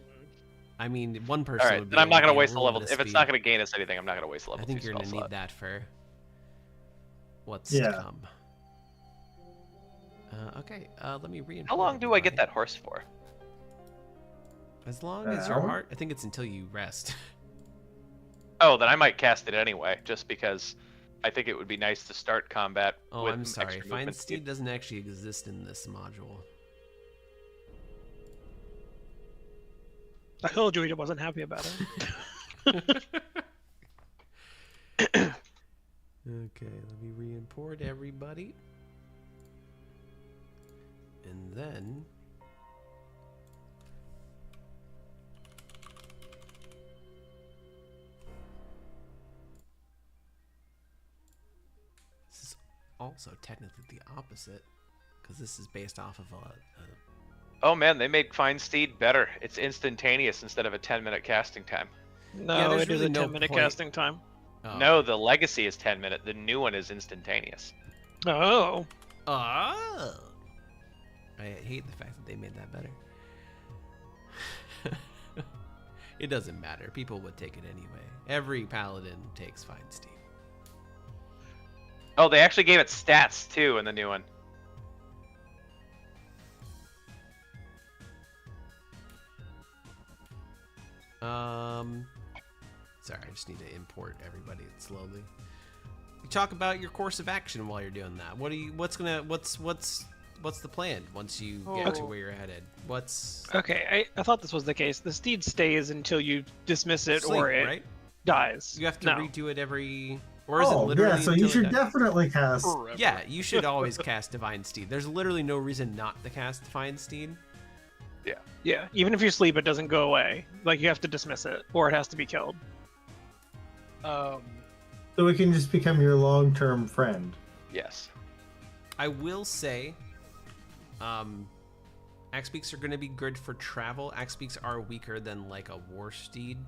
I mean, one person. All right, would be then I'm able not gonna gain waste a little level. bit If of it's not speed. gonna gain us anything, I'm not gonna waste a level. I think 2 you're gonna spell need slot. that for what's Yeah. to come. Okay, let me reinforce. How long do I get that horse for? As long as your hour? heart, I think it's until you rest. Oh, then I might cast it anyway, just because I think it would be nice to start combat. Oh, with I'm sorry. extra Find movement Steed speed. doesn't actually exist in this module. I told you he wasn't happy about it. Okay, let me re-import everybody. And then... This is also technically the opposite, because this is based off of a... Oh man, they made Find Steed better. It's instantaneous instead of a 10-minute casting time. No, there's it is really a no 10-minute point. casting time. Oh. No, the Legacy is 10-minute. The new one is instantaneous. Oh. Oh! I hate the fact that they made that better. It doesn't matter. People would take it anyway. Every paladin takes Find Steed. Oh, they actually gave it stats too in the new one. Sorry, I just need to import everybody slowly. You talk about your course of action while you're doing that. What's the plan once you get to where you're headed? Okay, I thought this was the case. The steed stays until you dismiss it Sleep, or it right? dies. You have to No. redo it every... Or is it Oh, literally yeah, so until you should it dies? definitely cast. Forever. Yeah, you should always cast Divine Steed. There's literally no reason not to cast Divine Steed. Yeah, even if you sleep, it doesn't go away. Like, you have to dismiss it, or it has to be killed. So it can just become your long-term friend. Yes. I will say, Axe Beaks are going to be good for travel. Axe Beaks are weaker than like a War Steed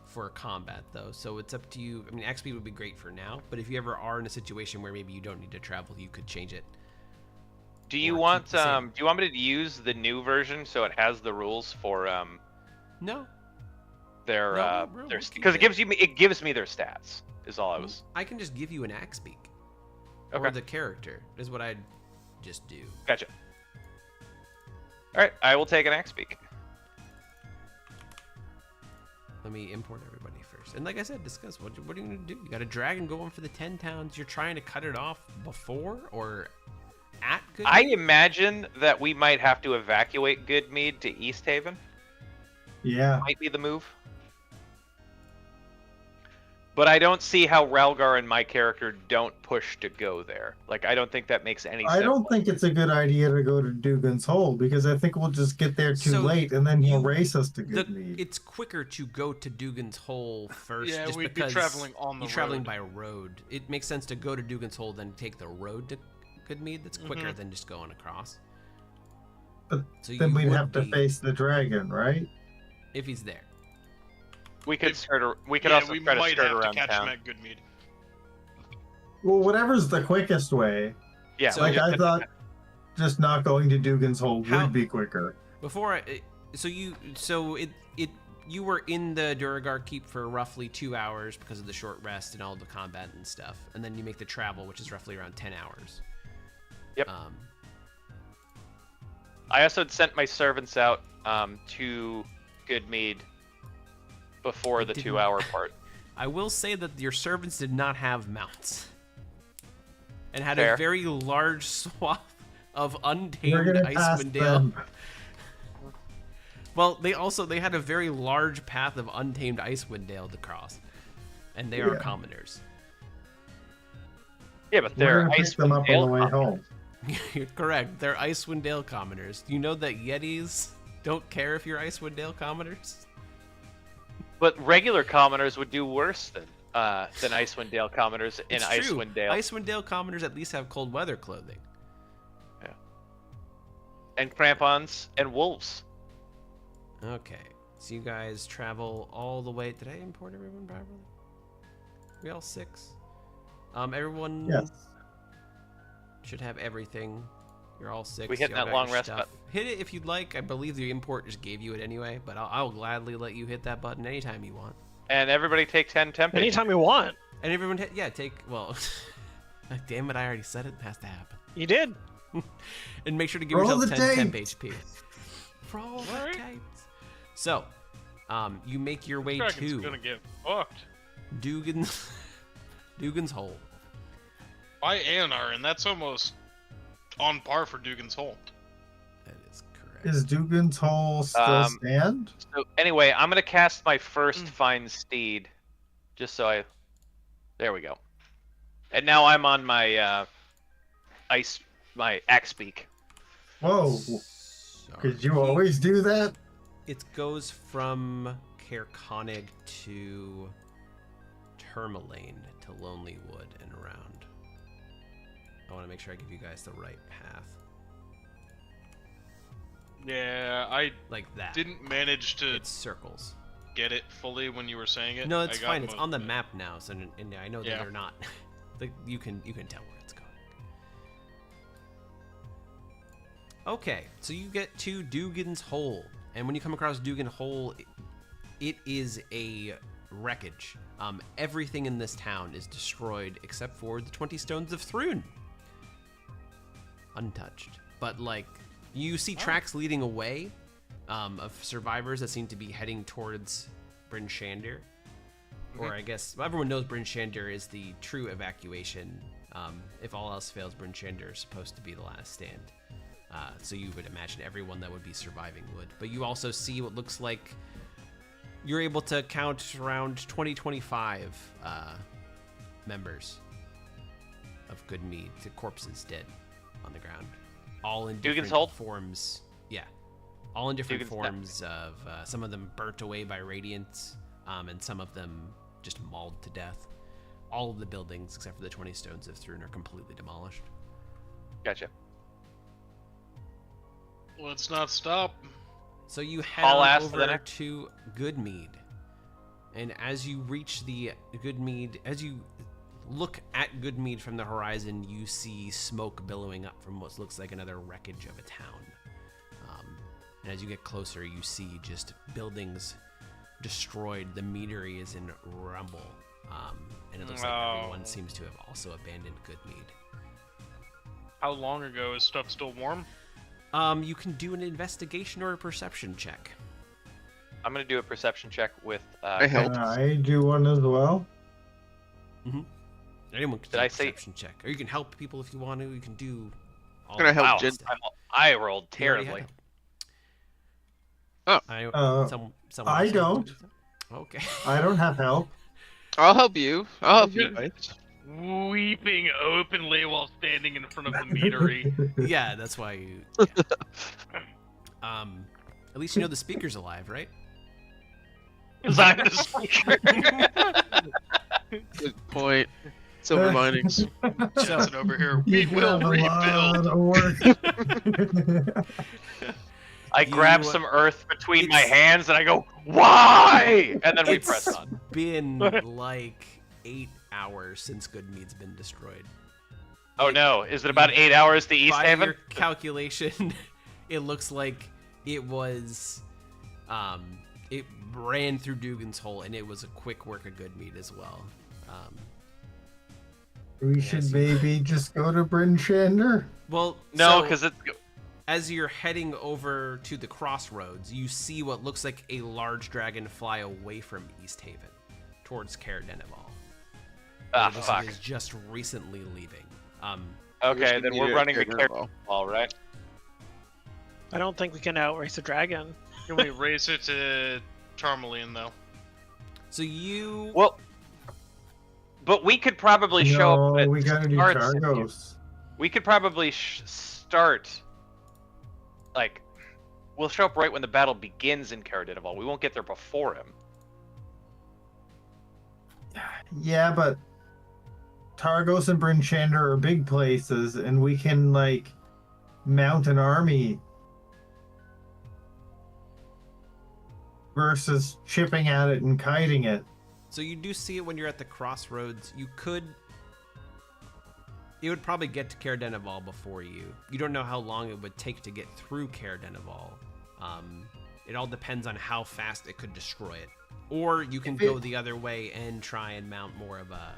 for combat, though. So it's up to you. I mean, Axe Beak would be great for now, but if you ever are in a situation where maybe you don't need to travel, you could change it. Do you want do you want me to use the new version so it has the rules for No. their No, we'll keep because it. it gives me their stats is all I was. I can just give you an Axe Beak. Okay. Or the character is what I'd just do. Gotcha. All right, I will take an Axe Beak. Let me import everybody first. And like I said, discuss what are you going to do? You got a dragon going for the 10 towns. You're trying to cut it off before or at Good I Mead? imagine that we might have to evacuate Goodmead to East Haven. Yeah. Might be the move. But I don't see how Ralgar and my character don't push to go there. Like, I don't think that makes any sense. I don't think it's a good idea to go to Dugan's Hole because I think we'll just get there too So late and then he'll you- race us to Goodmead. It's quicker to go to Dugan's Hole first. Yeah, just we'd be because traveling on the you're traveling road. by road. It makes sense to go to Dugan's Hole, then take the road to Goodmead. That's quicker than just going across. But So then you we'd would have to be- face the dragon, right? if he's there. We could we could Yeah, also we try to might skirt have to around catch town. him at Goodmead. Well, whatever's the quickest way. Yeah, So- we Like, just- I thought just not going to Dugan's Hole How- would be quicker. Before, you were in the Duragar Keep for roughly 2 hours because of the short rest and all the combat and stuff, and then you make the travel, which is roughly around 10 hours. Yep. I also had sent my servants out to Goodmead before the didn't- 2-hour part. I will say that your servants did not have mounts, and had Fair. a very large swath of We're untamed gonna pass Icewind Dale. them. Well, they had a very large path of untamed Icewind Dale to cross, and they are Yeah. commoners. Yeah, but We're they're gonna pick them Icewind up on Dale the way commoners. home. You're correct. They're Icewind Dale commoners. Do you know that Yetis don't care if you're Icewind Dale commoners? But regular commoners would do worse than Icewind Dale commoners in It's true. Icewind Dale. Icewind Dale commoners at least have cold weather clothing. And crampons and wolves. Okay, so you guys travel all the way. Did I import everyone properly? We all 6. Everyone Yes. should have everything. You're all 6. We hitting Y'all that got long your rest stuff. Hit it if you'd like. I believe the import just gave you it anyway, but I'll gladly let you hit that button anytime you want. And everybody take 10 temptation. Anytime you want. And everyone, take, well, damn it, I already said it has to happen. You did. And make sure to give Roll yourself the 10 temp dice. HP. Roll the dice. So, you make your way Dragon's to gonna get fucked Dugan's Hole. By Aionar, and that's almost on par for Dugan's Hole. That is correct. Is Dugan's Hole still stand? So anyway, I'm gonna cast my first Find Steed, just so I. There we go. And now I'm on my my axe beak. Whoa! So Did you always do that? It goes from Caer Konig to Tourmaline to Lonely Wood and around. I want to make sure I give you guys the right path. Yeah, I Like that. didn't manage to It's circles. get it fully when you were saying it. No, it's I got fine. It's most on the of it. map now, so and I know that Yeah. they're not. Like you can tell where it's going. Okay, so you get to Dugan's Hole, and when you come across Dugan Hole, it is a wreckage. Everything in this town is destroyed except for the 20 Stones of Thrun. Untouched. But, like, you see tracks leading away of survivors that seem to be heading towards Bryn Shander. Or I guess everyone knows Bryn Shander is the true evacuation. If all else fails, Bryn Shander is supposed to be the last stand. So you would imagine everyone that would be surviving would. But you also see what looks like you're able to count around 20-25 members of Goodmead, the corpses dead on the ground, all in Dugan's different Hole? forms. Yeah, all in different Dugan's forms of some of them burnt away by radiance, and some of them just mauled to death. All of the buildings, except for the 20 Stones of Thrun, are completely demolished. Gotcha. Let's not stop. So you head Haul on ass to over the next- to Goodmead. And as you reach the Goodmead, as you look at Goodmead from the horizon, you see smoke billowing up from what looks like another wreckage of a town. And as you get closer, you see just buildings destroyed. The meadery is in rumble. And it looks like everyone seems to have also abandoned Goodmead. How long ago is stuff still warm? You can do an investigation or a perception check. I'm gonna do a perception check with. I help. Can I do one as well? Anyone can Did do a I say- perception check. Or you can help people if you want to. You can do all Can I help Wow, Jen? I rolled You already terribly. had Oh. help. Someone I else don't. do that? Okay. I don't have help. I'll help you. I'll help you guys. Weeping openly while standing in front of the meadery. Yeah, that's why you. Yeah. At least you know the speaker's alive, right? Because I'm the speaker. Good point. Silver linings. Jensen over here. We You will have a lot rebuild. of work. I grab You- some earth between my it's- hands and I go, why? And then we It's press on. been like 8 hours since Goodmead's been destroyed. Oh no, is it about 8 hours to East By Haven? your calculation, it looks like it was. It ran through Dugan's Hole, and it was a quick work of Goodmead as well. We should maybe just go to Bryn Shander. Well, No, so- because it's. as you're heading over to the crossroads, you see what looks like a large dragon fly away from East Haven towards Caer Denival. Ah, It looks fuck. like it's just recently leaving. Okay, then we're running the character character wall, right? I don't think we can outrace a dragon. Can we race it to Tourmaline, though? So you Well, but we could probably show No, up. At we gotta do starts- Targos. We could probably start. Like, we'll show up right when the battle begins in Caer Denival. We won't get there before him. Yeah, but Targos and Bryn Shander are big places, and we can like mount an army versus chipping at it and kiting it. So you do see it when you're at the crossroads. You could. It would probably get to Caer Denival before you. You don't know how long it would take to get through Caer Denival. It all depends on how fast it could destroy it. Or you can go the other way and try and mount more of a.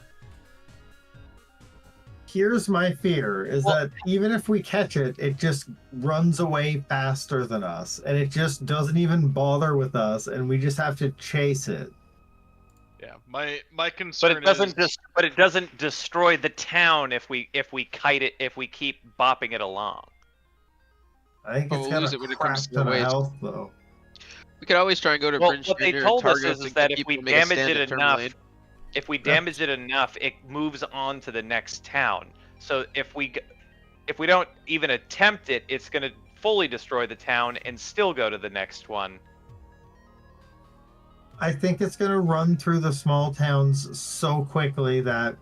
Here's my fear is that even if we catch it, it just runs away faster than us, and it just doesn't even bother with us, and we just have to chase it. Yeah, my concern But it doesn't destroy the town if we kite it, if we keep bopping it along. I think But it's we'll got lose a it when it crap comes to ton the of way it's- health, though. We could always try and go to Well, Bryn what they Shander told and us Targos is and that if keep we them to make a damage stand it at enough, Tourmaline. If we damage it enough, it moves on to the next town. So if we don't even attempt it, it's going to fully destroy the town and still go to the next one. I think it's going to run through the small towns so quickly that.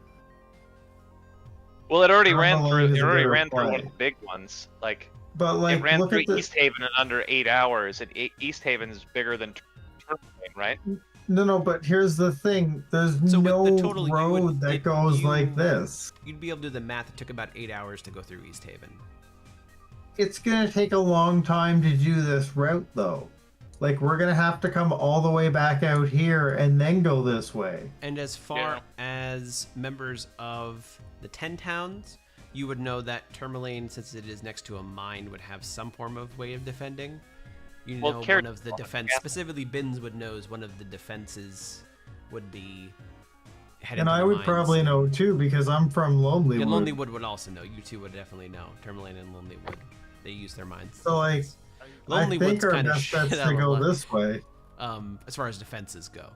Well, it already ran Tourmaline through. is It a already better ran through one play. of the big ones. Like, But like, it ran look through at the. East Haven in under 8 hours, and East Haven's bigger than Tourmaline, right? No, but here's the thing. There's So no with the total, road that goes like this. You'd be able to do the math. It took about 8 hours to go through East Haven. It's gonna take a long time to do this route, though. Like, we're gonna have to come all the way back out here and then go this way. And as far as members of the 10 towns, you would know that Tourmaline, since it is next to a mine, would have some form of way of defending. You know, one of the defense, specifically Bins would know one of the defenses would be headed And to I the would mines. probably know too, because I'm from Lonelywood. And Lonelywood would also know. You two would definitely know. Tourmaline and Lonelywood. They use their minds. So, like, I think Lonelywood's our kind of best shit bet's out to of go luck, this way. as far as defenses go.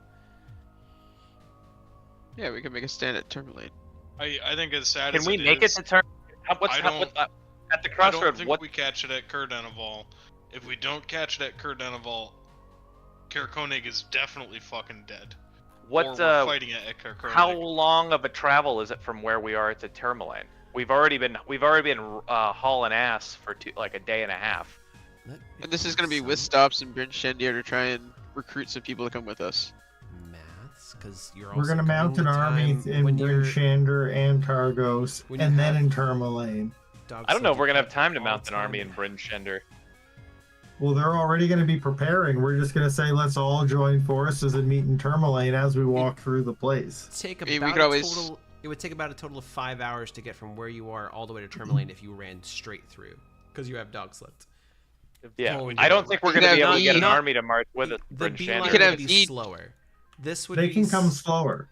Yeah, we can make a stand at Tourmaline. I think as sad Can as we make it to turn? At the I don't crossroad? think What? we catch it at Cardanival. If we don't catch it at Cardanival, Kaerkonig is definitely fucking dead. Or What? we're fighting it at Kaerkonig. How long of a travel is it from where we are to Tourmaline? We've already been hauling ass for like a day and a half. And this is going to be with stops in Bryn Shendir to try and recruit some people to come with us. Maths, because you're also We're gonna mount an army in Bryn Shander and Targos, and then in Tourmaline. I don't know if we're gonna have time to mount an army in Bryn Shendir. Well, they're already going to be preparing. We're just going to say, let's all join forces and meet in Tourmaline as we walk through the place. It would take about a total of 5 hours to get from where you are all the way to Tourmaline if you ran straight through, because you have dog sleds. Yeah, I don't think we're gonna be able to get an army to march with us. The Bryn beeline Shendir. would be slower. This would They be can come slower.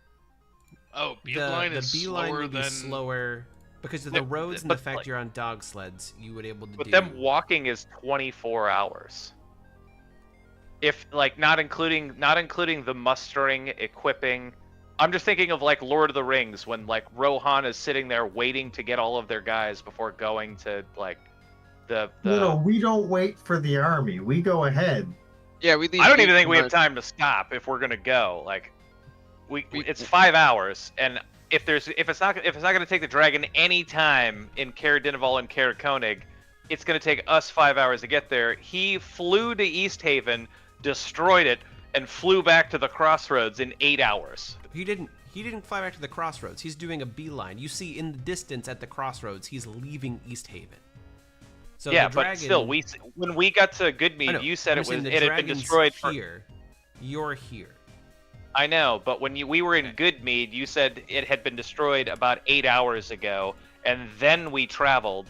Oh, beeline is beeline slower would be than slower because of the roads and the fact you're on dog sleds. You would able to But do. them walking is 24 hours. If like not including the mustering, equipping. I'm just thinking of like Lord of the Rings when like Rohan is sitting there waiting to get all of their guys before going to like the. No, we don't wait for the army. We go ahead. Yeah, we leave. I don't even think we have time to stop if we're gonna go. Like, it's 5 hours, and if it's not gonna take the dragon any time in Caer Dineval and Caer Konig, it's gonna take us 5 hours to get there. He flew to East Haven, destroyed it, and flew back to the crossroads in 8 hours. He didn't fly back to the crossroads. He's doing a beeline. You see in the distance at the crossroads, he's leaving East Haven. So yeah, the dragon, but still, when we got to Goodmead, you said it had been destroyed. Here, you're here. I know, but when we were in Goodmead, you said it had been destroyed about 8 hours ago, and then we traveled.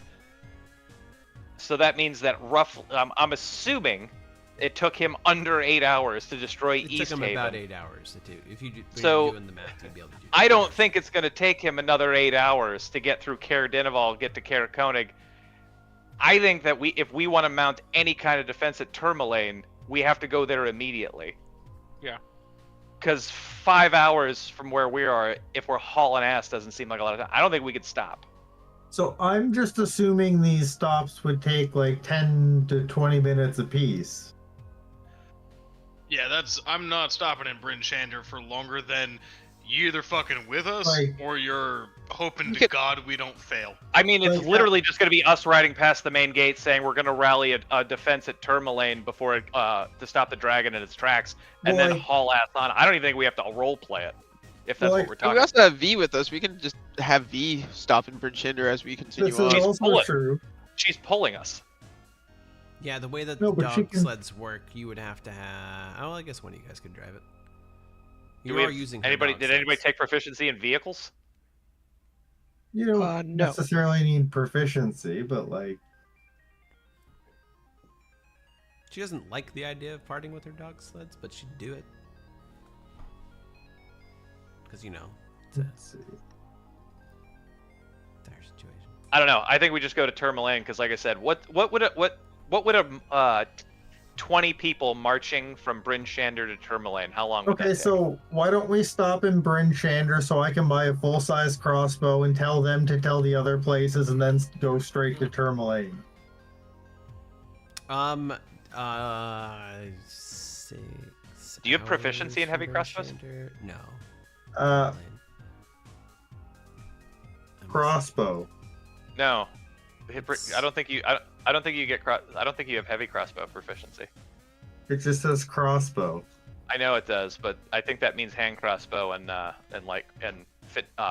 So that means that roughly, I'm assuming it took him under 8 hours to destroy East Haven. It took him about 8 hours to do. If you're doing the math, you'd be able to do that. I don't think it's going to take him another 8 hours to get through Caer Dineval, get to Caer Konig. I think that if we want to mount any kind of defense at Tourmaline, we have to go there immediately. Yeah. Because 5 hours from where we are, if we're hauling ass, doesn't seem like a lot of time. I don't think we could stop. So I'm just assuming these stops would take like 10 to 20 minutes apiece. Yeah, I'm not stopping in Bryn Shander for longer than you either fucking with us or you're hoping to God we don't fail. I mean, it's literally just going to be us riding past the main gate saying we're going to rally a defense at Tourmaline before to stop the dragon in its tracks, and then haul ass on. I don't even think we have to role play it, if that's what we're talking. We also have V with us. We can just have V stop in Bryn Shander as we continue on. This is also true. She's pulling us. Yeah, the way that the dog sleds work, you would have to have. Oh, I guess one of you guys could drive it. You are using anybody? Did anybody take proficiency in vehicles? You don't necessarily need proficiency, but like. She doesn't like the idea of parting with her dog sleds, but she'd do it. Because, you know. Let's see. Dire situation. I don't know. I think we just go to Tourmaline because, like I said, what would a 20 people marching from Bryn Shander to Tourmaline. How long would that Okay, take? so why don't we stop in Bryn Shander so I can buy a full-size crossbow and tell them to tell the other places and then go straight to Tourmaline? Do you have proficiency in heavy crossbows? No. Crossbow. No. I don't think you. I don't think you get. I don't think you have heavy crossbow proficiency. It just says crossbow. I know it does, but I think that means hand crossbow and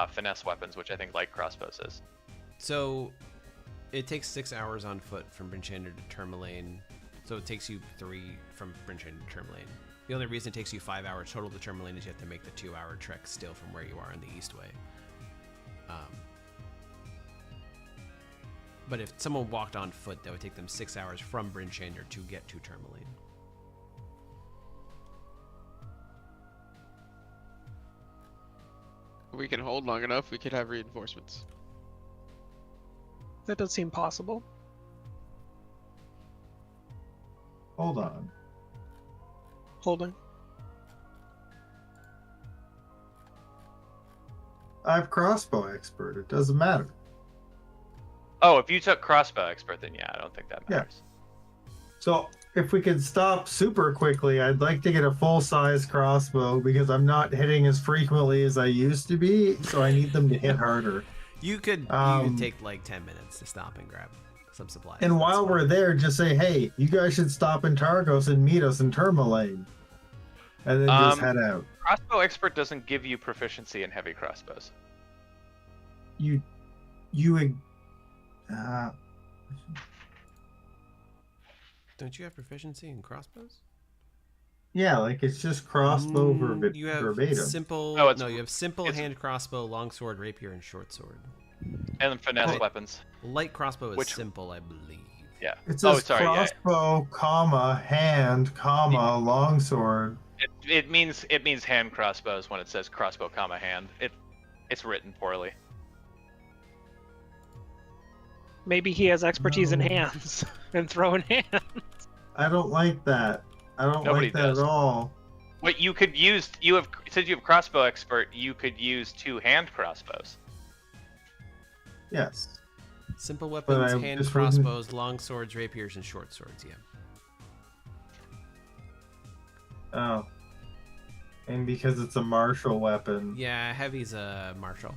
finesse weapons, which I think light crossbows is. So, it takes 6 hours on foot from Bryn Shander to Tourmaline. So it takes you 3 from Bryn Shander to Tourmaline. The only reason it takes you 5 hours total to Tourmaline is you have to make the 2-hour trek still from where you are in the Eastway. But if someone walked on foot, that would take them 6 hours from Bryn Shander to get to Tourmaline. We can hold long enough, we could have reinforcements. That does seem possible. Hold on. Holding. I have crossbow expert. It doesn't matter. Oh, if you took crossbow expert, then yeah, I don't think that matters. So if we could stop super quickly, I'd like to get a full-size crossbow because I'm not hitting as frequently as I used to be, so I need them to hit harder. You could take like 10 minutes to stop and grab some supplies. And while we're there, just say, hey, you guys should stop in Targos and meet us in Tourmaline. And then just head out. Crossbow expert doesn't give you proficiency in heavy crossbows. Don't you have proficiency in crossbows? Yeah, like it's just crossbow You have verbatim. simple. No, you have simple hand crossbow, longsword, rapier, and short sword. And finesse weapons. Light crossbow is simple, I believe. Yeah. It says crossbow, comma, hand, comma, longsword. It means hand crossbows when it says crossbow, comma, hand. It's written poorly. Maybe he has expertise in hands and throwing hands. I don't like that. I don't Nobody like that does. at all. What you could use, since you have crossbow expert, you could use 2 hand crossbows. Yes. Simple weapons, I hand just crossbows, long swords, rapiers, and short swords. Yeah. Oh. And because it's a martial weapon. Yeah, heavy's a martial.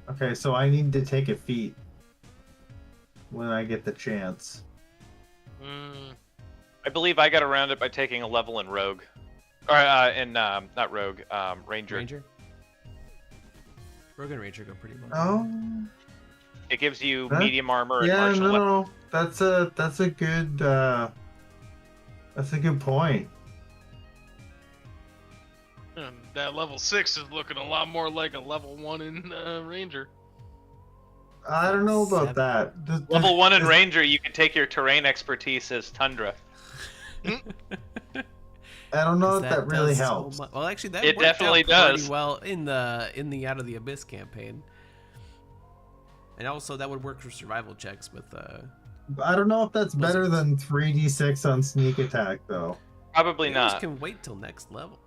Okay, so I need to take a feat when I get the chance. I believe I got around it by taking a level in rogue, or not rogue, ranger. Ranger. Rogue and ranger go pretty well. Oh. It gives you medium armor and Yeah, martial weapons. no, that's a good point. And that level 6 is looking a lot more like a level 1 in Ranger. I don't know about that. Level 1 in Ranger, you can take your terrain expertise as Tundra. I don't know if that really does helps. Well, actually, that It worked definitely out does. pretty well in the Out of the Abyss campaign, and also that would work for survival checks with. I don't know if that's better Blizzards. than 3d6 on sneak attack though. Probably You guys not. can wait till next level,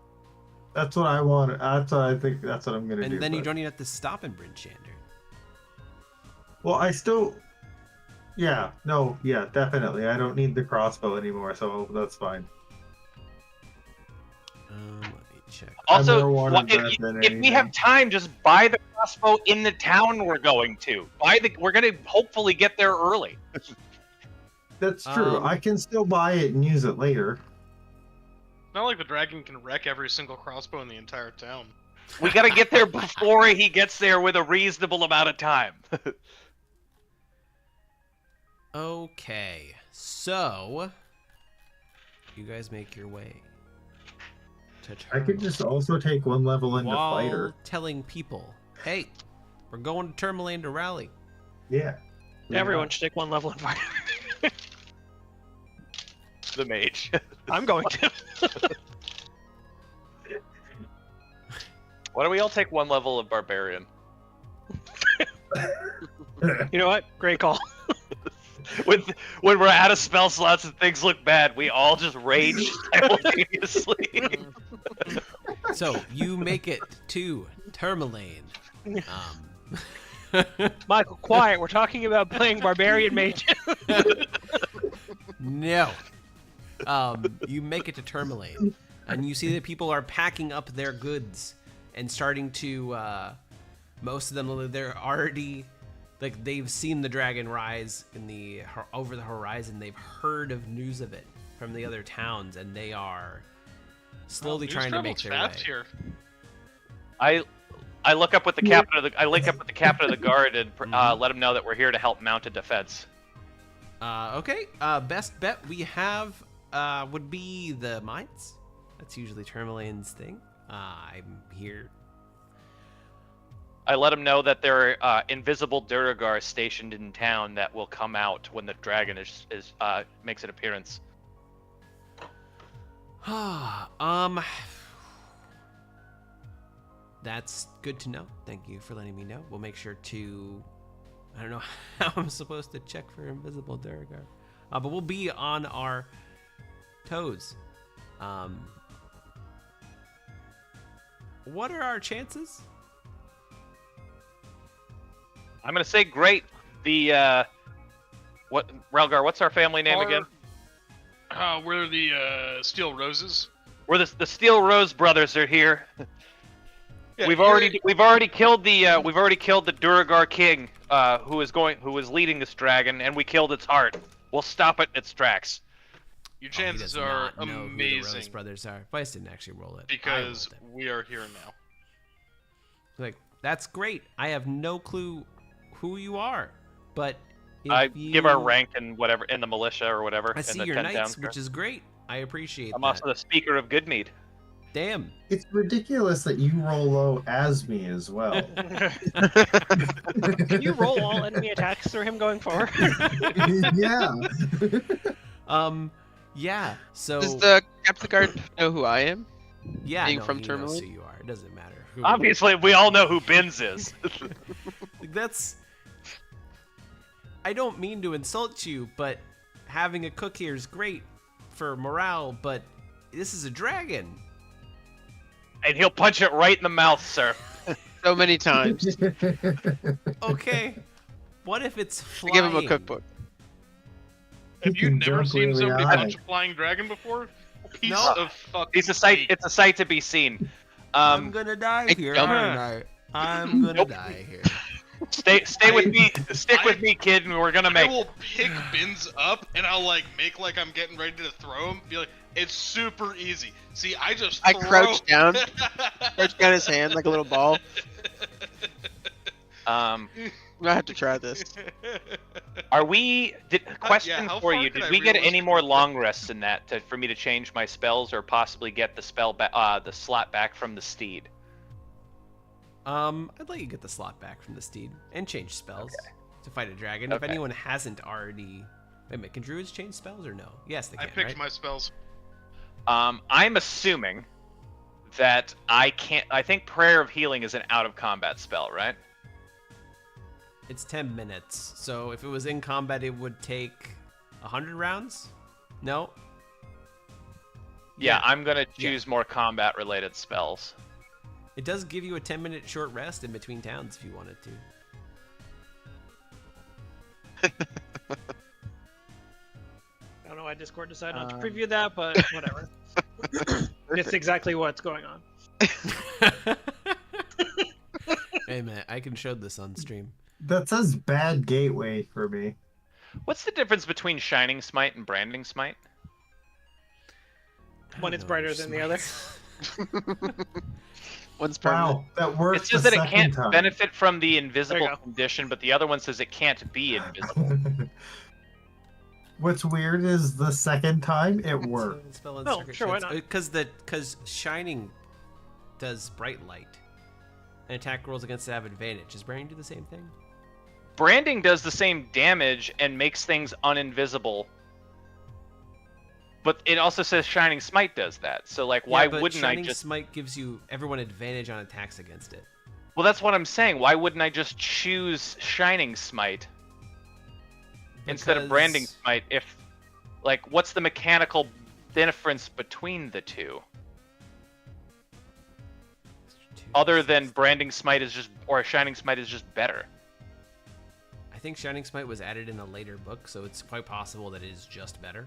That's what I want. That's what I think. That's what I'm gonna do. and then you but- don't even have to stop in Bryn Shander. Well, I still. Yeah. No. Yeah. Definitely. I don't need the crossbow anymore, so that's fine. Let me check. Also, I'm more wanted if than we anything. have time, just buy the crossbow in the town we're going to. We're gonna hopefully get there early. That's true. I can still buy it and use it later. It's not like the dragon can wreck every single crossbow in the entire town. We gotta get there before he gets there with a reasonable amount of time. Okay, so you guys make your way to I could just also take one level into while fighter. telling people, "Hey, we're going to Tourmaline to rally." Yeah. Everyone should take 1 level in fighter. The mage. I'm going to. Why don't we all take 1 level of barbarian? You know what? Great call. when we're out of spell slots and things look bad, we all just rage simultaneously. So you make it to Tourmaline. Michael, quiet. We're talking about playing barbarian mage. No. You make it to Tourmaline, and you see that people are packing up their goods and starting to. Most of them, they're already, like, they've seen the dragon rise over the horizon. They've heard of news of it from the other towns, and they are slowly trying to make their way. Here. I look up with the captain of the link up with the captain of the guard and let him know that we're here to help mount a defense. Okay. Best bet we have would be the mines. That's usually Tourmaline's thing. I'm here. I let him know that there are invisible Duragar stationed in town that will come out when the dragon makes an appearance. That's good to know. Thank you for letting me know. We'll make sure to. I don't know how I'm supposed to check for invisible Duragar, but we'll be on our toes. What are our chances? I'm gonna say great. The Ralgar? What's our family name again? We're the Steel Roses. We're the Steel Rose brothers are here. Yeah, we've already killed the Duragar king who was leading this dragon, and we killed its heart. We'll stop it in its tracks. Your chances are Who the amazing Rose brothers are. Vice didn't actually roll it because we are here now. Like, that's great. I have no clue who you are, but I give our rank and whatever in the militia or whatever. I see in the your 10 knights, town. which is great. I appreciate I'm that. also the speaker of Goodmead. Damn. It's ridiculous that you roll low as me as well. Can you roll all enemy attacks through him going forward? Yeah. Yeah. So. Does the captain of the guard know who I am? Yeah. being no, from he knows Tourmaline? who you are. It doesn't matter. Who Obviously, we all know who Binz is. Like, that's. I don't mean to insult you, but having a cook here is great for morale. But this is a dragon. And he'll punch it right in the mouth, sir. So many times. Okay. What if it's I flying? give him a cookbook. Have you can never jump seen really somebody high. punch a flying dragon before? Piece No. of fucking It's a sight. cake. It's a sight to be seen. I'm gonna die I here. don't- Aren't I? I'm gonna Nope. die here. Stay with me. Stick with me, kid, and we're gonna I make. will pick Binz up and I'll make like I'm getting ready to throw him. Be like, it's super easy. See, I just I throw... crouch down his hand like a little ball. Um, I'm gonna have to try this. are we? Question how for far you: could Did I we get any more realistically long rests in that for me to change my spells, or possibly get the the slot back from the steed? I'd let you get the slot back from the steed and change spells to fight a dragon. If Okay. anyone hasn't already, wait a minute, can druids change spells or no? Yes, they I can. picked right? my spells. I'm assuming that I can't. I think Prayer of Healing is an out of combat spell, right? It's 10 minutes, so if it was in combat, it would take 100 rounds. No. Yeah, I'm gonna choose more combat-related spells. It does give you a 10-minute short rest in between towns if you wanted to. I don't know why Discord decided not to preview that, but whatever. It's exactly what's going on. Hey man, I can show this on stream. That says bad gateway for me. What's the difference between Shining Smite and Branding Smite? One is brighter than the other. One's permanent. Wow, that worked. It says the that it second can't time. benefit from the There invisible you go. condition, but the other one says it can't be invisible. What's weird is the second time it worked. Oh, sure, why not? Because shining does bright light. An attack rolls against it have advantage. Does branding do the same thing? Branding does the same damage and makes things uninvisible. But it also says Shining Smite does that. So why but wouldn't I Shining just Smite gives you everyone advantage on attacks against it. Well, that's what I'm saying. Why wouldn't I just choose Shining Smite? instead of branding smite, if like what's the mechanical difference between the two? Other than branding smite is just or shining smite is just better. I think shining smite was added in a later book, so it's quite possible that it is just better.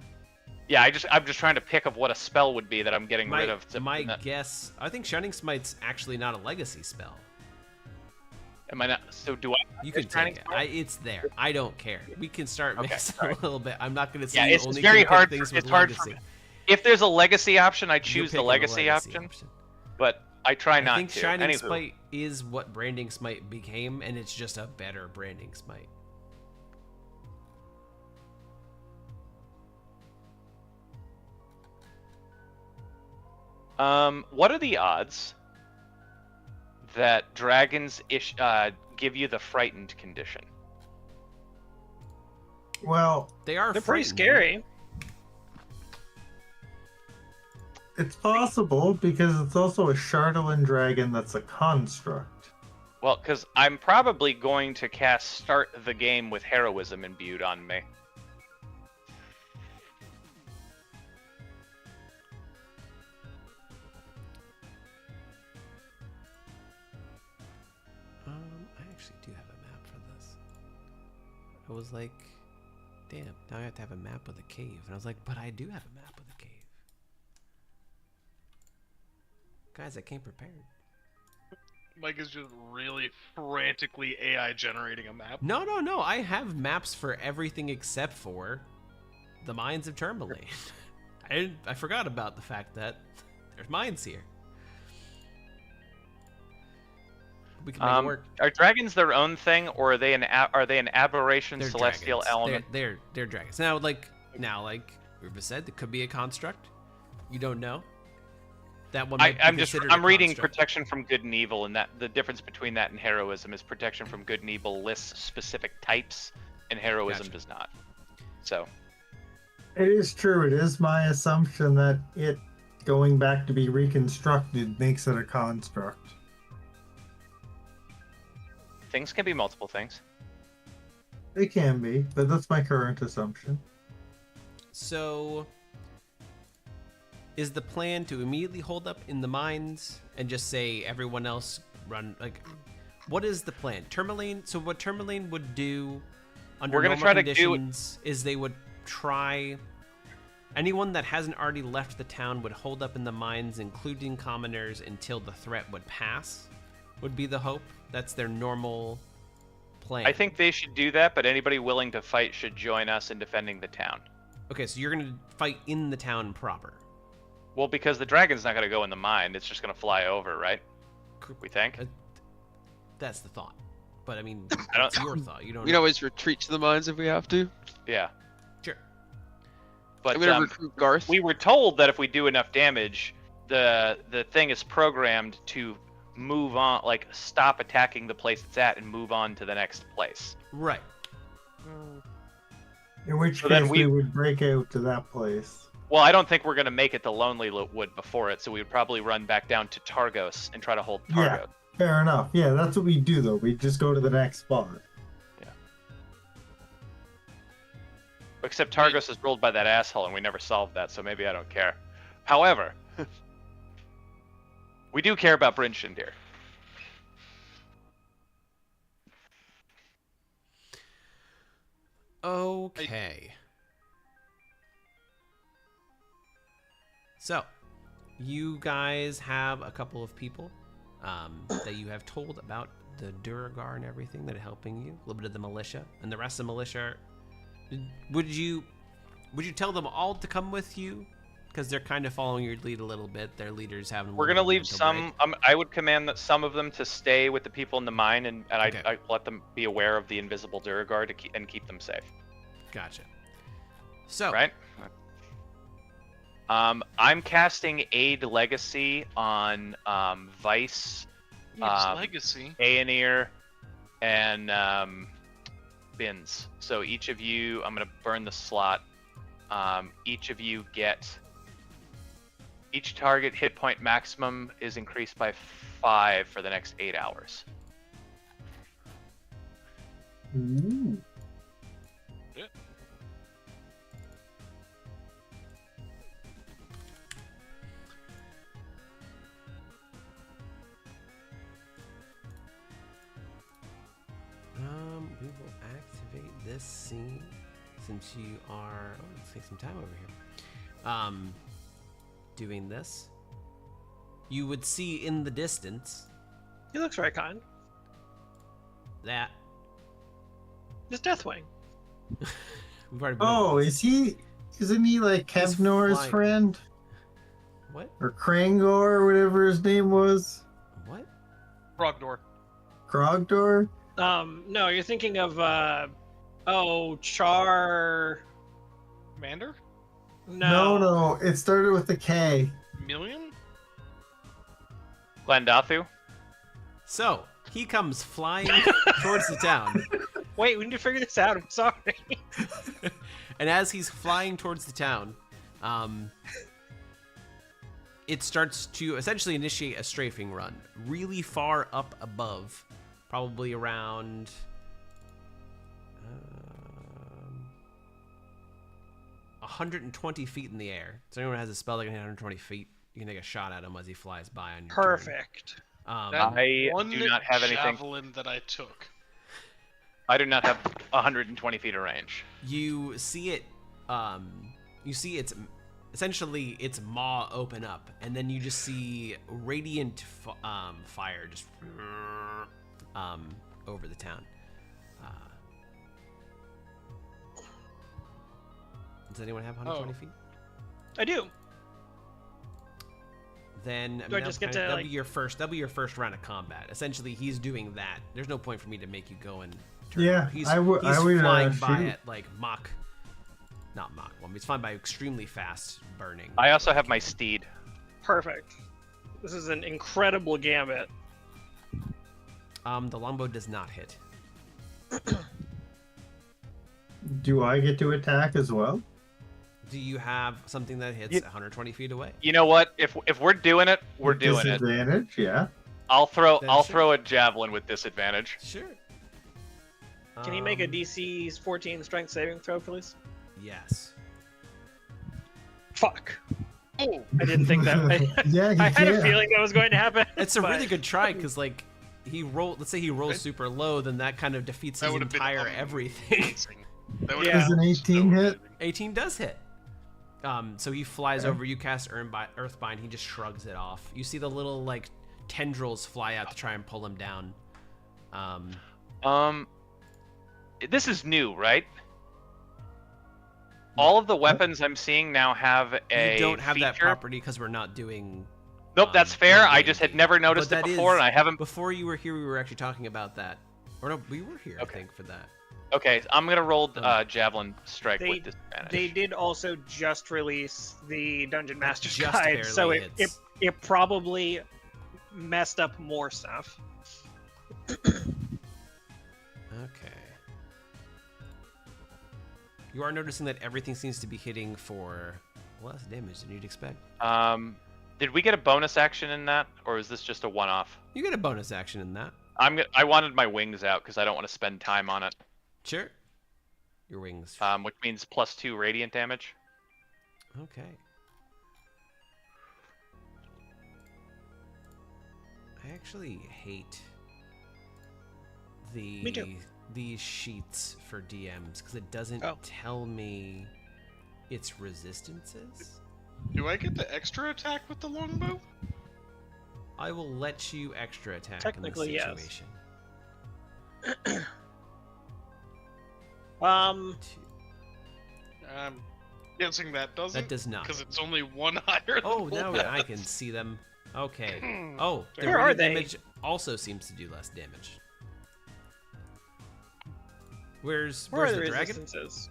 Yeah, I'm just trying to pick of what a spell would be that I'm getting rid of. My guess, I think shining smite's actually not a legacy spell. Am I not? So do I? You can take it. It's there. I don't care. We can start mixing a little bit. I'm not going to say yeah, you it's only very can hard. things It's with hard legacy. If there's a legacy option, I You're choose the picking legacy option. But I try not to. I think shining Anywho. smite is what branding smite became, and it's just a better branding smite. What are the odds that dragons give you the frightened condition? Well, They're pretty scary. it's possible because it's also a Chardelin dragon that's a construct. Well, because I'm probably going to cast Start the Game with Heroism imbued on me. I actually do have a map for this. I was like, damn, now I have to have a map of the cave. And I was like, but I do have a map of the cave. Guys, I came prepared. Mike is just really frantically AI generating a map. No. I have maps for everything except for the mines of Tourmaline. I forgot about the fact that there's mines here. We can make it work. Are dragons their own thing, or are they an aberration They're celestial dragons. element? They're dragons. Like Ruba said, it could be a construct. You don't know. That one. I'm reading protection from good and evil, and that the difference between that and heroism is protection from good and evil lists specific types, and heroism does not. So. It is true. It is my assumption that it going back to be reconstructed makes it a construct. Things can be multiple things. It can be, but that's my current assumption. So, is the plan to immediately hold up in the mines and just say everyone else run? Like, what is the plan? Tourmaline. So what Tourmaline would do under normal conditions is they would try. Anyone that hasn't already left the town would hold up in the mines, including commoners, until the threat would pass. Would be the hope. That's their normal plan. I think they should do that, but anybody willing to fight should join us in defending the town. Okay, so you're gonna fight in the town proper. Well, because the dragon's not gonna go in the mine; it's just gonna fly over, right? We think. That's the thought. But I mean, I don't. it's your thought. You don't. We can always retreat to the mines if we have to. Yeah. Sure. But I'm gonna recruit Garth. we were told that if we do enough damage, the thing is programmed to move on, like stop attacking the place it's at and move on to the next place. Right. In which So case then we would break out to that place. Well, I don't think we're gonna make it to Lonely Wood before it, so we would probably run back down to Targos and try to hold Targos. Yeah, fair enough. Yeah, that's what we do though. We just go to the next spot. Yeah. Except Targos is ruled by that asshole, and we never solved that, so maybe I don't care. However, we do care about Bryn Shindir. Okay. So, you guys have a couple of people that you have told about the Duragar and everything that are helping you. A little bit of the militia, and the rest of the militia. Would you tell them all to come with you? Because they're kind of following your lead a little bit. Their leaders have. We're gonna leave some. I would command that some of them to stay with the people in the mine, and Okay. I let them be aware of the invisible Duragar to keep them safe. Gotcha. So. Right. I'm casting Aid Legacy on Vice, Legacy. Aionar, and Bins. So each of you, I'm gonna burn the slot. Each of you get. Each target hit point maximum is increased by 5 for the next 8 hours. Ooh. this scene, since you are, let's take some time over here. Doing this, you would see in the distance He looks very kind. that Just Deathwing. we've already been Oh, over this. isn't he like He's Kevnor's flying. friend? What? Or Krangor, or whatever his name was? What? Frogdor. Krogdor? No, you're thinking of Char. Commander? No, it started with a K. Million? Glendathu. So he comes flying towards the town, Wait, we need to figure this out. I'm sorry. and as he's flying towards the town, it starts to essentially initiate a strafing run really far up above, probably around 120 feet in the air. So anyone who has a spell that can hit 120 feet, you can take a shot at him as he flies by on your turn. Perfect. That I one do not have anything. javelin that I took. I do not have 120 feet of range. You see it. You see its essentially its maw open up, and then you just see radiant fire just over the town. Does anyone have 120 feet? I do. Then Do I just get to, that'll like- be your first. That'll be your first round of combat. Essentially, he's doing that. There's no point for me to make you go and. Turn Yeah, around. He's I would flying by shoot. at like not Mach 1. He's flying by extremely fast burning. I also have my steed. Perfect. This is an incredible gambit. The longbow does not hit. Do I get to attack as well? Do you have something that hits 120 feet away? You know what? If we're doing it, we're doing it. Disadvantage, yeah. I'll throw Then I'll sure. throw a javelin with disadvantage. Sure. Can you make a DC 14 strength saving throw, please? Yes. Fuck. Oh, I didn't think that. Yeah, he I had a can. feeling that was going to happen. It's a but- really good try because like he rolled. Let's say he rolls Right. super low, then that kind of defeats That his would've been entire everything. amazing. That would've Yeah. Does been an 18 so hit? amazing. 18 does hit. So he flies Okay. over. You cast Earthbind. He just shrugs it off. You see the little like tendrils fly out to try and pull him down. This is new, right? All of the weapons I'm seeing now have a You don't have that feature. property because we're not doing. Nope, that's fair. I D&D. just had never noticed But it that before, is- and I haven't. Before you were here, we were actually talking about that. Or no, we were here, Okay. I think, for that. Okay, I'm gonna roll javelin strike They- with disadvantage. They did also just release the Dungeon Master's just Guide, so barely it hits. probably messed up more stuff. Okay. You are noticing that everything seems to be hitting for less damage than you'd expect. Did we get a bonus action in that, or is this just a one-off? You get a bonus action in that. I wanted my wings out because I don't want to spend time on it. Sure. Your wings. Which means +2 radiant damage. Okay. I actually hate Me too. these sheets for DMs because it doesn't Oh. tell me its resistances. Do I get the extra attack with the longbow? I will let you extra attack Technically, in yes. this situation. Um, I'm guessing that doesn't. That does not. Because it's only one higher than Oh, full now depth. I can see them. Okay. Oh, the Where are radiant they? damage also seems to do less damage. Where's where are the the dragon? resistances?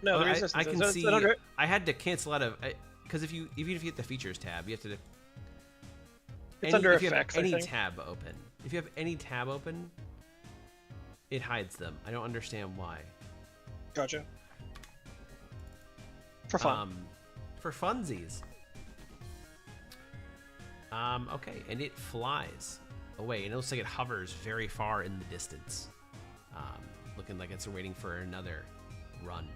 No, Oh, the I resistances. can So it's see. under- I had to cancel out of because even if you hit the features tab, you have to. It's under if you have effects, I any think. tab open. If you have any tab open, it hides them. I don't understand why. Gotcha. For fun. For funsies. Okay, and it flies away, and it looks like it hovers very far in the distance, looking like it's waiting for another run.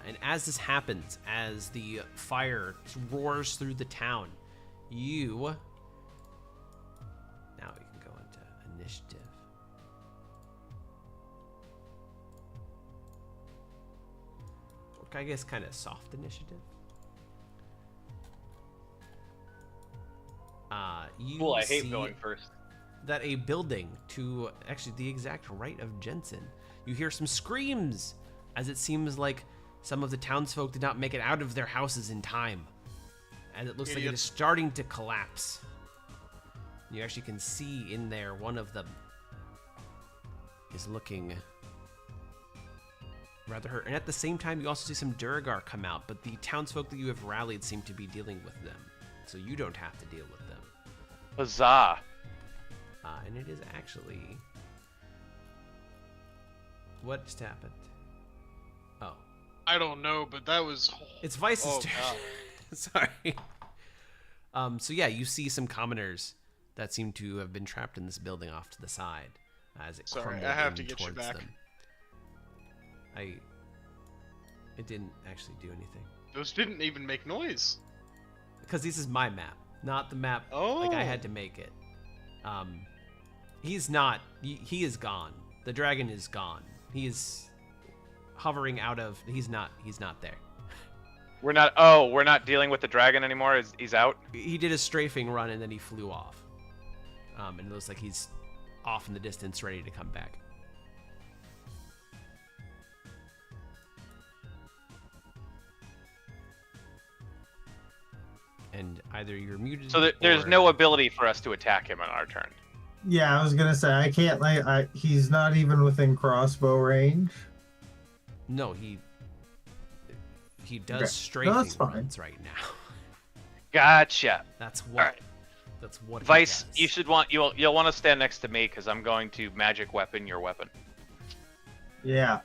And as this happens, as the fire roars through the town, you now we can go into initiative. I guess, kind of soft initiative. You Cool, I hate see going first. that a building to actually the exact right of Jensen, you hear some screams as it seems like some of the townsfolk did not make it out of their houses in time. And it looks like it is starting to collapse. You actually can see in there one of them is looking rather hurt. And at the same time, you also see some Duragar come out, but the townsfolk that you have rallied seem to be dealing with them. So you don't have to deal with them. Huzzah! And it is actually... What just happened? Oh. I don't know, but that was. It's Vice's Oh, turn. God. Sorry. So yeah, you see some commoners that seem to have been trapped in this building off to the side as it Sorry, crumbled I have in to get you towards back. them. It didn't actually do anything. Those didn't even make noise. Because this is my map, not the map. Like I had to make it. He's not. He is gone. The dragon is gone. He is hovering out of. He's not there. We're not. Oh, we're not dealing with the dragon anymore. He's out. He did a strafing run and then he flew off. And it looks like he's off in the distance, ready to come back. And either you're muted. So there's or... no ability for us to attack him on our turn. Yeah, I was gonna say I can't. Like, he's not even within crossbow range. No, he does Okay. strafing No, that's fine. runs right now. Gotcha. That's what. Alright. That's what. he Vice, does. you should want you'll want to stand next to me because I'm going to magic weapon your weapon. Yeah,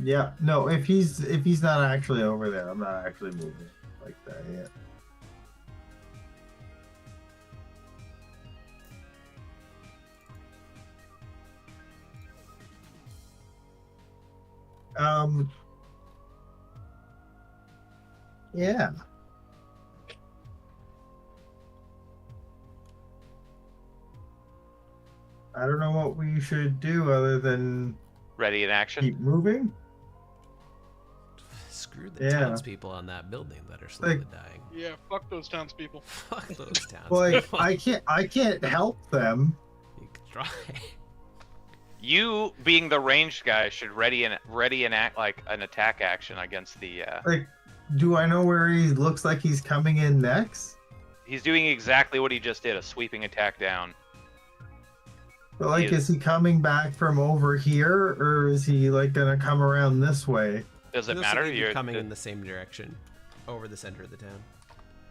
yeah. No, if he's not actually over there, I'm not actually moving like that yet. Yeah. I don't know what we should do other than Ready in action. keep moving. Screw the Yeah. townspeople on that building that are slowly Like- dying. Yeah, fuck those townspeople. Fuck those Like townspeople. I can't help them. You can try. You, being the ranged guy, should ready and act like an attack action against the. Like, do I know where he looks like he's coming in next? He's doing exactly what he just did, a sweeping attack down. But like, He is he coming back from over here, or is he like gonna come around this way? Does it Looks matter? like you're You're coming in the same direction, over the center of the town.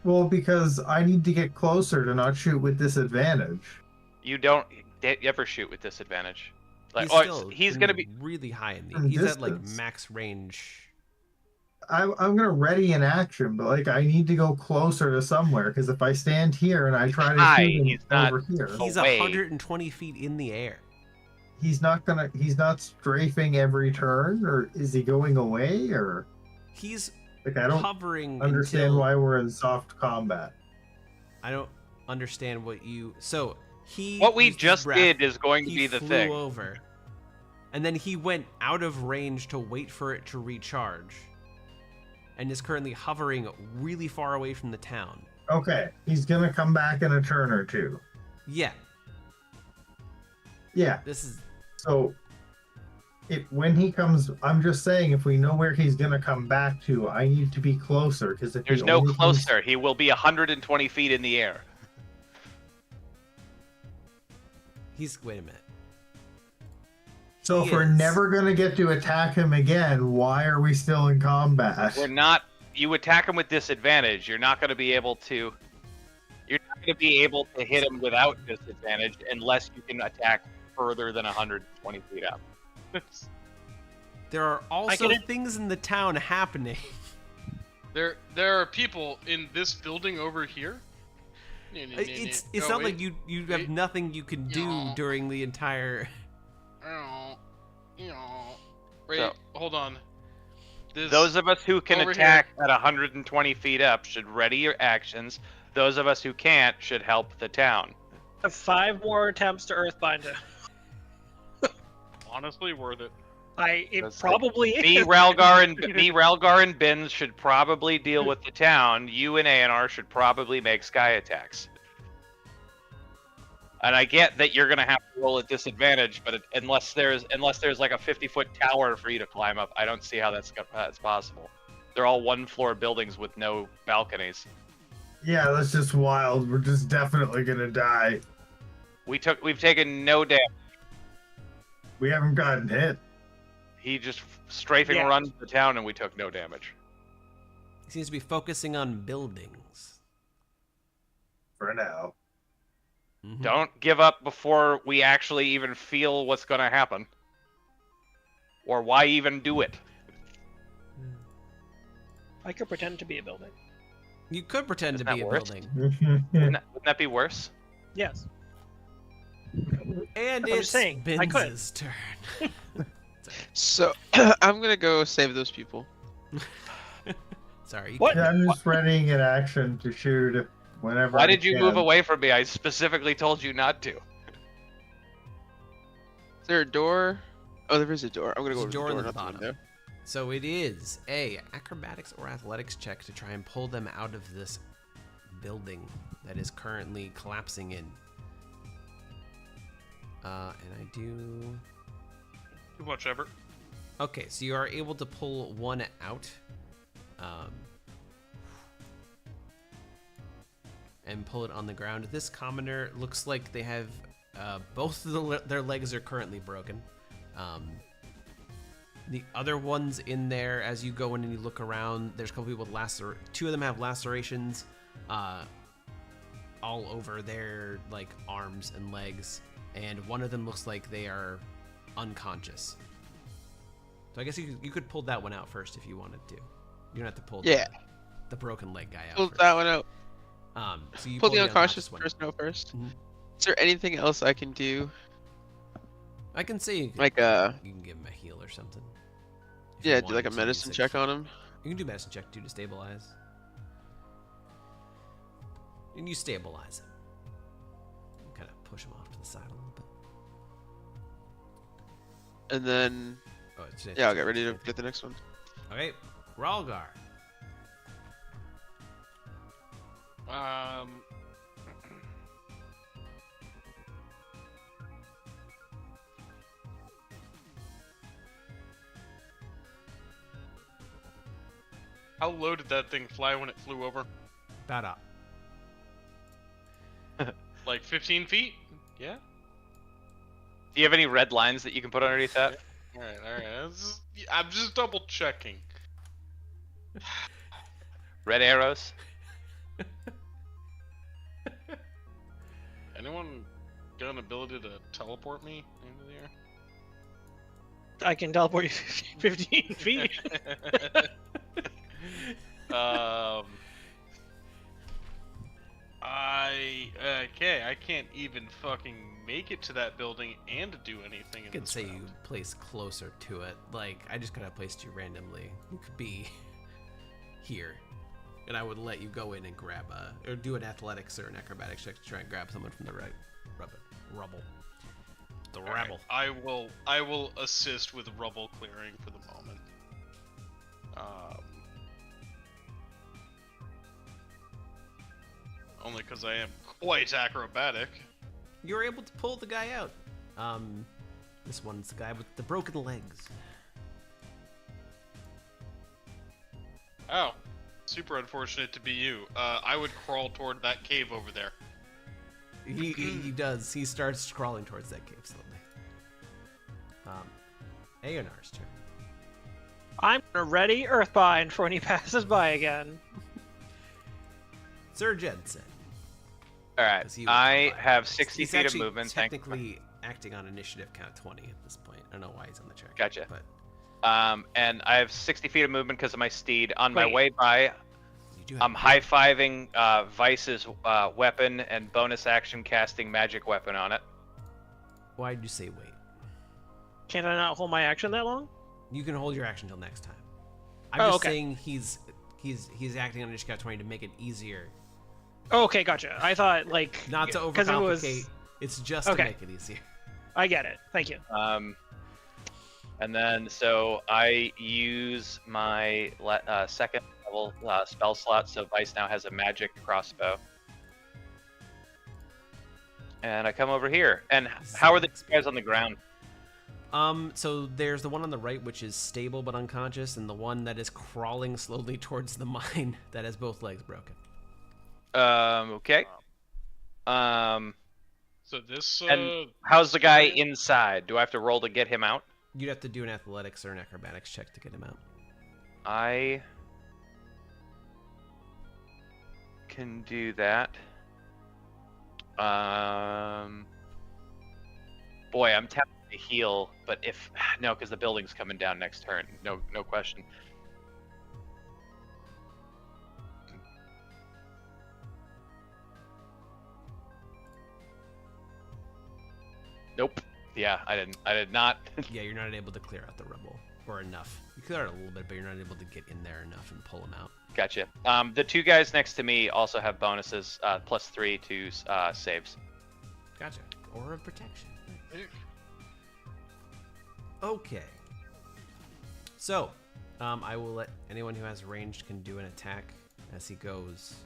Well, because I need to get closer to not shoot with disadvantage. You don't ever shoot with disadvantage. Like, he's in gonna be. really high in the. From He's at like distance. max range. I'm gonna ready in action, but like I need to go closer to somewhere because if I stand here and I try to high, shoot him he's not- over here, He's Away. 120 feet in the air. he's not strafing every turn, or is he going away, or He's like I don't hovering. understand until... why we're in soft combat. I don't understand what you. So he. What we used his just breath, did is going to he be the flew thing. over, and then he went out of range to wait for it to recharge, and is currently hovering really far away from the town. Okay, he's gonna come back in a turn or two. Yeah, Yeah. this is. So, when he comes, I'm just saying, if we know where he's gonna come back to, I need to be closer because if There's he no only closer. He will be 120 feet in the air. He's. Wait a minute. So He if we're is. never gonna get to attack him again, why are we still in combat? We're not. You attack him with disadvantage. You're not going to be able to. You're not going to be able to hit him without disadvantage unless you can attack further than 120 feet up. There are also can- things in the town happening. There are people in this building over here. It's Oh, not wait. like you have Wait. nothing you can do No. during the entire. Wait, So- hold on. This, Those of us who can over attack at 120 feet up should ready your actions. Those of us who can't should help the town. 5 more attempts to Earthbind him. Honestly, worth it. It probably is. Me, Ralgar, and Bins should probably deal with the town. You and Aionar should probably make sky attacks. And I get that you're gonna have to roll at disadvantage, but unless there's like a 50-foot tower for you to climb up, I don't see how that's possible. They're all one-floor buildings with no balconies. Yeah, that's just wild. We're just definitely gonna die. We've taken no damage. We haven't gotten hit. He just strafing runs the town, and we took no damage. He seems to be focusing on buildings. For now. Mm-hmm. Don't give up before we actually even feel what's going to happen. Or why even do it? I could pretend to be a building. You could pretend Isn't to be that a worse? building. Wouldn't that be worse? Yes. And I'm it's just saying, I could. Binz's turn. So I'm gonna go save those people. Sorry. What? Yeah, I'm just readying an action to shoot whenever. Why I did you can. move away from me? I specifically told you not to. Is there a door? Oh, there is a door. I'm gonna go There's a to door the door, in the not the bottom. window. So it is a acrobatics or athletics check to try and pull them out of this building that is currently collapsing in. And I do... Too much ever. Okay, so you are able to pull one out. And pull it on the ground. This commoner looks like they have... both of their legs are currently broken. The other ones in there, as you go in and you look around, there's a couple people with two of them have lacerations all over their like arms and legs, and one of them looks like they are unconscious. So I guess you could pull that one out first if you wanted to. You don't have to pull the broken leg guy out. Pull first. that one out. So you Pull the unconscious unconscious one. person out first. Mhm. Is there anything else I can do? I can say you can, Like you can give him a heal or something. If you yeah, do like wanted a to medicine use it. check on him. You can do medicine check too to stabilize. And you stabilize him. Kind of push him off to the side a little bit. And then Oh, it's yeah, I'll get ready to get the next one. Okay, Ralgar. How low did that thing fly when it flew over? About up. Like 15 feet? Yeah? Do you have any red lines that you can put underneath that? Alright. I'm just double checking. Red arrows? Anyone got an ability to teleport me into the air? I can teleport you 15 feet. I can't even fucking make it to that building and do anything. I could say you place closer to it. Like, I just kind of placed you randomly. You could be here. And I would let you go in and grab or do an athletics or an acrobatics check to try and grab someone from the rubble. The rebel. I will assist with rubble clearing for the moment. Only because I am quite acrobatic. You were able to pull the guy out. This one's the guy with the broken legs. Oh, super unfortunate to be you. I would crawl toward that cave over there. He does. He starts crawling towards that cave slowly. Aionar's turn. I'm gonna ready Earthbind for when he passes by again. Sir Jensen. All right, 'Cause he will I come by. have 60 He's feet of actually movement. technically acting on initiative count 20 at this point. I don't know why he's on the track. Gotcha. But And I have 60 feet of movement because of my steed. On my Wait. way by, you do have I'm high-fiving Vice's weapon and bonus action casting magic weapon on it. Why did you say wait? Can't I not hold my action that long? You can hold your action until next time. I'm Oh, just okay. saying he's acting on initiative count 20 to make it easier. Oh, okay, gotcha. I thought like Not to 'cause overcomplicate. It's just to Okay. make it easier. I get it. Thank you. And And then, so I use my second level spell slot, so Vice now has a magic crossbow. And I come over here. And how are the guys on the ground? So there's the one on the right, which is stable but unconscious, and the one that is crawling slowly towards the mine that has both legs broken. Okay. So this. And how's the guy inside? Do I have to roll to get him out? You'd have to do an athletics or an acrobatics check to get him out. I can do that. Boy, I'm tempted to heal, but if no, because the building's coming down next turn. No question. Nope. Yeah, I did not. Yeah, you're not able to clear out the rubble, or enough. You clear out a little bit, but you're not able to get in there enough and pull him out. Gotcha. The two guys next to me also have bonuses, +3 to saves. Gotcha. Aura of protection. Nice. Okay. So, I will let anyone who has ranged can do an attack as he goes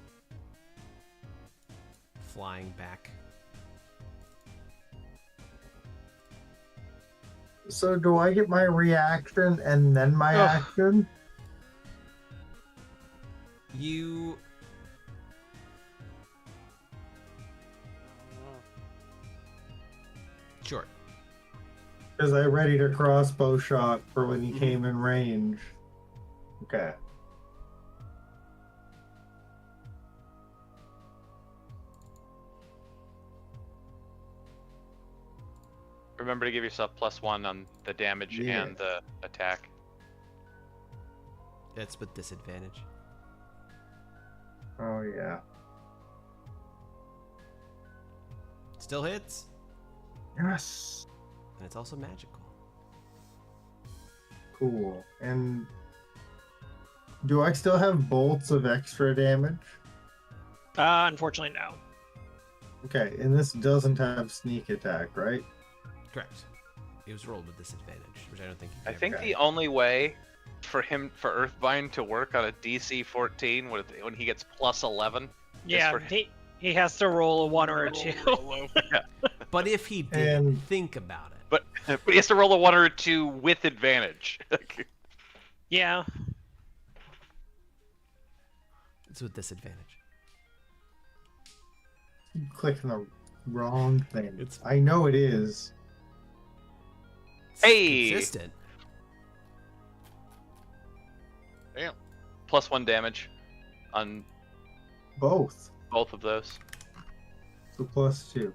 flying back. So do I get my reaction and then my action? You... Sure. Because I ready to crossbow shot for when he came in range. Okay. Remember to give yourself +1 on the damage and the attack. That's with disadvantage. Oh, yeah. Still hits. Yes. And it's also magical. Cool. And do I still have bolts of extra damage? Unfortunately, no. Okay, and this doesn't have sneak attack, right? Correct. It was rolled with disadvantage, which I don't think. I think the only way for Earthbind to work on a DC 14 when he gets +11. Yeah, he has to roll a 1 or a 2. But if he didn't think about it. But he has to roll a 1 or a 2 with advantage. Yeah. It's with disadvantage. I'm clicking the wrong thing. I know it is. Hey! Consistent. Damn. +1 damage on both of those. So +2.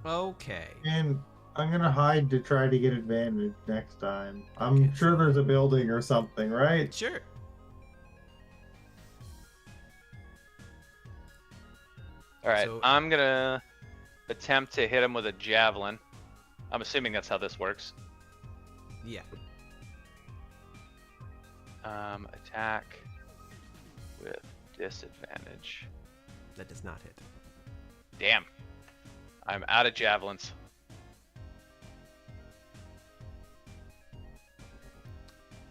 Okay. And I'm gonna hide to try to get advantage next time. I'm sure there's a building or something, right? Sure. Alright, So- I'm gonna attempt to hit him with a javelin. I'm assuming that's how this works. Yeah. Attack with disadvantage. That does not hit. Damn. I'm out of javelins.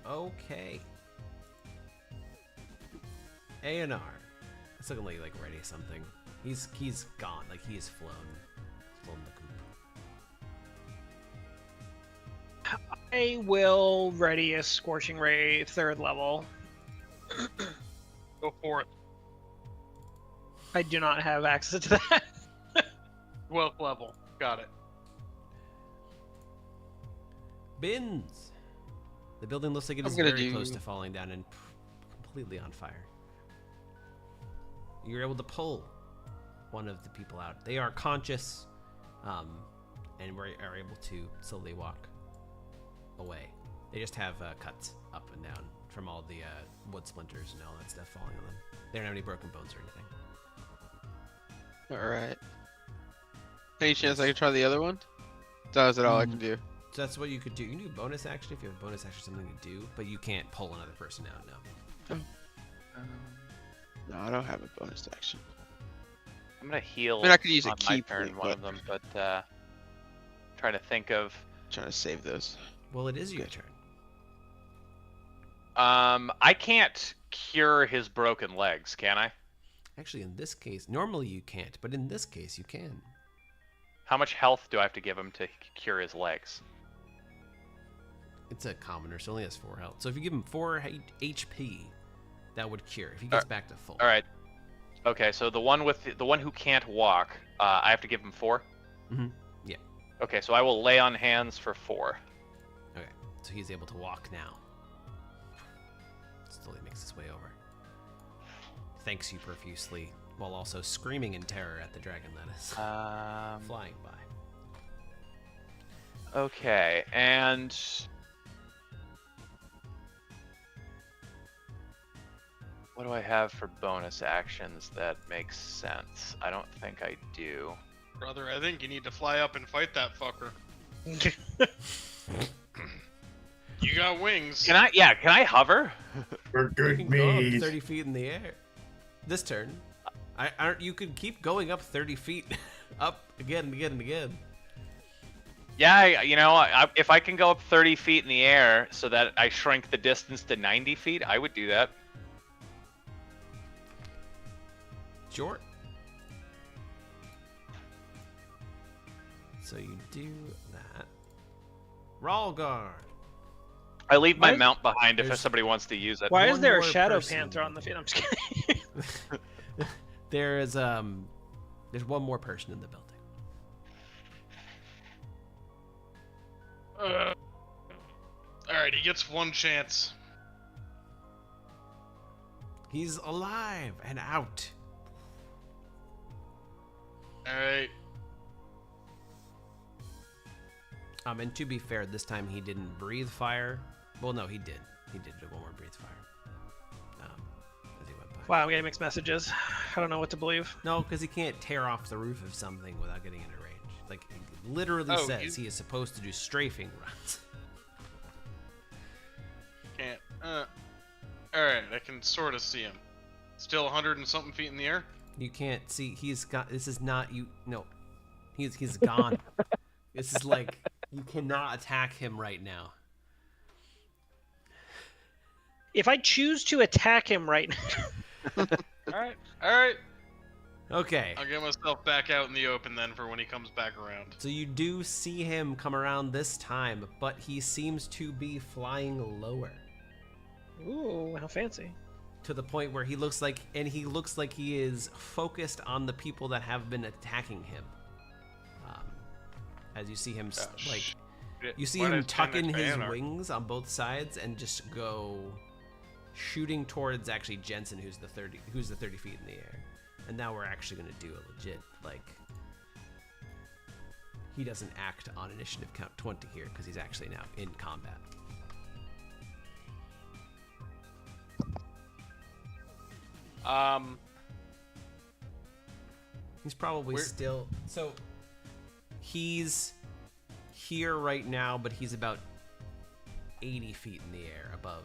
Okay. Aionar. It's looking like ready something. He's gone. Like he's flown the coop. I will ready a Scorching Ray 3rd level. Go for it. I do not have access to that. 12th level. Got it. Bins. The building looks like it is very close to falling down and completely on fire. You're able to pull one of the people out. They are conscious, and are able to slowly walk away. They just have cuts up and down from all the wood splinters and all that stuff falling on them. They don't have any broken bones or anything. Alright. Any chance I can try the other one? That was it all I can do. So that's what you could do. You can do bonus action if you have a bonus action, something to do, but you can't pull another person out, no. No, I don't have a bonus action. I'm gonna heal. I mean, I could use a on key my turn, point, one of them, but trying to think of. Trying to save those. Well, it is your turn. I can't cure his broken legs, can I? Actually, in this case, normally you can't, but in this case you can. How much health do I have to give him to cure his legs? It's a commoner, so he only has 4 health. So if you give him 4 HP, that would cure. If he gets back to full. All right. Okay, so the one who can't walk, I have to give him 4. Mm-hmm. Yeah. Okay, so I will lay on hands for 4. Okay, so he's able to walk now. Slowly makes his way over. Thanks you profusely, while also screaming in terror at the dragon that is flying by. Okay, and what do I have for bonus actions that makes sense? I don't think I do. Brother, I think you need to fly up and fight that fucker. You got wings. Can I hover? We're You good can go up meat. 30 feet in the air. This turn. You could keep going up 30 feet, up again and again and again. Yeah, if I can go up 30 feet in the air so that I shrink the distance to 90 feet, I would do that. Sure. So you do that. Ralgar. I leave my Why- mount behind if There's- somebody wants to use it. Why is One there a more shadow person. panther on the field? I'm just kidding. There's one more person in the building. Alright, he gets one chance. He's alive and out. Alright. And to be fair, this time he didn't breathe fire. Well, no, he did. He did do one more breathe fire. As he went by. Wow, I'm getting mixed messages. I don't know what to believe. No, because he can't tear off the roof of something without getting into range. Like, it literally Oh, says he is supposed to do strafing runs. Can't. Alright, I can sort of see him. Still 100 and something feet in the air? You can't see. He's got. This is not you. No, he's gone. This is like you cannot attack him right now. If I choose to attack him right now, Alright. Okay. I'll get myself back out in the open then for when he comes back around. So you do see him come around this time, but he seems to be flying lower ooh, how fancy. to the point where he looks like he is focused on the people that have been attacking him. As you see him you see him tuck in his wings on both sides and just go shooting towards actually Jensen, who's the 30 feet in the air. And now we're actually going to do a legit, he doesn't act on initiative count 20 here because he's actually now in combat. He's probably still, so he's here right now, but he's about 80 feet in the air above.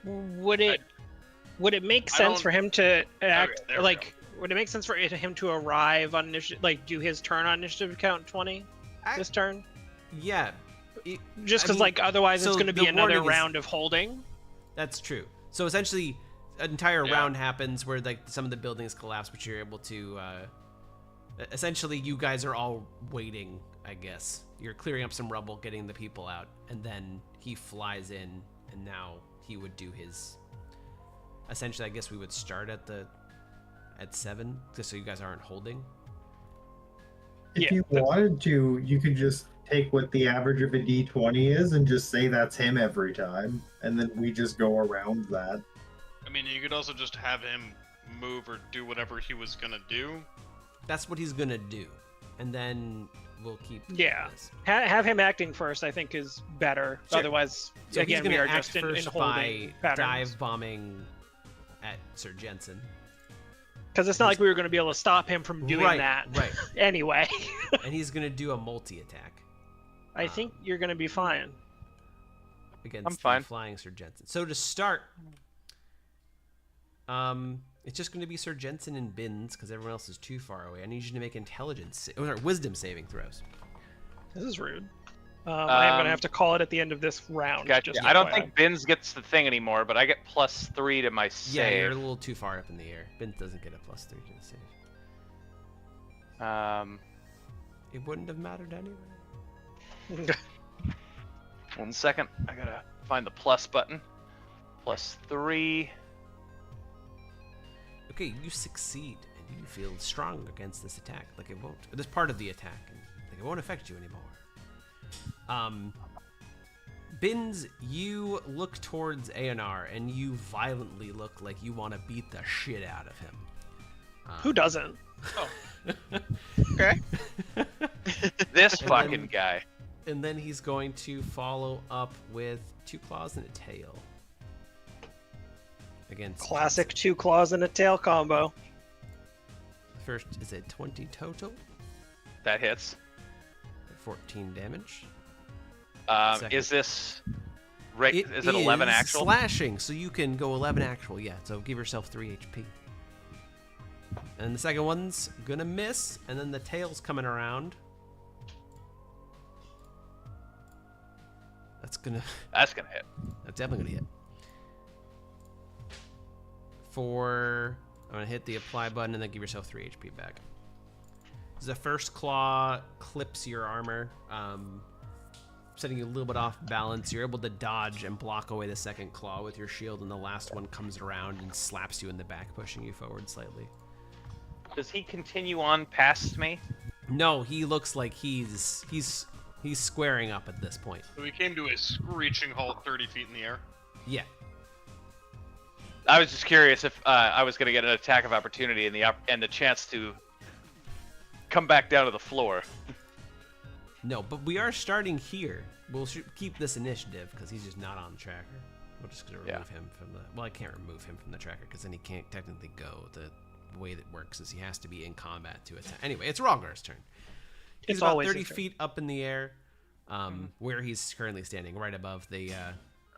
Would it make sense for him to act there we like? Would it make sense for him to arrive on initiative, do his turn on initiative count 20 this turn? Yeah. Just I because, mean, otherwise so it's going to be the another warning is- round of holding. That's true. So essentially, an entire Yeah. round happens where some of the buildings collapse, but you're able to. Essentially, you guys are all waiting. I guess you're clearing up some rubble, getting the people out, and then he flies in, and now he would do his. Essentially, I guess we would start at 7, just so you guys aren't holding. If Yeah. you wanted to, you could just take what the average of a D20 is and just say that's him every time, and then we just go around that. I mean, you could also just have him move or do whatever he was gonna do. That's what he's gonna do, and then we'll keep. Yeah. this. Have him acting first, I think, is better. Sure. Otherwise, So again, he's we gonna are act just in first holding by patterns. dive bombing at Sir Jensen. Because it's not like we were going to be able to stop him from doing Right, that. right. Anyway, And he's gonna do a multi-attack I think you're going to be fine. against I'm fine. the flying Sir Jensen. So to start, It's just going to be Sir Jensen and Bins because everyone else is too far away. I need you to make wisdom saving throws. This is rude. I am going to have to call it at the end of this round. Gotcha. Just I don't FYI. think Bins gets the thing anymore, but I get +3 to my save. Yeah, you're a little too far up in the air. Bins doesn't get a +3 to the save. It wouldn't have mattered anyway. 1 second. I gotta find the plus button. +3. Okay, you succeed, and you feel strong against this attack. Like it won't. It is part of the attack, and like it won't affect you anymore. Bins, you look towards Aionar, and you violently look like you want to beat the shit out of him. Who doesn't? Oh. Okay. This fucking guy. And then he's going to follow up with 2 claws and a tail. Against Classic 2 claws and a tail combo. First is a 20 total, That hits. 14 damage. Is this is it 11 actual? Slashing, so you can go 11 actual, yeah. So give yourself 3 HP. And the second one's gonna miss, and then the tail's coming around. That's gonna hit. That's definitely gonna hit. I'm gonna hit the apply button and then give yourself 3 HP back. The first claw clips your armor, setting you a little bit off balance. You're able to dodge and block away the second claw with your shield, and the last one comes around and slaps you in the back, pushing you forward slightly. Does he continue on past me? No, he looks like he's squaring up at this point. So we came to a screeching halt 30 feet in the air. Yeah. I was just curious if I was going to get an attack of opportunity and the chance to come back down to the floor. No, but we are starting here. We'll keep this initiative because he's just not on the tracker. We're just going to remove him from the... Well, I can't remove him from the tracker because then he can't technically go. The way that works is he has to be in combat to attack. Anyway, it's Ralgar's turn. He's It's about always 30 his turn. feet up in the air, where he's currently standing, right above the...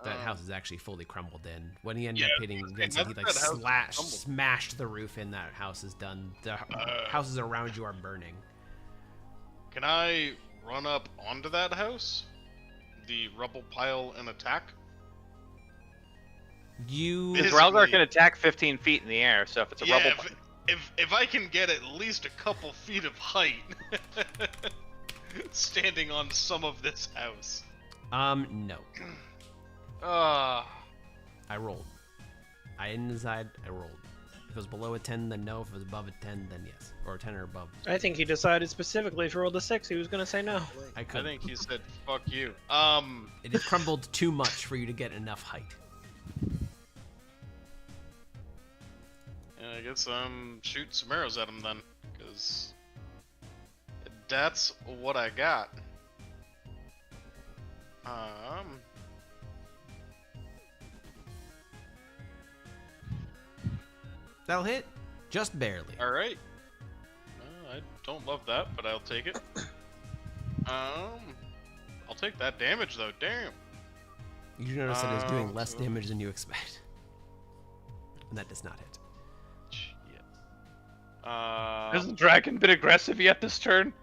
that house is actually fully crumbled in. When he ended up hitting Jensen, he like smashed the roof in. That house is done. The houses around you are burning. Can I run up onto that house? The rubble pile and attack? Because Ralgar can attack 15 feet in the air, so if it's a rubble... If I can get at least a couple feet of height standing on some of this house. No. I rolled. I didn't decide, I rolled. If it was below a 10, then no. If it was above a 10, then yes. Or a 10 or above. I think he decided specifically if he rolled a 6, he was going to say no. I think he said, fuck you. It had crumbled too much for you to get enough height. I guess I'm shooting some arrows at him then, because that's what I got. That'll hit, just barely. All right. I don't love that, but I'll take it. I'll take that damage though. Damn. You notice that it's doing less damage than you expect, and that does not hit. Has the dragon been aggressive yet this turn?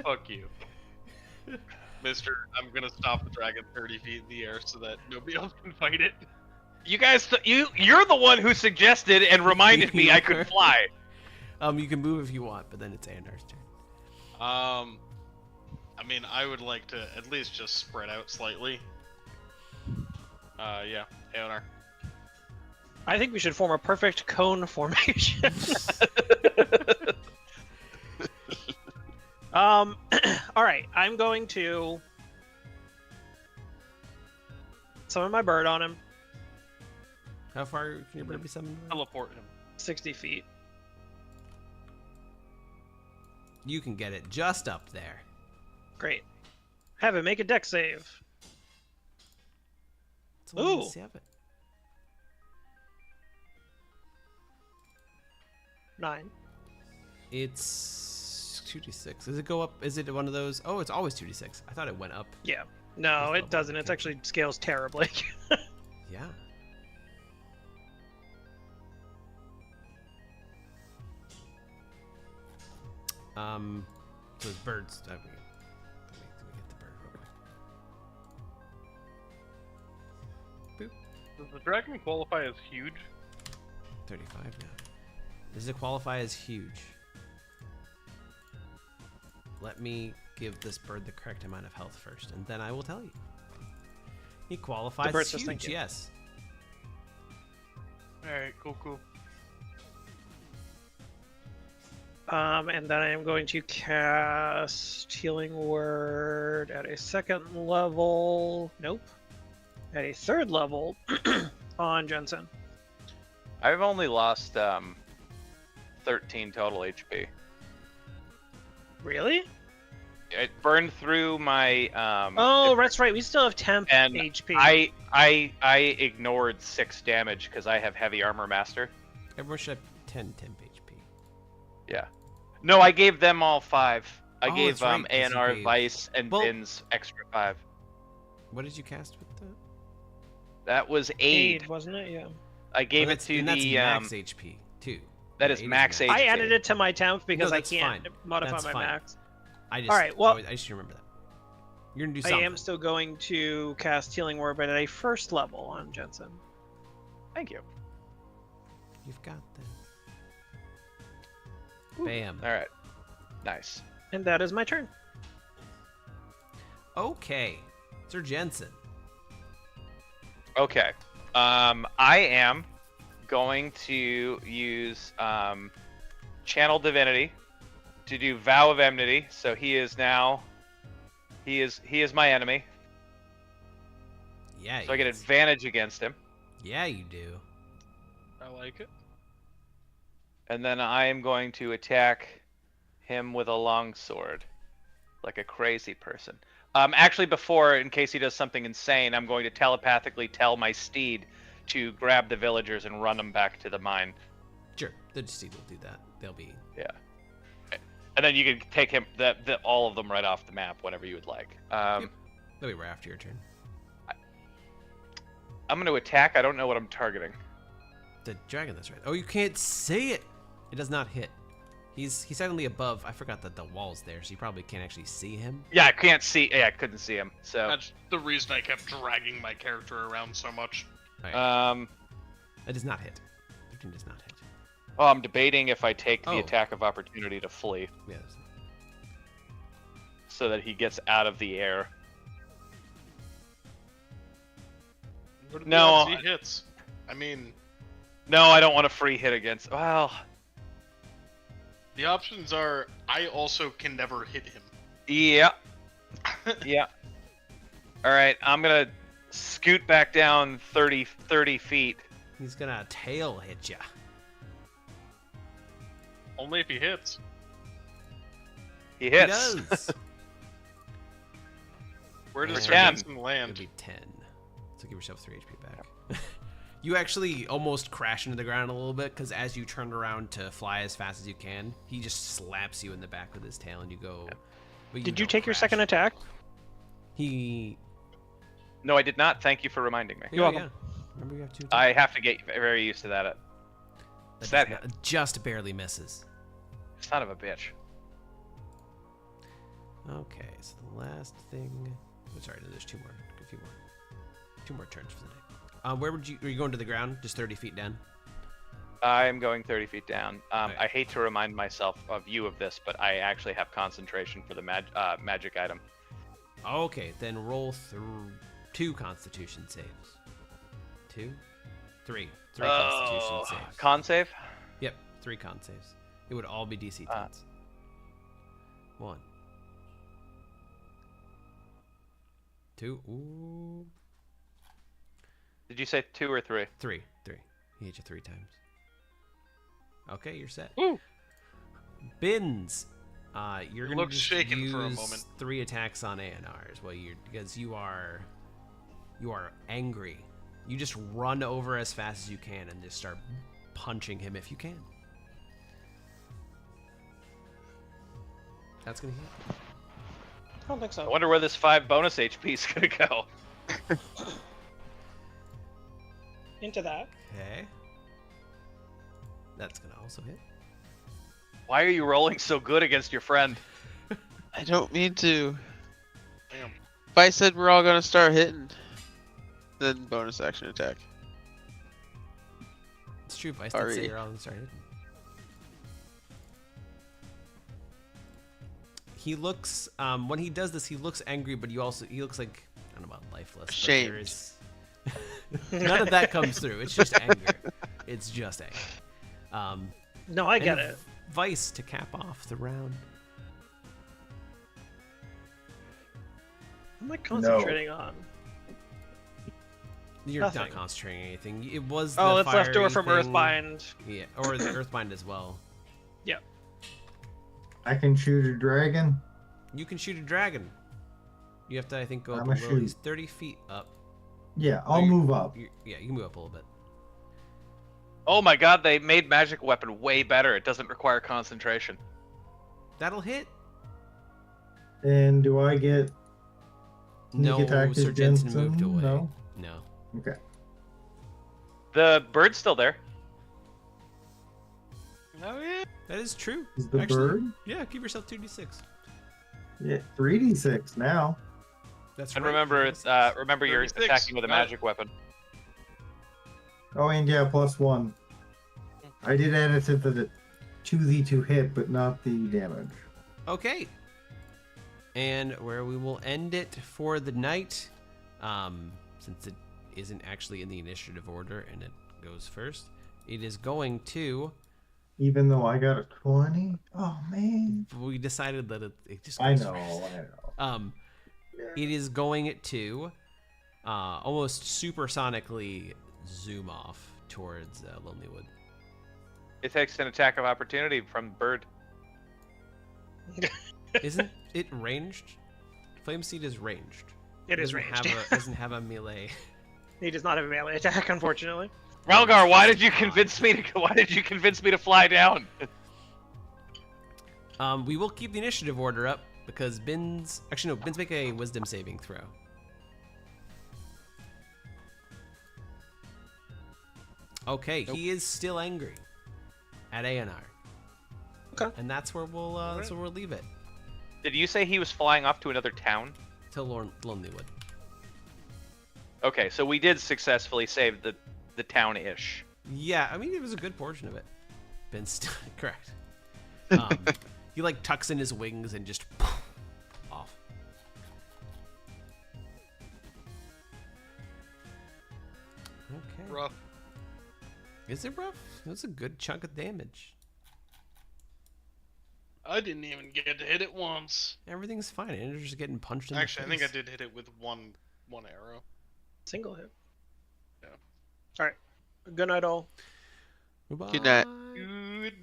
Fuck you. Mister, I'm gonna stop the dragon 30 feet in the air so that nobody else can fight it. You guys, you're the one who suggested and reminded me I could fly. You can move if you want, but then it's Aionar's turn. I mean, I would like to at least just spread out slightly. Yeah, Aionar. I think we should form a perfect cone formation. All right, I'm going to summon my bird on him. How far can your bird be summoned? Teleport him. 60 feet. You can get it just up there. Great. Have it make a deck save. It's only Ooh. 7. 9. It's 2d6. Does it go up? Is it one of those? Oh, it's always 2d6. I thought it went up. Yeah. No, This it level doesn't. It can't. actually scales terribly. Yeah. So it's birds. Let me get the bird real quick. Boop. Does the dragon qualify as huge? 35 now. Does it qualify as huge? Let me give this bird the correct amount of health first, and then I will tell you. He qualifies bird as says thank huge, you. yes. Alright, cool. And then I am going to cast Healing Word at a 2nd level. Nope. At a 3rd level on Jensen. I've only lost 13 total HP. Really? It burned through my Oh, that's right. We still have temp and HP. I ignored 6 damage because I have heavy armor master. Everyone should have 10 temp HP. Yeah. No, I gave them all 5. I Oh, gave that's right, 'cause you Aionar, gave- Vice, and Well- Bin's extra 5. What did you cast with that? That was aid. wasn't it? Yeah. I gave Oh, it to and that's the max HP too. that Yeah, is eight max HP. I added it to my temp because No, I that's can't fine. modify That's my fine. max. I just, Alright, well- I just remember that. You're gonna do I something. am still going to cast Healing Word, but at a 1st level on Jensen. Thank you. You've got this. Bam. All right. Nice. And that is my turn. Okay, Sir Jensen. Okay. I am going to use Channel Divinity to do Vow of Enmity. So he is now he is my enemy. Yeah. So I get is. advantage against him. Yeah, you do. I like it. And then I am going to attack him with a longsword, like a crazy person. Actually, before, in case he does something insane, I'm going to telepathically tell my steed to grab the villagers and run them back to the mine. Sure, the steed will do that. They'll be. Yeah. And then you can take him, all of them right off the map, whenever you would like. They'll be right after your turn. I'm going to attack. I don't know what I'm targeting. The dragon, that's right. Oh, you can't say it. It does not hit. He's suddenly above. I forgot that the wall's there, so you probably can't actually see him. Yeah, I can't see. Yeah, I couldn't see him. So. That's the reason I kept dragging my character around so much. Right. It does not hit. 13 does not hit. Oh, I'm debating if I take the Oh. attack of opportunity to flee, Yes. so that he gets out of the air. What are the No, odds he hits? I mean, No, I don't want a free hit against. Well, the options are I also can never hit him. yeah, yeah. All right, I'm gonna scoot back down 30 feet. He's gonna tail hit ya. Only if he hits. He He hits. does. Where does Yeah. Sir Ten. Jensen It'll land? be 10. So give yourself 3 HP back. You actually almost crash into the ground a little bit because as you turn around to fly as fast as you can, he just slaps you in the back with his tail and you go. But Did you don't take your crash. second attack? He. No, I did not. Thank you for reminding me. You're welcome. Remember you have 2 attacks? I have to get very used to that. That Does does that not- just barely misses. Son of a bitch. Okay, so the last thing. Oh, sorry, there's 2 more. A few more. 2 more turns for the day. Where would you? Are you going to the ground? Just 30 feet down? I'm going 30 feet down. Okay. I hate to remind myself of you of this, but I actually have concentration for the magic item. Okay, then roll through 2 Constitution saves. 2, 3 Constitution saves. Con save? Yep, 3 con saves. It would all be DC 10s. 1, 2. Ooh. Did you say 2 or 3? 3. He hit you 3 times. Okay, you're set. Woo. Bins. You're gonna looks just shaken use for a moment. 3 attacks on Aionar as well. Because you are angry. You just run over as fast as you can and just start punching him if you can. That's gonna hit. don't think so. I wonder where this 5 bonus HP is gonna go. Into that. Okay. That's gonna also hit. Why are you rolling so good against your friend? I don't mean to. Damn. If I said we're all gonna start hitting, then bonus action attack. It's true. If I did say you're all started. He looks. When he does this, he looks angry, but he looks like, I don't know about lifeless. But Ashamed. there is none of that comes through. It's just anger. It's just anger. No, I get and it. Vice to cap off the round. I'm like concentrating on. You're Nothing. not concentrating on anything. It was Oh, the it's left over from fiery thing. Earthbind. Yeah, or the Earthbind as well. Yeah. I can shoot a dragon. You can shoot a dragon. You have to, I think, go up I'ma a little. He's shoot. 30 feet up. Yeah, I'll move up. Yeah, you can move up a little bit. Oh my god, they made magic weapon way better. It doesn't require concentration. That'll hit. And do I get sneak No, attack Sir to Jensen moved away. No. No. Okay. The bird's still there. Oh yeah. That is true. Is the Actually, bird? Yeah, give yourself 2d6. Yeah, 3d6 now. That's And right. remember, Yes. remember you're 36. attacking with a magic weapon. Oh, and yeah, +1. I did add it to the to hit, but not the damage. Okay. And where we will end it for the night, since it isn't actually in the initiative order and it goes first, it is going to. Even though I got a 20? Oh, man. We decided that it just I goes know, first. I know. It is going to almost supersonically zoom off towards Lonelywood. It takes an attack of opportunity from the bird. Isn't it ranged? Flame Seed is ranged. It is Doesn't ranged. doesn't have a melee. He does not have a melee attack, unfortunately. Ralgar, why did you convince me to fly down? We will keep the initiative order up because Bin's make a wisdom saving throw. Okay, he is still angry at Aionar. Okay. And that's where we'll leave it Did you say he was flying off to another town? till Lonelywood. Okay, so we did successfully save the town-ish. Yeah, I mean it was a good portion of it. Bin's still correct. He like tucks in his wings and just off. Okay. Rough. Is it rough? It was a good chunk of damage. I didn't even get to hit it once. Everything's fine. Andrew's just getting punched in Actually, I the think face. I did hit it with one arrow. Single hit. Yeah. Alright. Good night, all. Goodbye. Good night. Good night.